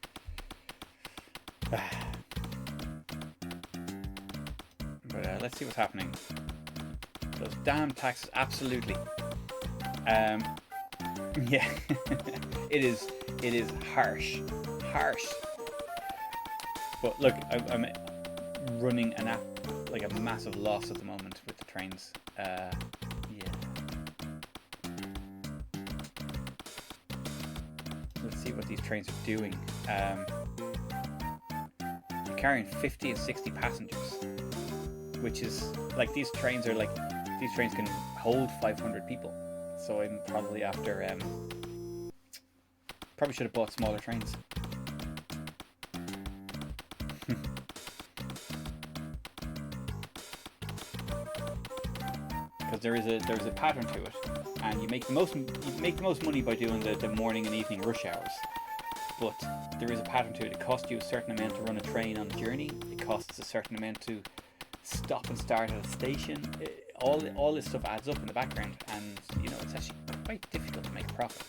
But let's see what's happening. Those damn taxes, absolutely. Yeah, it is harsh. But look, I'm running an app like a massive loss at the moment with the trains. Yeah. Let's see what these trains are doing. They're carrying 50 and 60 passengers, which is like these trains can hold 500 people. So I'm probably after probably should have bought smaller trains. Because there is a pattern to it, and you make the most money by doing the morning and evening rush hours. But there is a pattern to it. It costs you a certain amount to run a train on the journey. It costs a certain amount to stop and start at a station. All this stuff adds up in the background, and you know it's actually quite difficult to make a profit.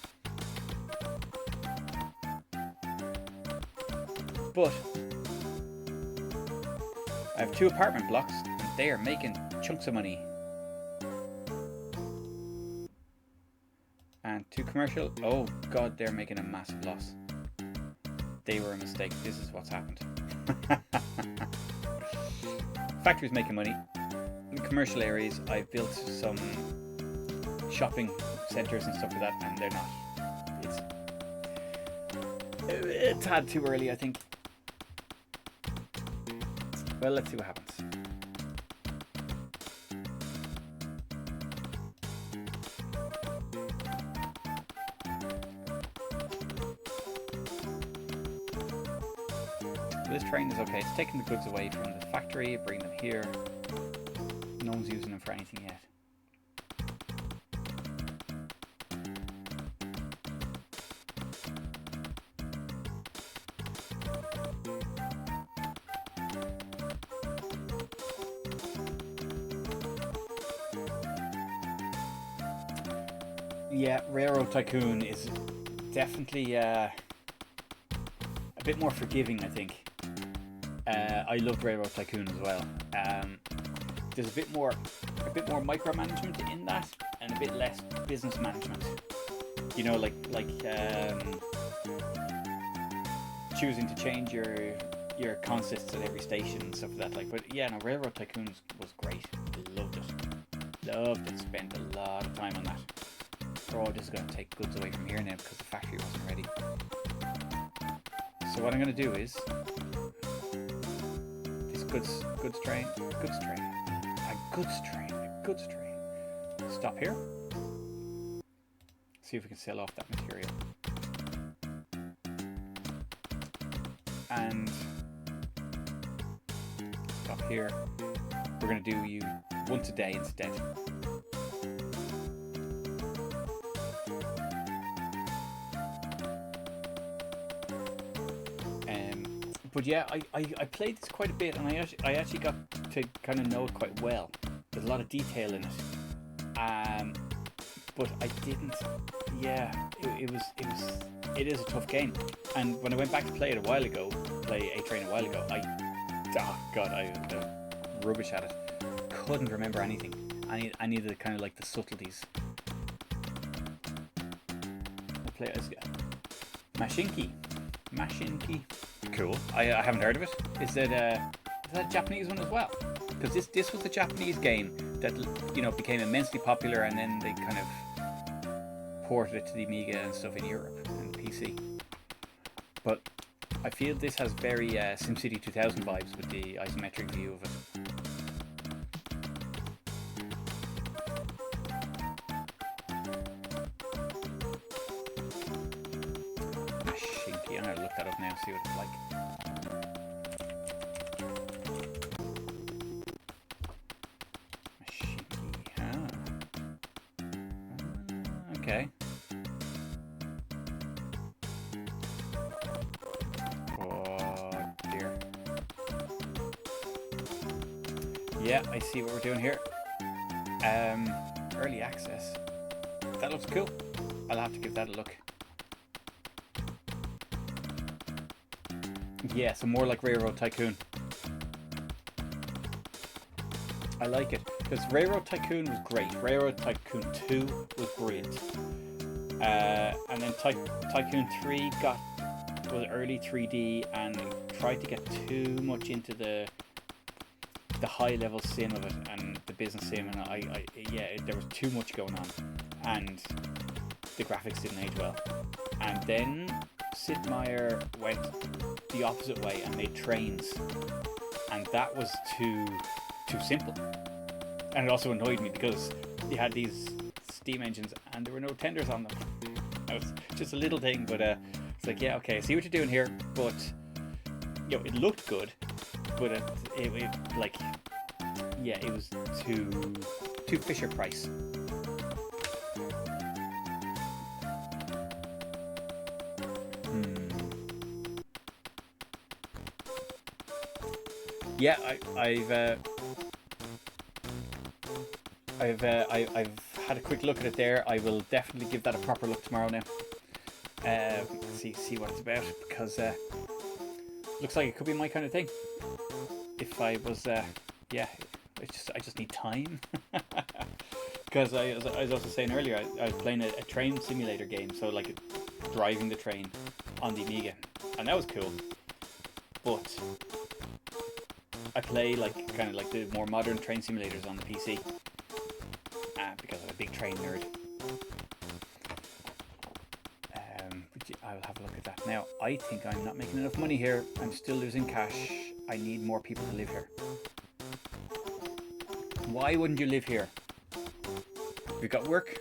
But I have 2 apartment blocks and they are making chunks of money. And 2 commercial. Oh god, they're making a massive loss. They were a mistake. This is what's happened. Factory's making money. In commercial areas, I've built some shopping centres and stuff like that, and they're not. It's a tad too early, I think. Well, let's see what happens. So this train is okay. It's taking the goods away from the factory, bring them here. No one's using them for anything yet. Yeah, Railroad Tycoon is definitely a bit more forgiving, I think. I loved Railroad Tycoon as well. There's a bit more micromanagement in that, and a bit less business management. You know, like choosing to change your consists at every station and stuff like that. Like, but yeah, no, Railroad Tycoon was great. Loved it. Loved it. Spent a lot of time on that. Oh, this is going to take goods away from here now because the factory wasn't ready. So what I'm going to do is this goods train. Stop here. See if we can sell off that material. And stop here. We're going to do you once a day instead. But yeah, I played this quite a bit, and I actually got to kind of know it quite well. There's a lot of detail in it, but I didn't. Yeah, it is a tough game. And when I went back to play it a while ago, play A Train a while ago, I was rubbish at it. Couldn't remember anything. I needed kind of like the subtleties. I play it as Mashinki. Cool. I haven't heard of it. Is that a Japanese one as well? Because this was a Japanese game that, you know, became immensely popular, and then they kind of ported it to the Amiga and stuff in Europe and PC. But I feel this has very SimCity 2000 vibes with the isometric view of it. I'm gonna look that up now, see what it's like. Okay. Oh dear. Yeah, I see what we're doing here. Early access. That looks cool. I'll have to give that a look. Yeah, so more like Railroad Tycoon. I like it because Railroad Tycoon was great. Railroad Tycoon 2 was brilliant, and then Tycoon 3 was early 3D and tried to get too much into the high level sim of it and the business sim, and there was too much going on, and the graphics didn't age well. And then Sid Meier went the opposite way and made trains, and that was too simple, and it also annoyed me because you had these steam engines and there were no tenders on them. That was just a little thing, but it's like, yeah, okay, I see what you're doing here, but you know, it looked good, but it was too Fisher Price. Yeah, I've had a quick look at it there. I will definitely give that a proper look tomorrow now. See what it's about, because Looks like it could be my kind of thing. If I was, yeah, I just need time. Because I was also saying earlier, I was playing a train simulator game, so like driving the train on the Amiga, and that was cool. But I play like kind of like the more modern train simulators on the PC, because I'm a big train nerd. I'll have a look at that. Now, I think I'm not making enough money here. I'm still losing cash. I need more people to live here. Why wouldn't you live here? We've got work.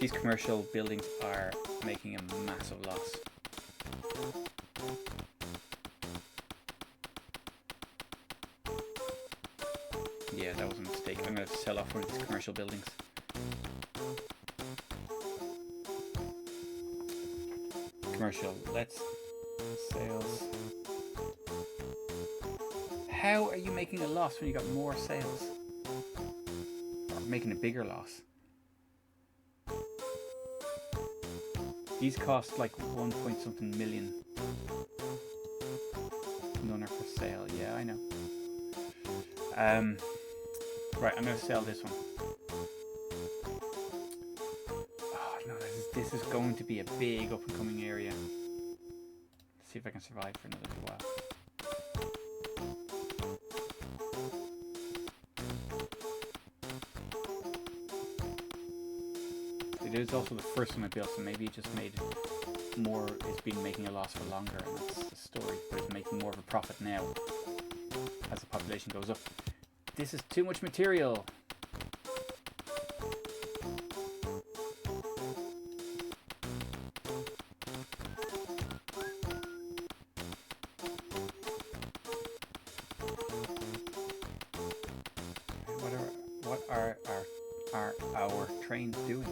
These commercial buildings are making a massive loss. Yeah, that was a mistake. I'm going to sell off one of these commercial buildings. Commercial. Let's sales. How are you making a loss when you got more sales? Or making a bigger loss? These cost like 1 point something million. None are for sale. Yeah, I know. Right, I'm going to sell this one. Oh no, this is going to be a big up and coming area. Let's see if I can survive for another little while. It is also the first one I built, so maybe it just made more. It's been making a loss for longer, and that's the story. But it's making more of a profit now as the population goes up. This is too much material. What are our trains doing?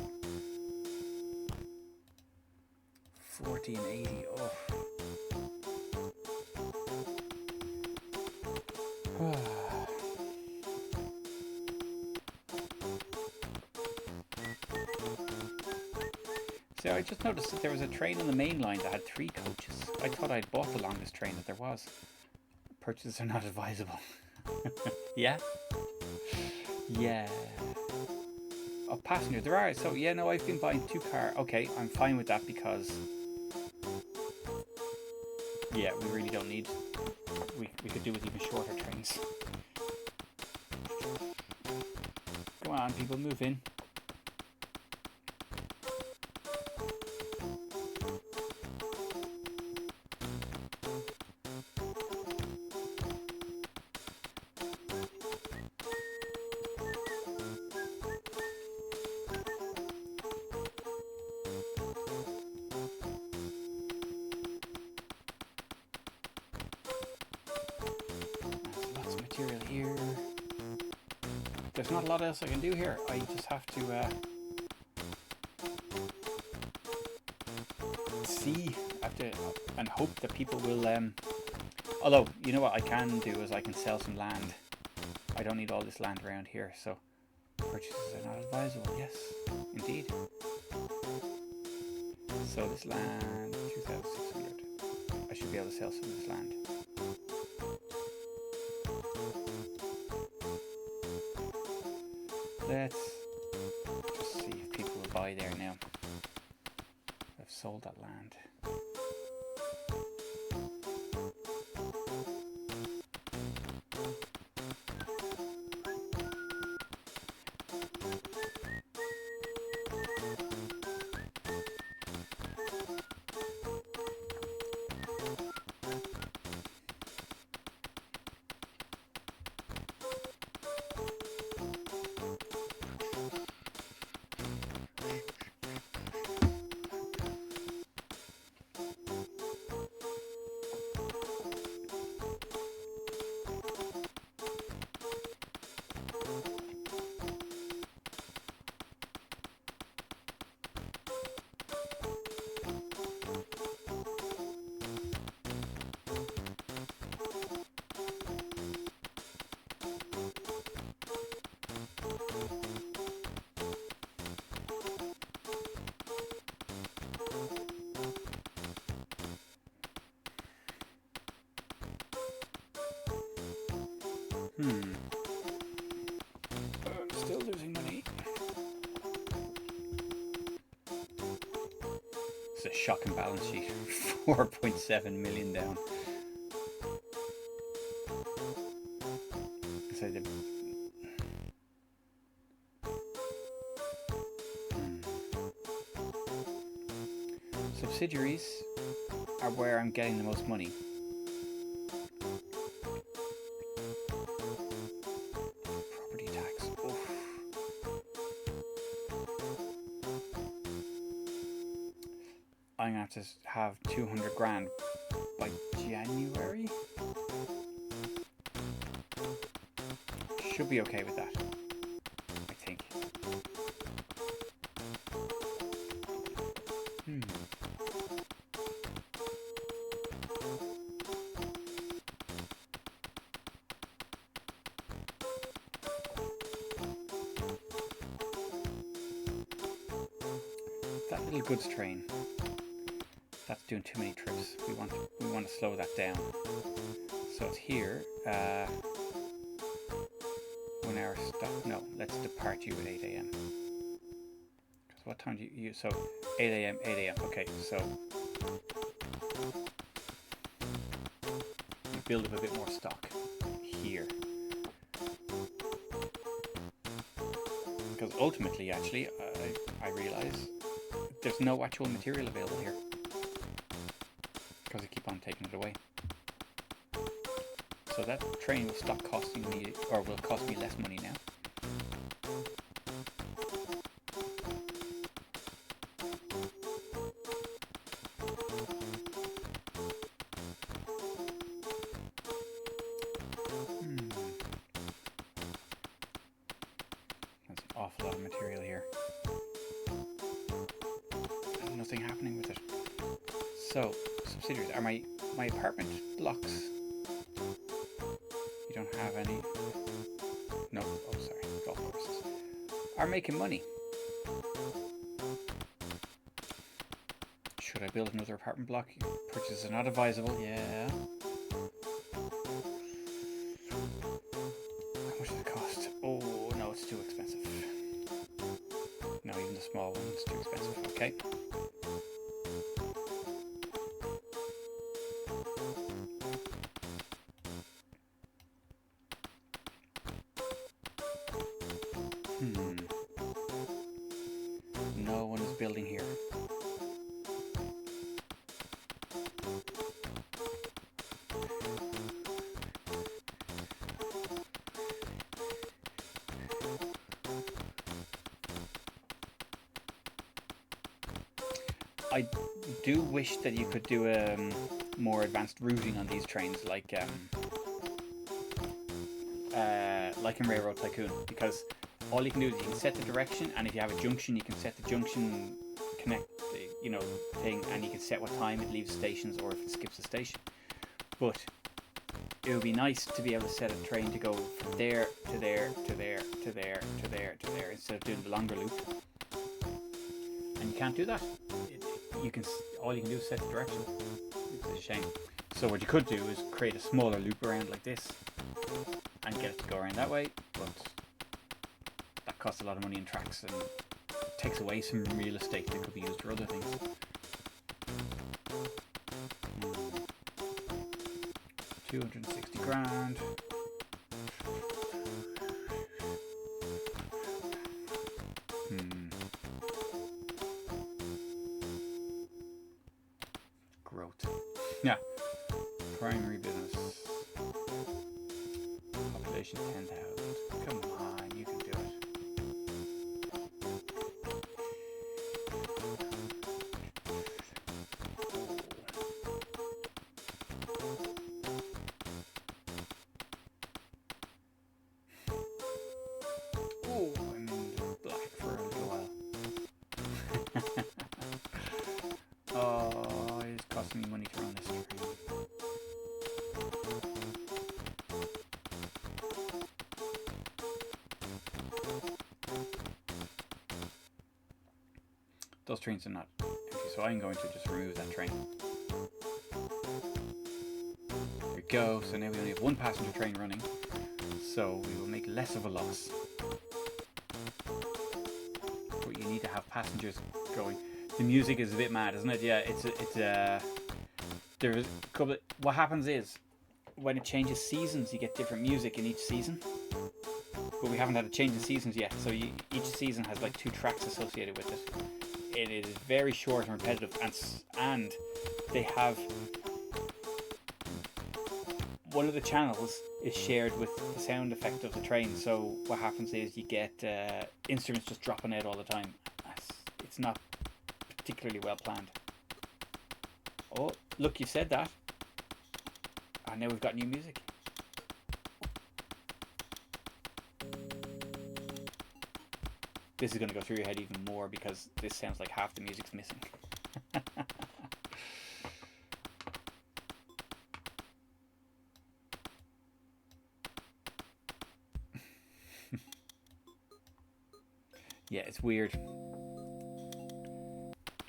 40 and 80. Oh. So I just noticed that there was a train on the main line that had 3 coaches. I thought I'd bought the longest train that there was. Purchases are not advisable. Yeah? Yeah. Oh, passenger, there are. So yeah, no, I've been buying 2 cars. Okay, I'm fine with that because yeah, we really don't need. We could do with even shorter trains. Come on, people, move in. Material here. There's not a lot else I can do here. I just have to see, and hope that people will. Although you know what I can do is I can sell some land. I don't need all this land around here, so purchases are not advisable. Yes, indeed. So this land, 2,600. I should be able to sell some of this land. Let's just see if people will buy there now. I've sold that land. I'm still losing money. It's a shocking balance sheet. 4.7 million down. So the subsidiaries are where I'm getting the most money. Property tax. Oof. I'm gonna have to have 200 grand by January. Should be okay with that, I think. That little goods train, that's doing too many trips. We want to slow that down. So it's here. 1 hour stop. No, let's depart you at 8 a.m. Because what time do you? So 8 a.m. 8 a.m. Okay, so you build up a bit more stock here. Because ultimately, actually, I realise there's no actual material available here. Because I keep on taking it away. So that train will stop costing me, or will cost me less money now. That's an awful lot of material here. Nothing happening with it. So, subsidiaries are my apartment blocks. You don't have any. No, oh sorry, golf courses are making money. Should I build another apartment block? Purchases are not advisable. Yeah. How much does it cost? Oh no, it's too expensive. No, even the small one is too expensive. Okay. No one is building here. I do wish that you could do more advanced routing on these trains, like in Railroad Tycoon, because all you can do is you can set the direction, and if you have a junction, you can set the junction connect, thing, and you can set what time it leaves stations or if it skips a station. But it would be nice to be able to set a train to go from there to there to there to there to there to there instead of doing the longer loop. And you can't do that. All you can do is set the direction. It's a shame. So what you could do is create a smaller loop around like this and get it to go around that way, but that costs a lot of money in tracks and takes away some real estate that could be used for other things. 260 grand. Growth. Yeah. Primary business. Population 10,000. Come on, you can do it. Oh, I'm in black for a little while. Oh, it's costing me money to run this train. Those trains are not empty, so I'm going to just remove that train. There we go. So now we only have one passenger train running. So we will make less of a loss. But you need to have passengers going. The music is a bit mad, isn't it? Yeah, there's a couple of, what happens is when it changes seasons, you get different music in each season. But we haven't had a change in seasons yet, so each season has like 2 tracks associated with it. It is very short and repetitive, and they have one of the channels is shared with the sound effect of the train. So what happens is you get instruments just dropping out all the time. It's not particularly well planned. Oh, look, you said that. And now we've got new music. This is going to go through your head even more because this sounds like half the music's missing. Yeah, it's weird.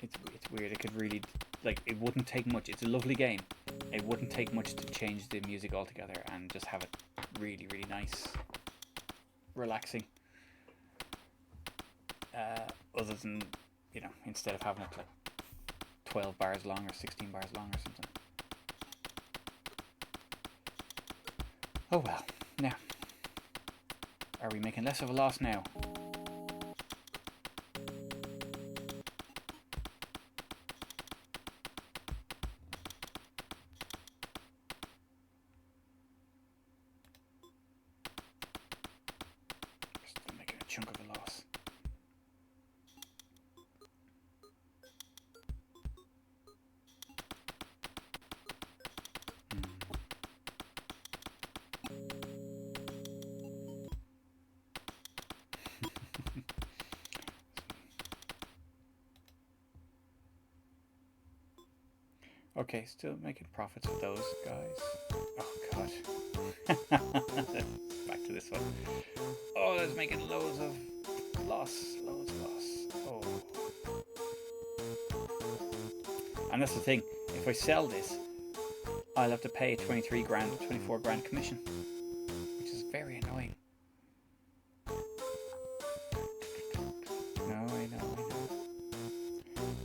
It's weird. It could really, like, it wouldn't take much. It's a lovely game. It wouldn't take much to change the music altogether and just have it really, really nice, relaxing. Other than, you know, instead of having it like 12 bars long or 16 bars long or something. Oh well. Now, are we making less of a loss now? Still making a chunk of a loss. Okay, still making profits with those guys. Oh god. Back to this one. Oh, that's making loads of loss. Loads of loss. Oh. And that's the thing. If I sell this, I'll have to pay 23 grand, 24 grand commission. Which is very annoying. No, I know.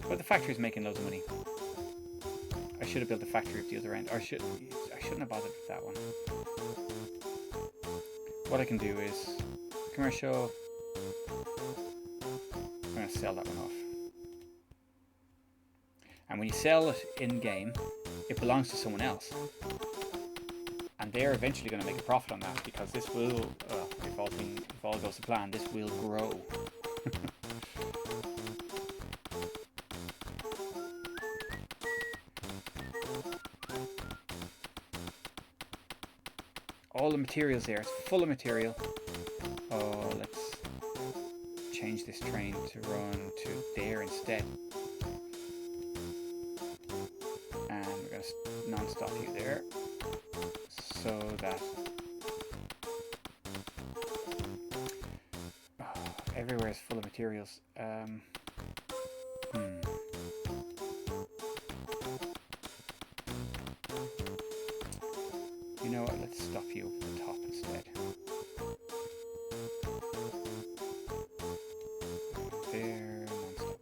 But the factory's making loads of money. I should have built a factory at the other end. I shouldn't have bothered with that one. What I can do is commercial. I'm going to sell that one off. And when you sell it in game, it belongs to someone else. And they're eventually going to make a profit on that because this will, if all goes to plan, this will grow. All the materials there, it's full of material. Oh, let's change this train to run to there instead. And we're going to non-stop you there. So that everywhere is full of materials. You know what, let's stop you up at the top instead. There, non-stop.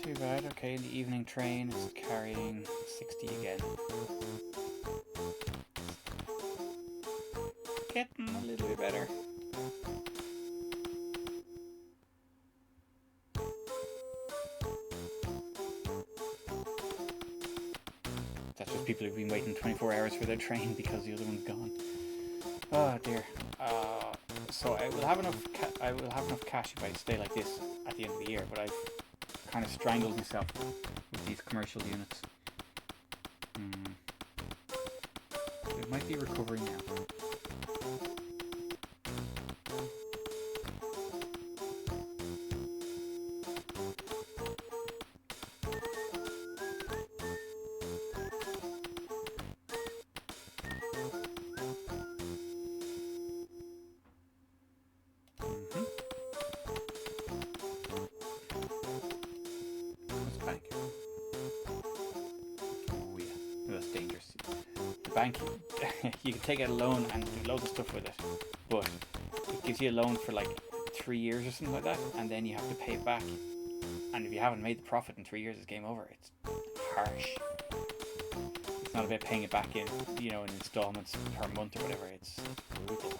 Too bad. Okay, the evening train is carrying 60 again. Getting a little bit better. That's just people who've been waiting 24 hours for their train because the other one's gone. Oh dear. So I will have enough cash if I stay like this at the end of the year, but I've kind of strangled myself with these commercial units. might be recovering now. What's the bank? Oh yeah, that's dangerous. The bank, you can take out a loan and do loads of stuff with it, but it gives you a loan for like 3 years or something like that, and then you have to pay it back. And if you haven't made the profit in 3 years, it's game over. It's harsh. It's not about paying it back in, you know, in installments per month or whatever. It's brutal.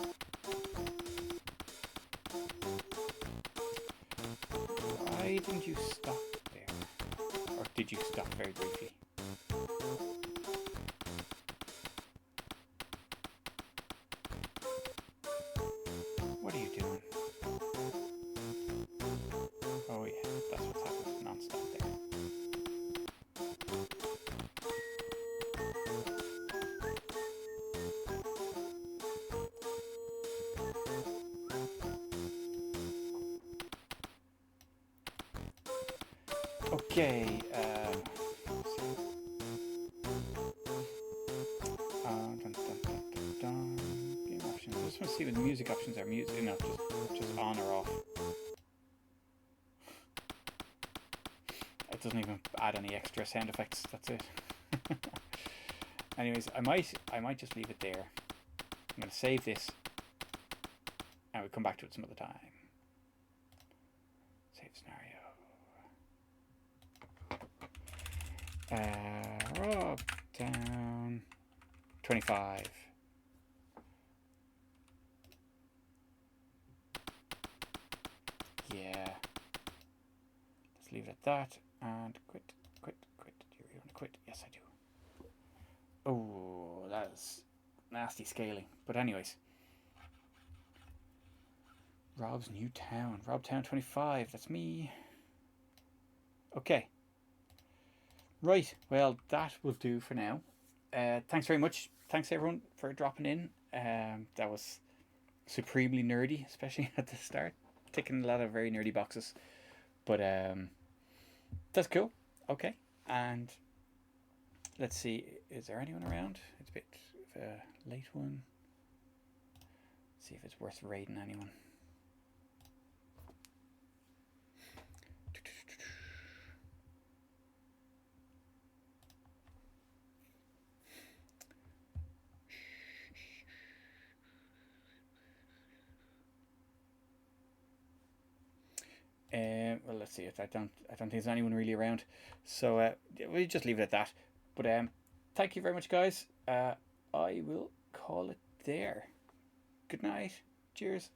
Why didn't you stop there? Or did you stop very briefly? What are you doing? Oh yeah, that's what's happening non-stop there. Okay, game options. I just want to see what the music options are. Music, you know, just on or off. It doesn't even add any extra sound effects. That's it. Anyways, I might just leave it there. I'm gonna save this, and we'll come back to it some other time. Save scenario. Rob down 25. Yeah. Let's leave it at that and quit. Do you really want to quit? Yes, I do. Oh, that's nasty scaling. But anyways. Rob's new town. Rob Town 25. That's me. Okay. Right. Well, that will do for now. Thanks very much. Thanks everyone for dropping in. That was supremely nerdy, especially at the start. Ticking a lot of very nerdy boxes. But that's cool. Okay. And let's see. Is there anyone around? It's a bit of a late one. Let's see if it's worth raiding anyone. Well, let's see. I don't think there's anyone really around, so we'll just leave it at that. But thank you very much, guys. I will call it there. Good night. Cheers.